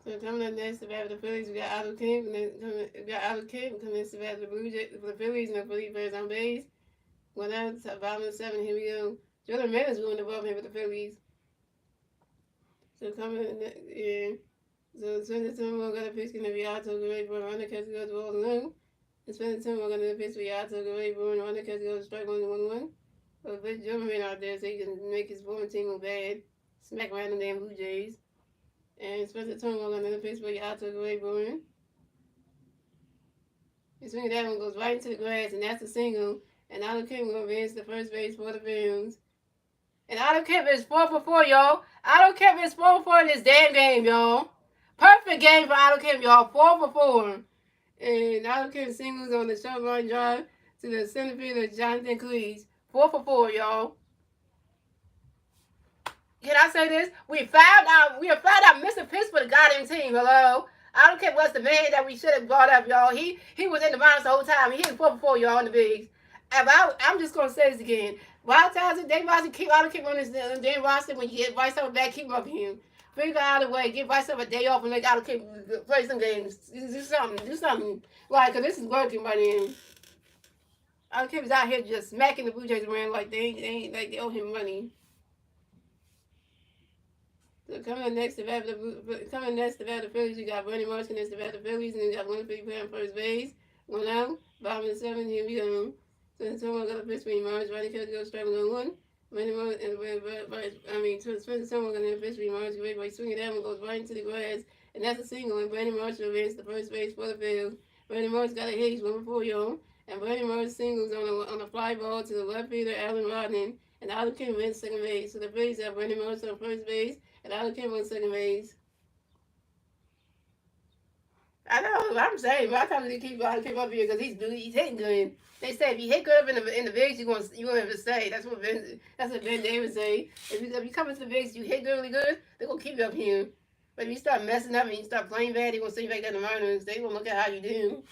So coming up next to bat for the Phillies, we got Otto Kemp, and then coming next to bat for the Blue Jays for the Phillies, and the Philly players on base. Well, now it's bottom of the 7. Here we go. Jordan Miller's going above him for the Phillies. So coming in, so Spencer Turnbull got a pitch going to be Otto Gray for runner catch goes to ball alone. And Spencer Turnbull got a pitch for Otto Gray for runner catch goes to strike 1-1. But Blake Jordan out there so he can make his former team look bad. Smack around the damn Blue Jays. And Spencer Turnbull got another pitch for Otto Gray for and swing that one goes right into the grass, and that's a single. And Otto Kemp will advance to first base for the Phillies. And Otto Kemp is 4 for 4, y'all. Otto Kemp is 4 for 4 in this damn game, y'all. Perfect game for Otto Kemp, y'all. 4 for 4. And Otto Kemp singles on the short line drive to the center fielder, Jonathan Cleese. 4 for 4, y'all. Can I say this? We have found out Mr. Pitts for the goddamn team. Hello? I don't care what's the man that we should have brought up, y'all. He was in the minors the whole time. He hit 4 for 4, y'all, in the bigs. I'm just going to say this again. Wild times, Dave Ross, keep Otto Kemp on this damn roster. When you get Bryce Harper back, keep him up here. Figure out a way. Give Bryce Harper a day off and let Otto Kemp play some games. Do something. Like, because this is working by then. Otto Kemp is out here just smacking the Blue Jays around like they owe him money. So coming next to bat the Phillies, you got Bernie Martin next to bat the Phillies, and then you got one big player on first base. 1 out, bottom of the 7, here we go. So someone got a pitch between March, Rodney Kelly goes striking on 1. Spencer someone got a pitch between March, by swinging that one goes right into the grass, and that's a single, and Brandon March advances to first base for the Phillies. Brandon March got a hit, he's 1 for 4, y'all. And Brandon March singles on a fly ball to the left fielder, Allen Rodden, and Otto Kemp wins second base. So the Phillies have Brandon March on first base, and Otto Kemp on second base. I know. I'm saying, but I told him to keep up here because he's hitting good. They say if you hit good up in the bigs, you gonna have to stay. That's what Ben Davis say. If you come into the bigs, you hit good really good, they gonna keep you up here. But if you start messing up and you start playing bad, they gonna send you back down the minors. They gonna look at how you do.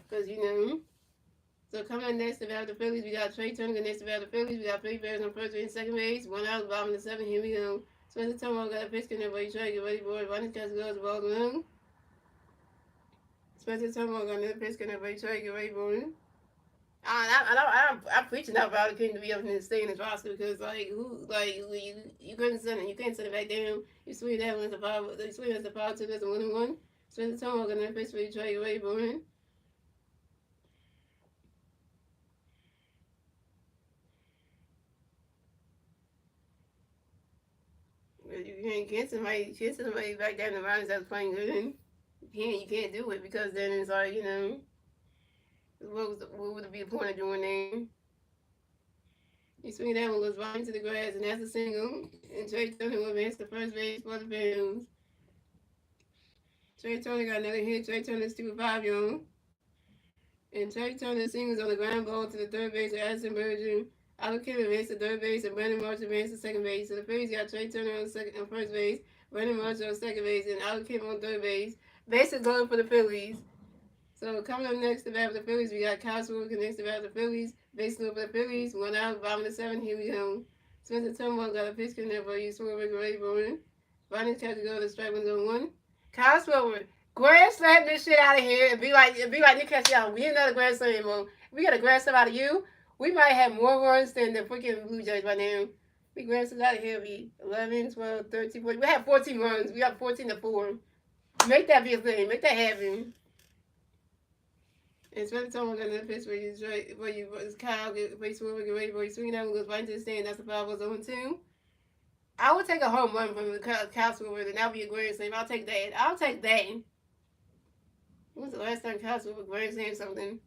Because you know. So coming up next about the Phillies, we got Trey Turner. Next about the Phillies, we got three players on first base and second base. One out, bottom of the seventh. Here we go. Spencer Turnbull got a pitch in there, but Trey get ready for it. Ronnie Castro goes the ball to him. Spencer Turnbull got another pitch in there, but Trey get ready for it. I'm preaching out about the king to be able to stay in his roster because you couldn't send it, you can't send it back down. You swing that one as a power, you swing as a power to this 1-1. Spencer Turnbull got another pitch for Trey away for him. You can't send somebody back down the mountains that's playing good. You can't do it because then it's like, what would be the point of doing that? You swing that one goes right into the grass and that's a single. And Trey Turner will advance to first base for the Phillies. Trey Turner got another hit. Trey Turner's 2-5, y'all. And Trey Turner singles on the ground ball to the third base of Addison Berger. Alec Kim advanced to third base and Brandon March advanced to second base. So the Phillies got Trey Turner on first base, Brandon March on second base, and Alec Kim on third base. Bases loaded for the Phillies. So coming up next to bat for the Phillies, we got Kyle Swarbrick next to bat for the Phillies. Bases loaded for the Phillies. One out, bottom of the seventh. Here we go. Spencer Turnbull got a pitch in there for you. Swarbrick ready for him. Ronnie's catch to go to strike one zone one. Kyle Swarbrick. Grand slam this shit out of here and be like Nick Castellanos. We ain't not a grand slam anymore. If we got a grand slam out of you, we might have more runs than the freaking Blue Jays right now. We grand slams out of here. We 11, 12, 13, 14. We have 14 runs. We got 14-4. Make that be a thing. Make that happen. And Spencer Turnbull got another pitch where Kyle get ready for you swing that one goes right into the stand. That's the foul was 0-2. I would take a home run from the Kyle Swarbrick, and that would be a grand slam. I'll take that. I'll take that. When's the last time Kyle Swarbrick grand slam something?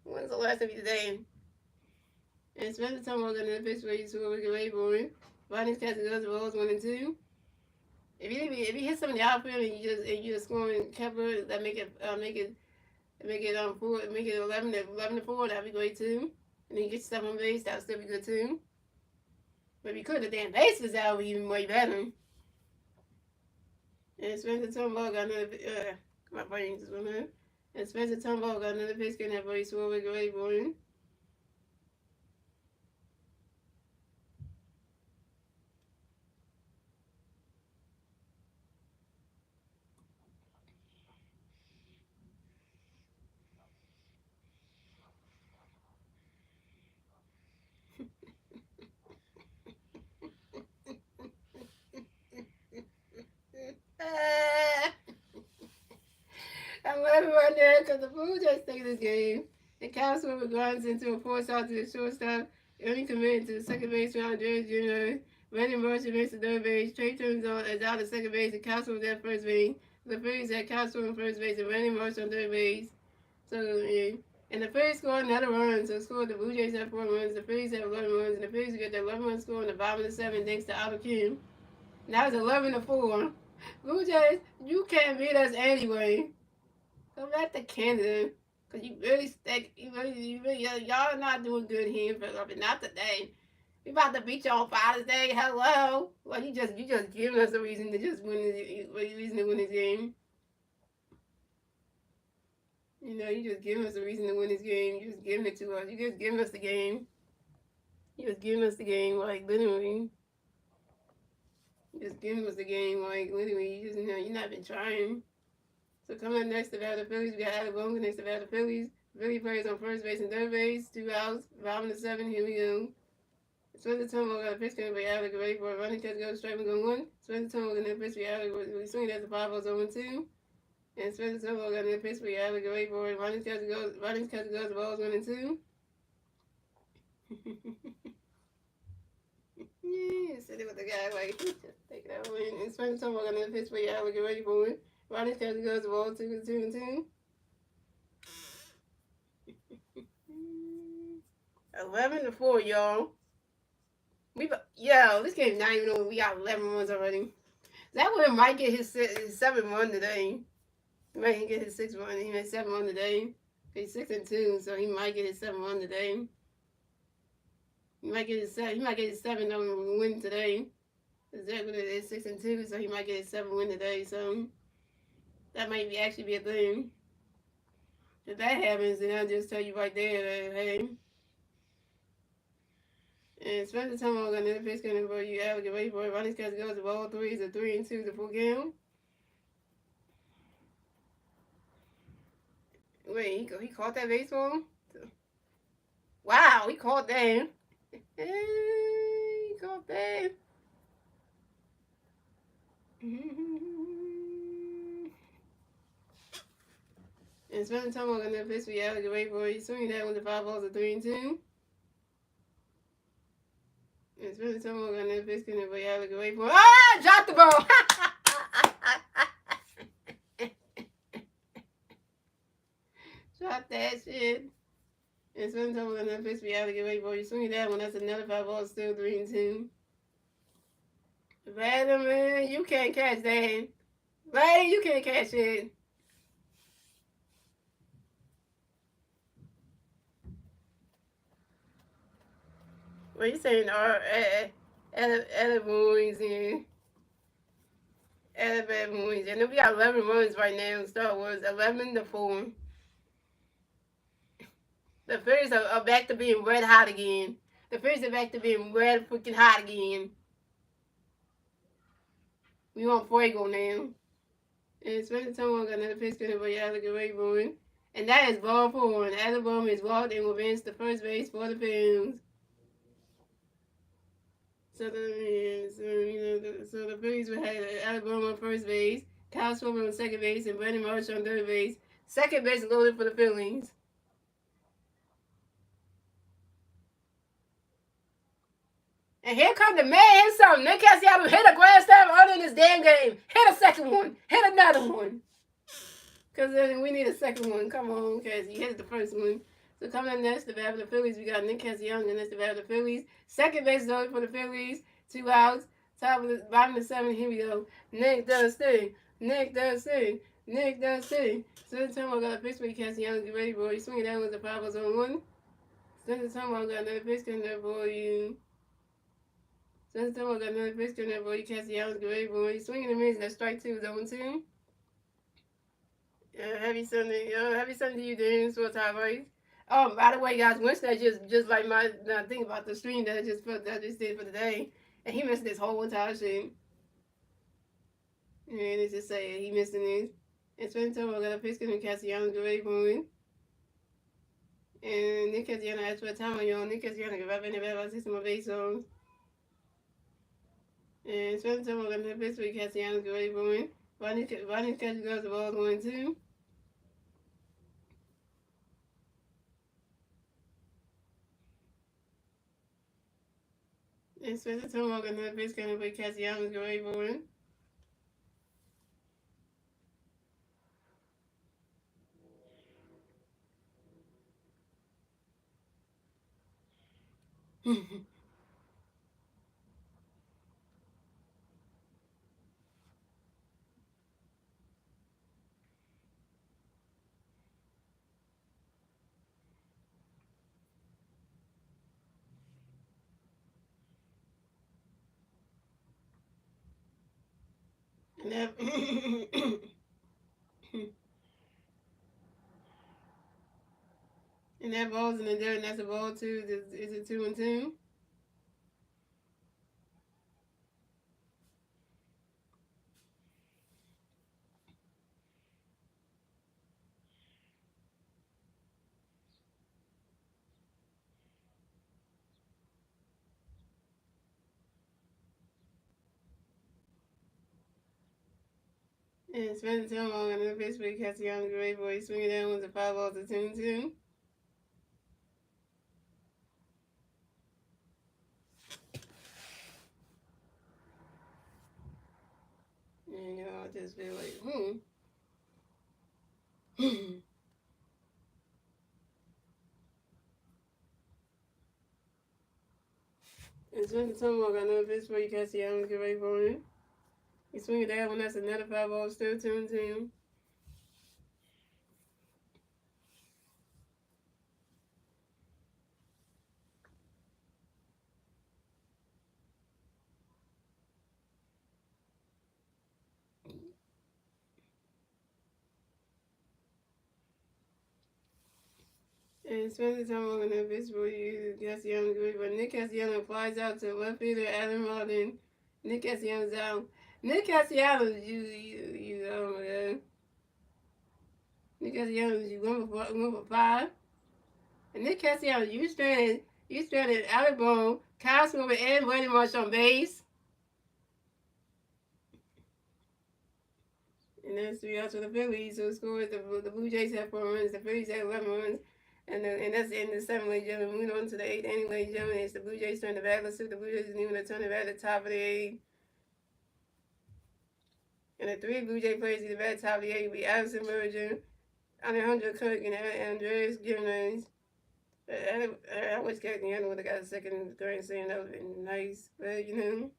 When's the last time you did that? And Spencer Turnbull got another pitch where you Swarbrick get ready for it. Ronnie's catching the balls 1-2. If you hit some in the outfield and you just scoring Kepler, that make it 11-4. That'd be great too. And then you get yourself on base, that'll still be good too. But if you could, the damn bases that would be even way better. And Spencer Turnbull got another my brain just went out. And Spencer Turnbull got another pitch in that for you Swarbrick get ready for him. I'm laughing right now because the Blue Jays take this game. And Kyle Swarbrick runs into a force out to the shortstop. Early committed to the second base round Jerry Jr. Brandon Marsh advanced to third base. Trey turns on as out at second base and Kyle Swarbrick at first base. The Phillies had Kyle Swarbrick on first base and Brandon Marsh on third base. So, and the Phillies scored another run. So scored the Blue Jays had 4 runs. The Phillies had 11 runs. And the Phillies get their 11-run score in the bottom of the 7th thanks to Alec Kim. Now it's 11-4. Blue Jays, you can't beat us anyway. Go back to Canada. Cause you really stick. Y'all not doing good here in Philadelphia. Not today. We about to beat y'all on Father's Day. Hello. Well, you just giving us a reason to just win this game. You just giving us a reason to win this game. You just giving it to us. You just giving us the game. You just giving us the game, like literally. You just giving us the game, like literally. You're not been trying. So coming up next to the Phillies, we got Alec Boehm next to the Phillies. Philly players on first base and third base. 2 outs. Bottom of the 7th. Here we go. Spencer Turnbull got a pitch going to be Alec ready for a running catch to go strike one 1. Spencer Turnbull got a pitch for Alec. We swing at the 5-0-2. And Spencer Turnbull got a pitch for Alec ready for a running catch to go. The balls 1-2. Yeah, sitting with the guy like take that win. And Spencer Turnbull got a pitch for Alec ready for it. Ronnie's catch goes the ball 2-2. 11-4, y'all. This game's not even over. We got 11 runs already. That way Mike get his 7th run today. He might get his 6 run. He made 7 run today. He's 6-2, so he might get his 7 run today. He might get his 7. He might get his 7 win today. Exactly, it is 6-2, so he might get his 7 win today. So that might actually be a thing. If that happens, then I'll just tell you right there that hey. And Spencer Tillman got another pitch coming for you. Alex, get ready for it. Ronnie's catch goes to ball 3. It's a 3-2 the full game. Wait, he caught that baseball? Wow, he caught that. He caught that. And Spencer Tillman got another pitch for you. Alex, get ready for it. He's swinging that one to 5 balls, a 3-2. And Spencer Tillman got another pitch coming for you. Alex, get ready for it. Ah! Dropped the ball! Drop that shit. And sometimes we're gonna pitch me out to get ready for you. Swing that one. That's another 5 ball, still 3-2. Vader, man, you can't catch that. Vader, you can't catch it. What you saying? Edit Moons and Edit Moons. And then we got 11 runs right now in Star Wars. 11-4. The Phillies are back to being red hot again. The Phillies are back to being red freaking hot again. We want Fuego now. And Spencer Tillman got another pitch coming for you, Alex Ray. And that is ball 4. And Alabama is walked and will advance to first base for the Phillies. So the Phillies will have Alabama on first base, Kyle Schwarber on second base, and Brandon Marsh on third base. Second base loaded for the Phillies. And here comes the man himself. Nick Castellanos hit a grand slam early in this damn game. Hit a second one. Hit another one. Because we need a second one. Come on, Cassie. You hit the first one. So coming up next, the bat for the Phillies, we got Nick Castellanos, and that's the bat for the Phillies. Second base loaded for the Phillies. 2 outs. Top of the bottom of the 7. Here we go. Nick does sting. Nick does sting. Nick does sting. So the time I got a pitch for you, Castellanos. Get ready, boy. Swinging that with the 5-0-1. So the time I got another pitch coming there for you. Since the time I got another pitch coming there for you, Castellanos. Get ready, boy. Swinging the mids. That's strike 2 is 0-2. Happy Sunday. Happy Sunday to you, Dan. So top right. Oh, by the way, guys, Winston just like my thing about the stream that I just did for today, and he missed this whole entire shit. And it's just saying he missed it. And spend time I got a pitch and Castellanos get ready for it. And Nick Castellanos asked for a time on you. Nick Castellanos get right in the back about 60 more base songs. And spend time I got a pitch with Castellanos get ready for it. Ronnie's catch goes the ball 1-2. And Spencer Tillman got another pitch coming for Castellanos get ready for it. And that, and that ball's in the dirt, and that's a ball 2. Is it 2-2? And Spencer Tillman got another pitch for Castellanos get ready for it. Swinging down with the 5 balls to 2-2. And you know, I just feel like, And Spencer Tillman got another pitch for Castellanos get ready for it. He's swinging down when that's another 5 balls, still 2-2. And Spencer Turnbull in that baseball you Castellanos great, but Nick Castellanos flies out to left fielder Adam Martin. Nick Castellanos out. Nick Castellanos, oh my god. Nick Castellanos, you went for five. And Nick Castellanos, you stranded Alec Bohm, Kyle Smith, and Wendy Marsh on base. And that's 3 outs for the Phillies. So scored the Blue Jays had 4 runs, the Phillies had 11 runs. And that's the end of the 7th, ladies and gentlemen. Moving on to the 8th inning, ladies and gentlemen. It's the Blue Jays turn the back. Let's see if the Blue Jays is even to turn it back at the top of the 8th. And the 3 Blue Jay players in the back top of the 8th will be Addison Virgin, Alejandro Kirk, and Andreas Gimenez. I wish Captain Young would have got a second grand slam. That would have been nice. But, you know.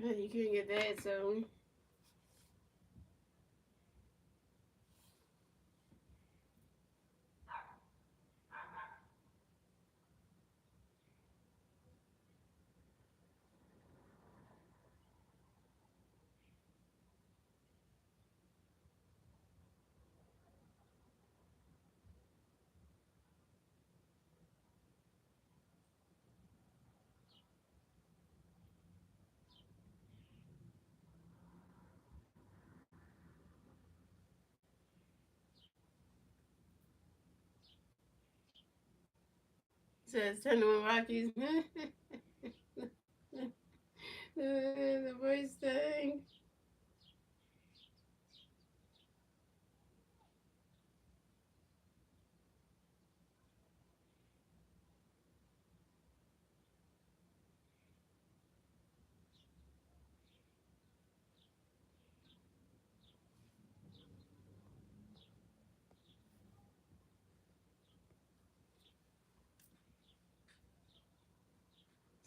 You couldn't get that, so. Says 10-1 Rockies. The voice thing.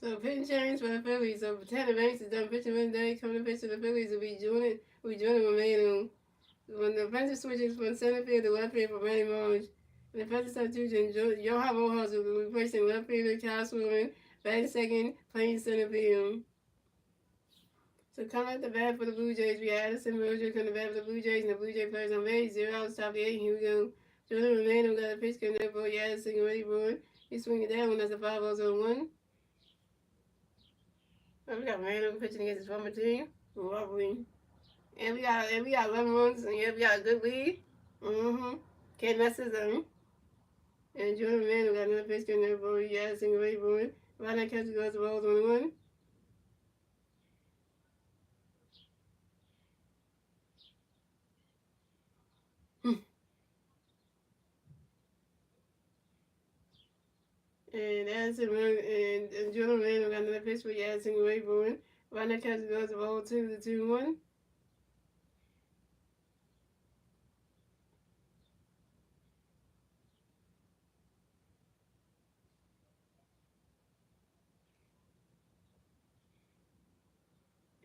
So pitching change for the Phillies. So Tanner Banks is done pitching Wednesday. Coming to pitch for the Phillies will be joining Romano. When the offensive switches from center field to left field for Randy Moss. And the offensive substitution, Johan Rojas will be replacing left fielder Kyle Swilling, batting second, playing center field. So coming at the bat for the Blue Jays, we have Addison Roger coming to bat for the Blue Jays, and the Blue Jay players on base. 0 outs, top of the 8. Here we go. Jordan Romano got a pitch coming up for Addison ready for it. He's swinging down when that's a 5-0-1. Oh, we got Randall pitching against his former team. Lovely. And we got 11 runs, and yeah, we got a good lead. Mm-hmm. Can't mess his own. And Jordan Randall got another pitch coming up for Addison ready for it. Right now, catcher goes to balls on the one. And Addison and Jordan Randall got another pitch for Addison Rayburn. Right now, catcher goes to ball 2-1.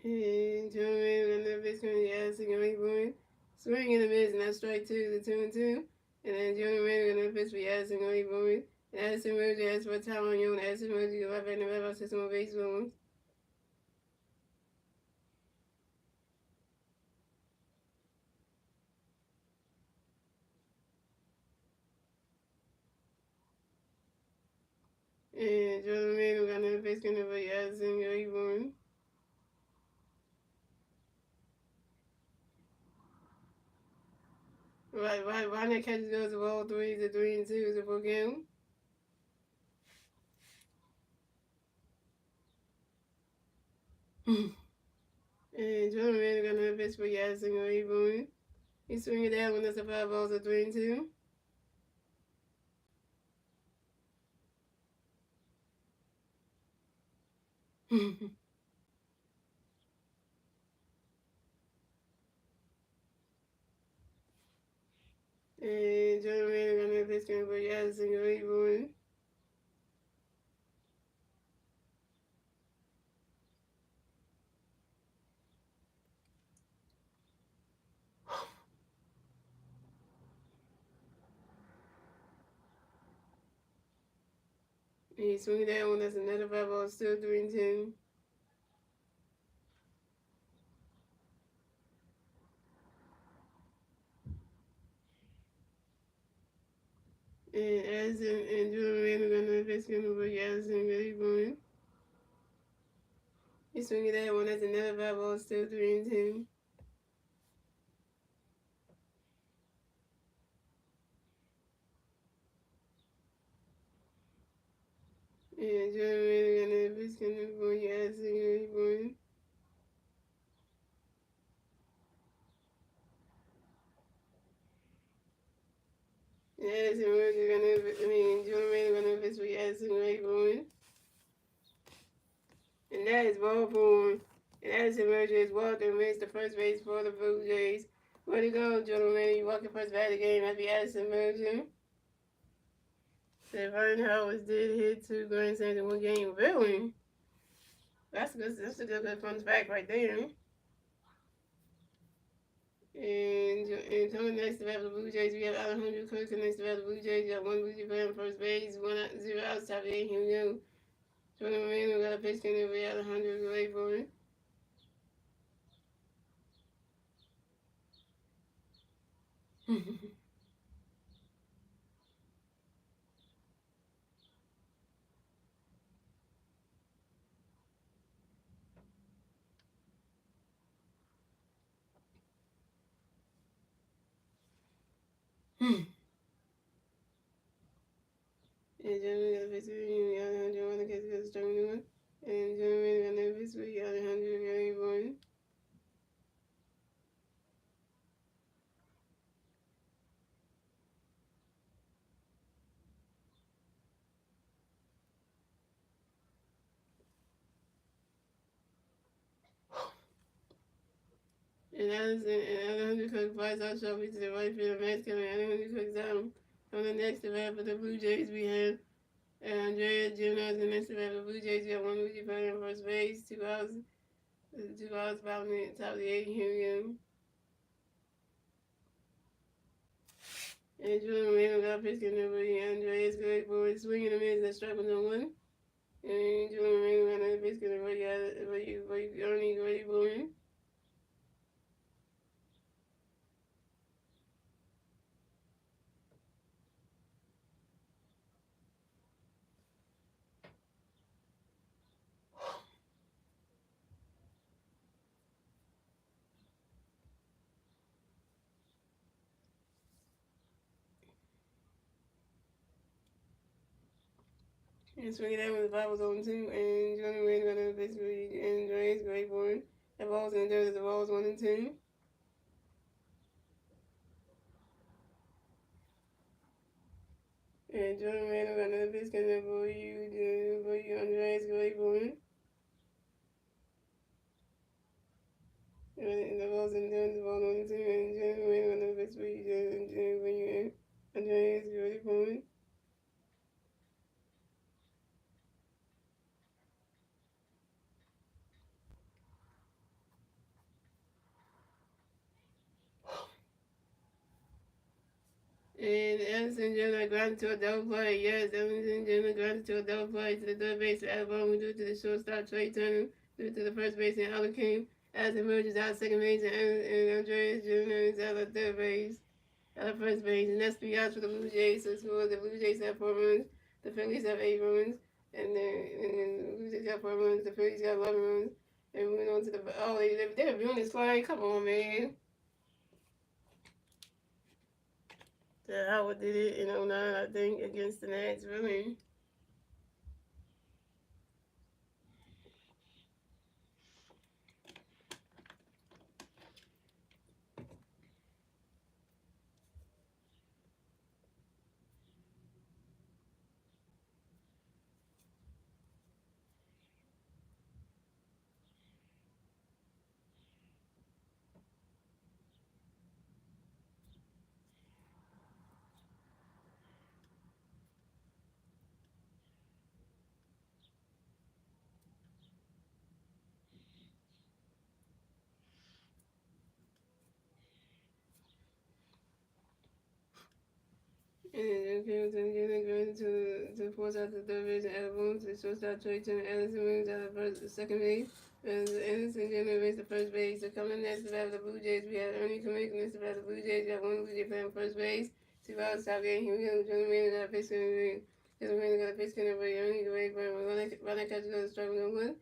And Jordan Randall got another pitch for Addison Rayburn. Swing in the mids, and that's strike 2-2. And then Jordan Randall got another pitch for Addison Rayburn. And Addison Rose asked for time on you, and Addison Rose got right back in the red box system on base runs. And Jordan Randall got another pitch coming for Addison Rayburn. Right now, catches goes to ball 3-2 is a full game. And Jordan Randall got another pitch for Addison Rayburn. He's swinging down when that's a 5-balls at 3-2. And Jordan Randall got another pitch coming for Addison Rayburn. He swing that one. That's another 5-ball. Still 3-10. And Addison and Jordan Rand are gonna face him with Addison really going. He's swinging that one. That's another 5-ball. Still 3-10. And Jordan Rand are gonna face him with Addison really going. Addison Merger Jordan Rand are gonna face with Addison really going. And that is ball form. And Addison Merger is walking Miss the first base for the Blue Jays. Way to go, Jordan Rand. You walking first bat of the game. That'd be Addison Merger. So Vernon Howard did hit 2 grand slams in 1 game. Really? That's good. That's a good fun fact right there. And coming next to have the Blue Jays, we have Alejandro Kirk. Next to have the Blue Jays, you have 1 Blue Jay player on first base, 0 outs, top of the 8th. Here we go. Jordan Moreno got a pitch in over Alejandro. Wait for it. And Jordan got a pitch in Alejandro. One catch goes strong one. And Jordan Moreno got another pitch with Alejandro. Wait for it. And Alejandro Kirk flies out sharply to the right field. Max coming. Alejandro Kirk's down. On the next to bat for the Blue Jays, we have Andrea Gymnast. The next to bat for the Blue Jays, we have 1 Blue Jay player on first base, 2 outs. 2 outs, bottom of the top of the 8th. Here we go. And Jordan Moreno got a pitch in over Andreas good for swinging a miss. That strike was on 1. And Jordan Moreno got another pitch in over Ernie Gray Bowman. And swinging that when the ball was on 2. And Jordan Moreno got another pitch for Andreas Gray Bowman. That ball was in the dirt. The ball was 1-2. And Jordan Moreno got another pitch coming up for you, Andreas Gray Bowman. And the ball's in there, the ball on 2. And Jordan Moreno got another pitch for you, Andreas Gray Bowman. And Anderson Jr. grounded to a double play. Yes, Anderson Jr. grounded to a double play to the third base. Alabama due to the shortstop Trey Turner, due to the first base and Allen King. As emerges out second base and Andreas Jr. is out at third base, out at first base. And that's 3 outs for the Blue Jays. So the Blue Jays have 4 runs, the Phillies have 8 runs, and the Blue Jays got 4 runs, the Phillies got 11 runs. And we went on to the they're doing this play. Come on, man. Howard did it in 09, I think, against the Nats, really. And Carrington getting granted to force out the third base and albums. The shortstop Trey Turner Anderson moves out of the second base. And Anderson getting raised to first base. So coming next to bat the Blue Jays, we have Ernie Kamick next to bat the Blue Jays. We got one Blue Jay playing first base. 2 outs, top game. Here we go. Jordan Manning got a pitch in. Jordan Manning got a pitch in. But Ernie Kamick, but running catch goes strike one.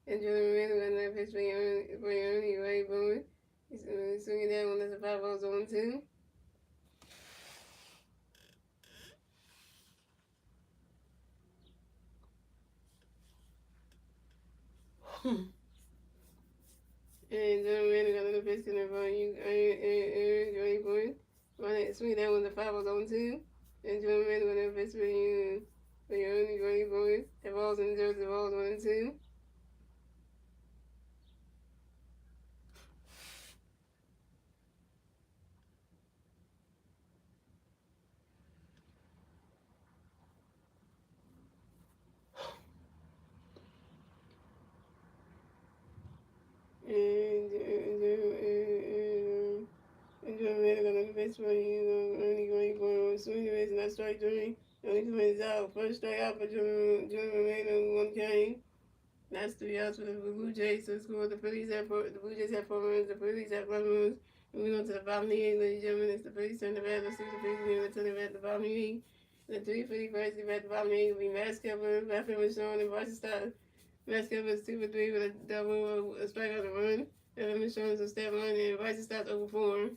And Jordan Manning got another pitch for Ernie Ray Bowman. He's swinging that one. That's a 5 balls on 2. And Jordan Manning got another pitch in for Ray Bowman. Swing that one. The 5 balls on 2. And Jordan Manning got another pitch for Ernie Ray Bowman. The balls in the dirt. The balls 1 and 2. And Jordan Manning got another pitch for Ernie Ray Bowman. Swing the base and that strike 3. Ernie comes out. First strike out for Jordan Manning. 1 game. That's 3 outs for the Blue Jays to score. The Blue Jays have 4 runs. The Phillies have 1 runs. Moving on to the bottom of the 8th, ladies and gentlemen, it's the Phillies turn the bat. Let's see the Phillies turn the bat at the bottom of the 8th. The 3 Philly first at the bottom of the 8th will be Matt Skipper, left field Michonne, and Bryson Stott. Matt Skipper is 2 for 3 with a double, a strikeout and a run. Evan Michonne is a step run, and Bryson Stott over 4.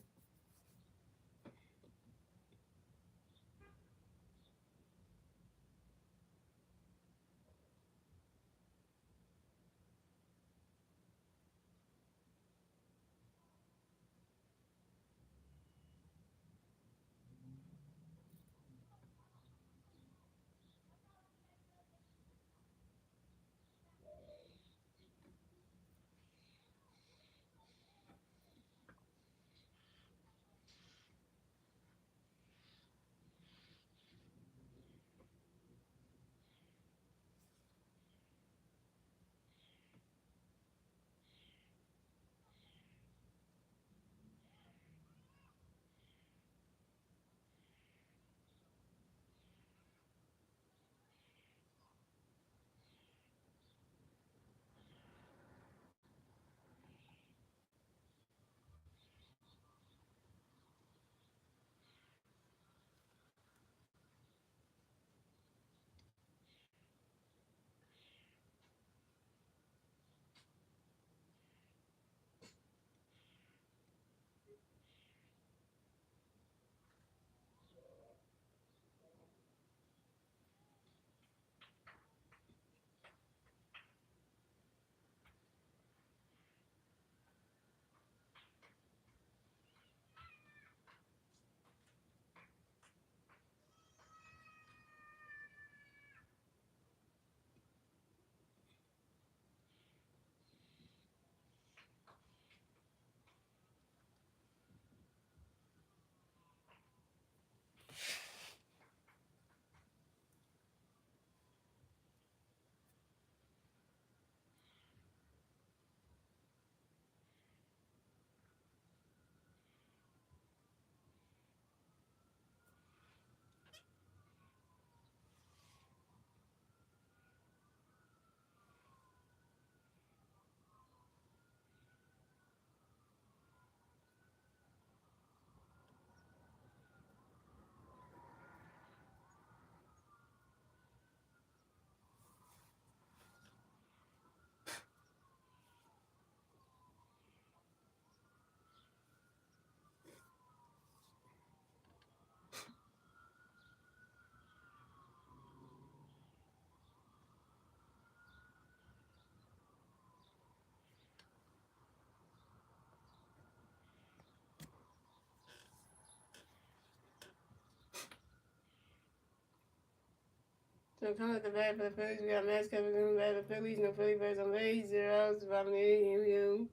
So coming at the bat for the Phillies, we got Matt Skipper coming back for the Phillies. No Philly birds on base. 0 outs, bottom of the 8th. Here we go.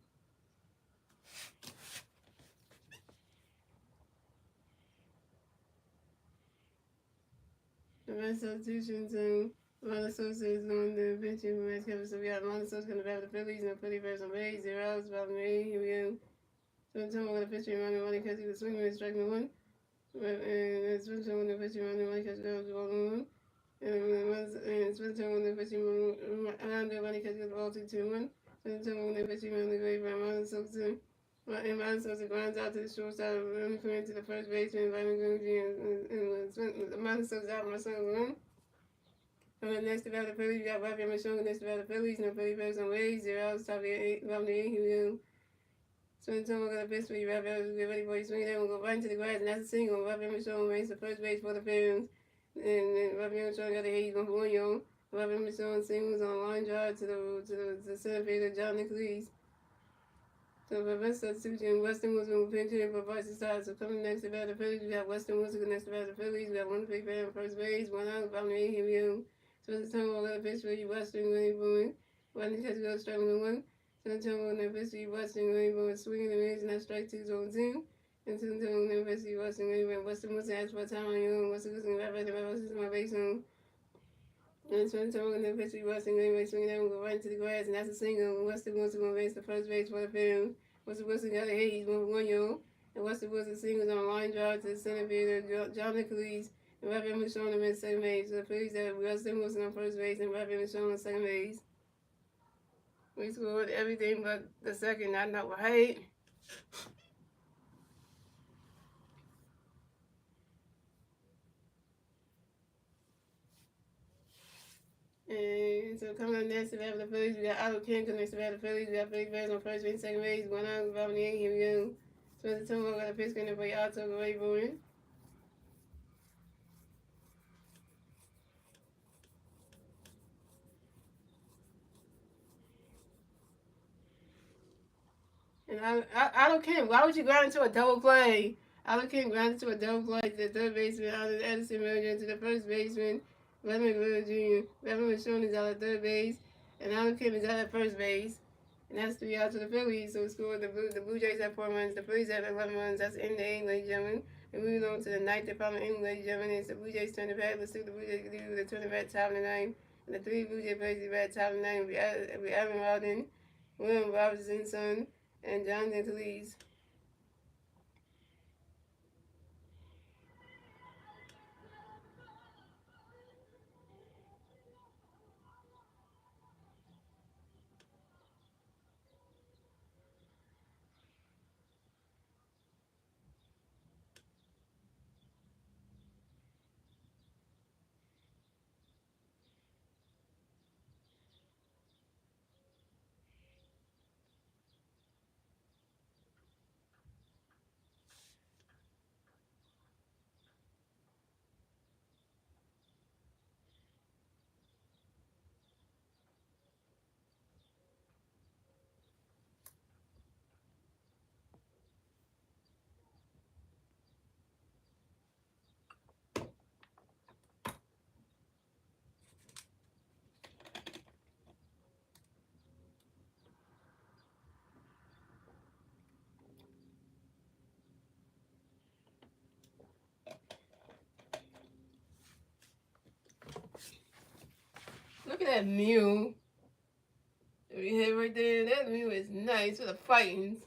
The best substitutions and Ronald Sosa is on the bench for Matt Skipper. So we got Ronald Sosa coming back for the Phillies. No Philly birds on base. 0 outs, bottom of the 8th. Here we go. So I'm talking about the pitcher, Ronnie Kessie was swinging and striking 1. And it's been someone that puts you on the money because girls go on. And it's been someone that puts you on the money because girls all too one. It's been someone that puts you on the grave by Mount Sosa. And Mount Sosa grinds out to the short side of the room, coming to the first baseman, inviting Gucci, and Mount Sosa out my son's room. And the next about the Phillies, we got Rafael Machon, next about the Phillies, no Philly Bears on ways, 0 out, top 8, bottom 8, he will. Swing someone got a pitch for you, Rafael, get ready for you, swing that one, go right into the grass, and that's a single. Rafael Machon makes the first base for the Phillies. And Rafael Machon got a hit, he's going for 1 Rafael Machon singles on line drive to the center fielder, John Nicholas. So for best substitution, Weston was going to pinch hitting for Vice side. So coming next about the Phillies, we got Weston Wilson next about the Phillies. We got one big fan on first base, 1 out, bottom 8, here we go. So the time we'll pitch for you, Weston, William Boone. One to catch go strike with 1. So the time we'll pitch for you, Weston, William Boone, swinging the range, and that strike 2 zone 2. And so the time we'll pitch for you, Weston, William Boone. Weston Wilson asked for a time on your own. Weston Wilson, Weston, my base home. And so we're going to pitch for you, Weston, William Boone, swinging that one, go right into the grass, and that's a single. Weston Wilson going to race the first base for the Phillies. Weston Wilson got a hit, he's going for 1 And Weston Wilson singles on a line drive to the center fielder, John Nicholas. And Rafael Machon on second base. So the Phillies have Weston Wilson on first base and Rafael Machon on second base. We scored everything but the second, not right. And so coming up next to the Phillies, we got Otto King coming next to the Phillies. We got Phillies Bears on first base, second base, 1 out, bottom 8, here we go. So the time got a pitch going to play Otto, go right for it. And I don't care. Why would you ground into a double play? Allen King grounded to a double play to the third baseman out of Edison Miller to the first baseman, Lemon Miller Jr. Lemon Machon is out at third base, and Allen Kim is out at first base. And that's 3 out to the Phillies. So we scored the Blue Jays have 4 runs, the Phillies have 11 runs. That's in the inning, ladies and gentlemen. And moving on to the ninth and final inning, ladies and gentlemen. It's the Blue Jays turn the bat. Let's see what the Blue Jays can do. They're turning the bat top of the ninth. And the 3 Blue Jays players the bat top of the ninth. We Aaron Rodden, William Robinson's son, and John Nicholas. Look at that mule. We hit right there. That mule is nice for the fightings.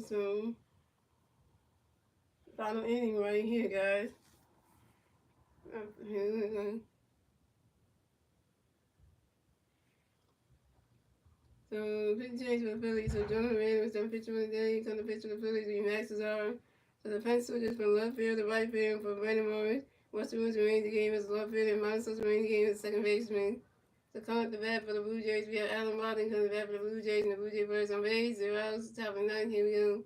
So final inning right here, guys. So, pitching change for the Phillies. So, Jonah Rand was done pitching for the day. Come to pitch for the Phillies. We Max Azar. So, the pen switches from left field to right field for Brandon Morris. Western Woods remains the game as left field, and Monson remains the game as second baseman. So, coming up the bat for the Blue Jays, we have Alan Martin coming to the bat for the Blue Jays, and the Blue Jay players on base. 0 outs, top of 9. Here we go.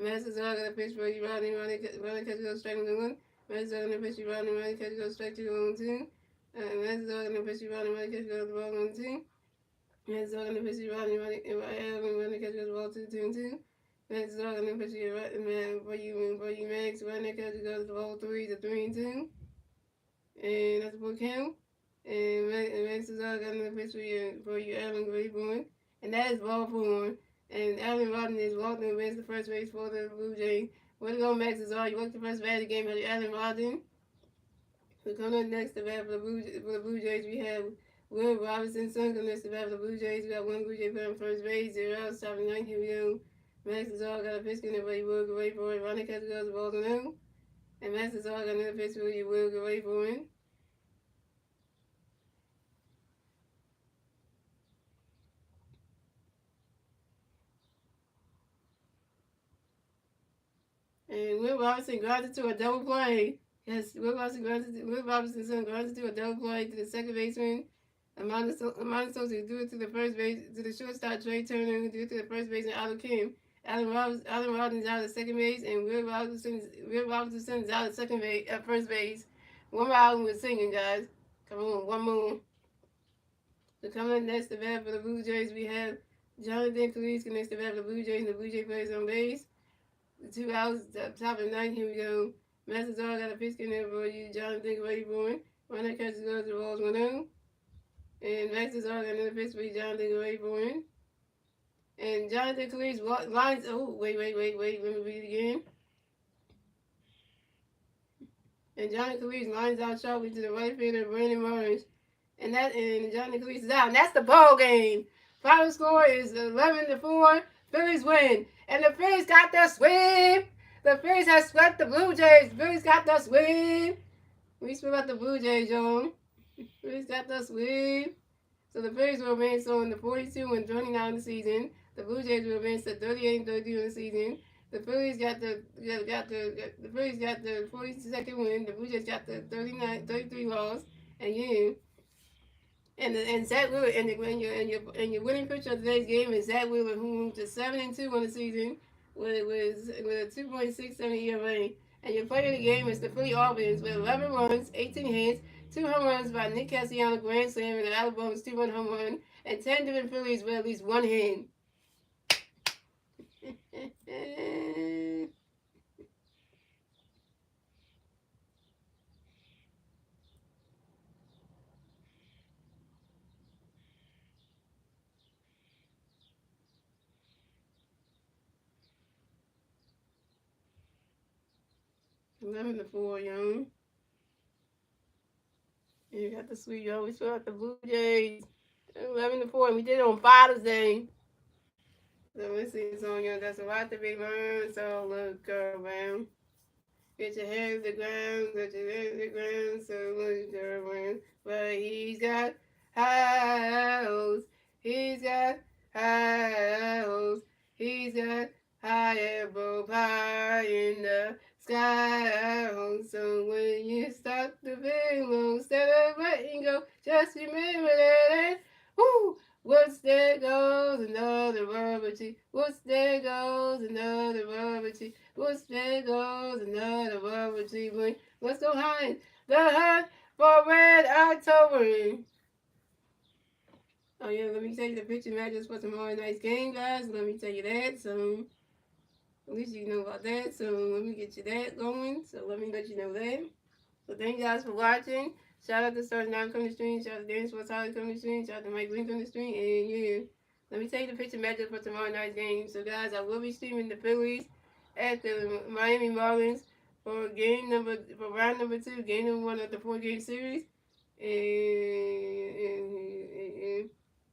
Max Azar got a pitch for you, Rodney. Rodney catches go strike 1. Max Azar got a pitch for Rodney. Rodney catches go strike 2-1-2. Max Azar got a pitch for Rodney. Rodney catches go the ball 1-2. Max Azar got a pitch for Rodney. Rodney catches the ball 2-2-2. Max Azar got a pitch for you, Max. Rodney catches go the ball 3-3-2. And that's a full count. And Max Azar got another pitch for you, Alan Grayborn. And that is ball 4. And Alan Rodden is walking against the first base for the Blue Jays. Way to go, Max Azar. You walked the first bat of the game by Alan Rodden. So coming up next to bat for the Blue Jays, we have Will Robinson. Son coming next to bat for the Blue Jays. We got one Blue Jay player on first base. 0 outs, top of 9. Here we go. Max Azar got a pitch in there, but he will go away for it. Ronnie Kessler goes the ball to him. And Max Azar got another pitch where he will go away for it. And Will Robinson grounded to a double play. Yes, Will Robinson's son grounded to a double play to the second baseman. Amanda Sosa threw it to the first base, to the shortstop Trey Turner, who threw it to the first baseman Otto Kim. Alan Robinson's out at second base, and Will Robinson's is out at first base. One more album with singing, guys. Come on, one more. So coming up next to bat for the Blue Jays, we have Jonathan Calise next to bat for the Blue Jays, and the Blue Jay players on base. 2 outs, top of 9. Here we go. Max Azar got a pitch in there for you, Jonathan Grayborn. Runner catches goes to the balls 1-0. And Max Azar got another pitch for you, Jonathan Grayborn. And Jonathan Calise lines. Oh, wait. Let me read it again. And Jonathan Calise lines out sharply to the right fielder, Brandon Morris. And Jonathan Calise is out. And that's the ball game. Final score is 11-4. Phillies win. And the Phillies got the sweep. The Phillies have swept the Blue Jays. The Phillies got the sweep. We spoke about the Blue Jays, y'all. Phillies got the sweep. So the Phillies will advance on the 42-29 of the season. The Blue Jays will advance to 38-32 of the season. The Phillies got the 42nd win. The Blue Jays got the 33 loss. And yeah. And Zach Wheeler and your winning pitcher of today's game is Zach Wheeler, who moved to 7-2 on the season with a 2.67 ERA. And your player of the game is the Philly offense with 11 runs, 18 hits, 2 home runs by Nick Castellanos, grand slam, and Alabama's 2-run home run, and 10 different Phillies with at least 1 hit. 11-4, young. You got the sweet, you always feel like the Blue Jays. 11-4, and we did it on Father's Day. So let's see, so that's a lot to be learned. So look, girl, man. Get your hands to the ground, so look, girl, man. But he's got house. He's got house. He's got high apple pie in the sky. So when you stop the pillow, instead of letting go, just remember that. Woo! What's there goes another rubber tree. What's there goes another rubber tree. What's there goes another rubber tree. Let's go hunt the hunt for Red October. Oh yeah, let me tell you the picture matches for tomorrow night's game, guys. Let me tell you that. So at least you know about that. So let me get you that going. So let me let you know that. So thank you guys for watching. Shout out to Stars Now coming to stream. Shout out to Dan Sports Holly coming to stream. Shout out to Mike Green coming to stream. And yeah, let me tell you the picture matchup for tomorrow night's game. So guys, I will be streaming the Phillies at the Miami Marlins for round number 2, game number 1 of the 4-game series.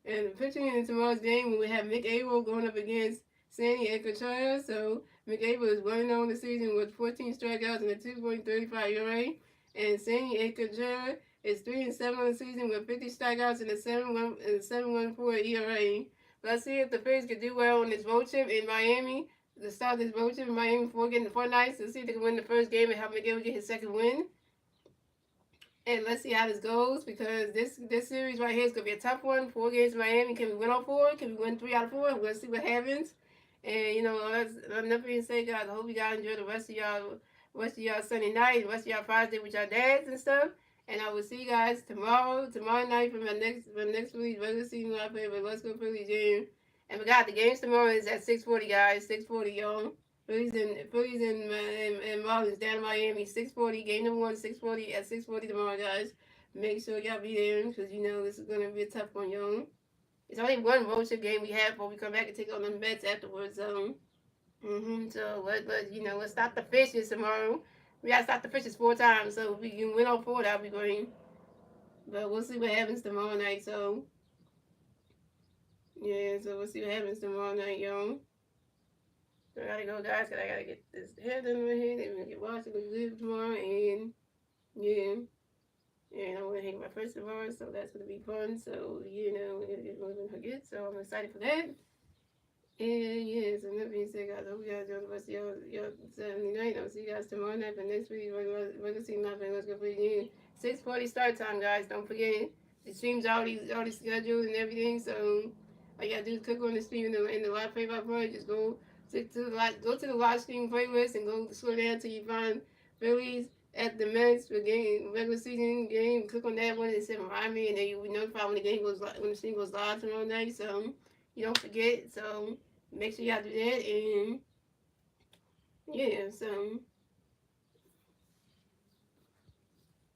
And pitching in tomorrow's game, we have Mick Abel going up against Sandy Alcantara. So McAble is 1-0 the season with 14 strikeouts and a 2.35 ERA. And Sandy Alcantara is 3-7 on the season with 50 strikeouts and a 7.14 ERA. Let's see if the Phillies can do well on this road trip in Miami. The start of this road trip in Miami before getting the 4 nights. Let's see if they can win the first game and help McAble get his second win. And let's see how this goes because this series right here is gonna be a tough one. 4 games in Miami. Can we win all 4? Can we win 3 out of 4? We'll see what happens. And that's enough being said, guys. I hope you guys enjoy the rest of y'all Sunday night, the rest of y'all Friday with y'all dads and stuff. And I will see you guys tomorrow night for my next Phillies regular season I play with Let's Go Phillies game. And we got the games tomorrow is at 6:40, guys. 6:40, y'all. Phillies and Marlins down in Miami, 6:40. Game number 1, 6:40 at 6:40 tomorrow, guys. Make sure y'all be there because this is gonna be a tough one, y'all. It's only one road trip game we have before we come back and take on them bets afterwards. So let's stop the fishes tomorrow. We gotta stop the fishes 4 times, so if we can win all 4, that'll be great. But we'll see what happens tomorrow night. So yeah, so we'll see what happens tomorrow night, y'all. So I gotta go, guys, because I gotta get this hair done right here. Then we're gonna get washed and live tomorrow, and yeah. And I'm gonna hang my first tomorrow, so that's gonna be fun. So we're gonna forget. So I'm excited for that. And yeah, so that being said, guys, I hope you guys enjoy the rest of your Saturday night. I'll see you guys tomorrow night for next week. We're gonna see my friend. Let's go for you. 6:40 start time, guys. Don't forget the stream's already scheduled and everything. So all you gotta do is click on the stream in the live playback part. Just go to the live stream playlist and go scroll down till you find Phillies at the Mets for game regular season game. Click on that one and say remind me, and then you'll be notified when the stream goes live tomorrow night. So you don't forget. So make sure y'all do that, and yeah, so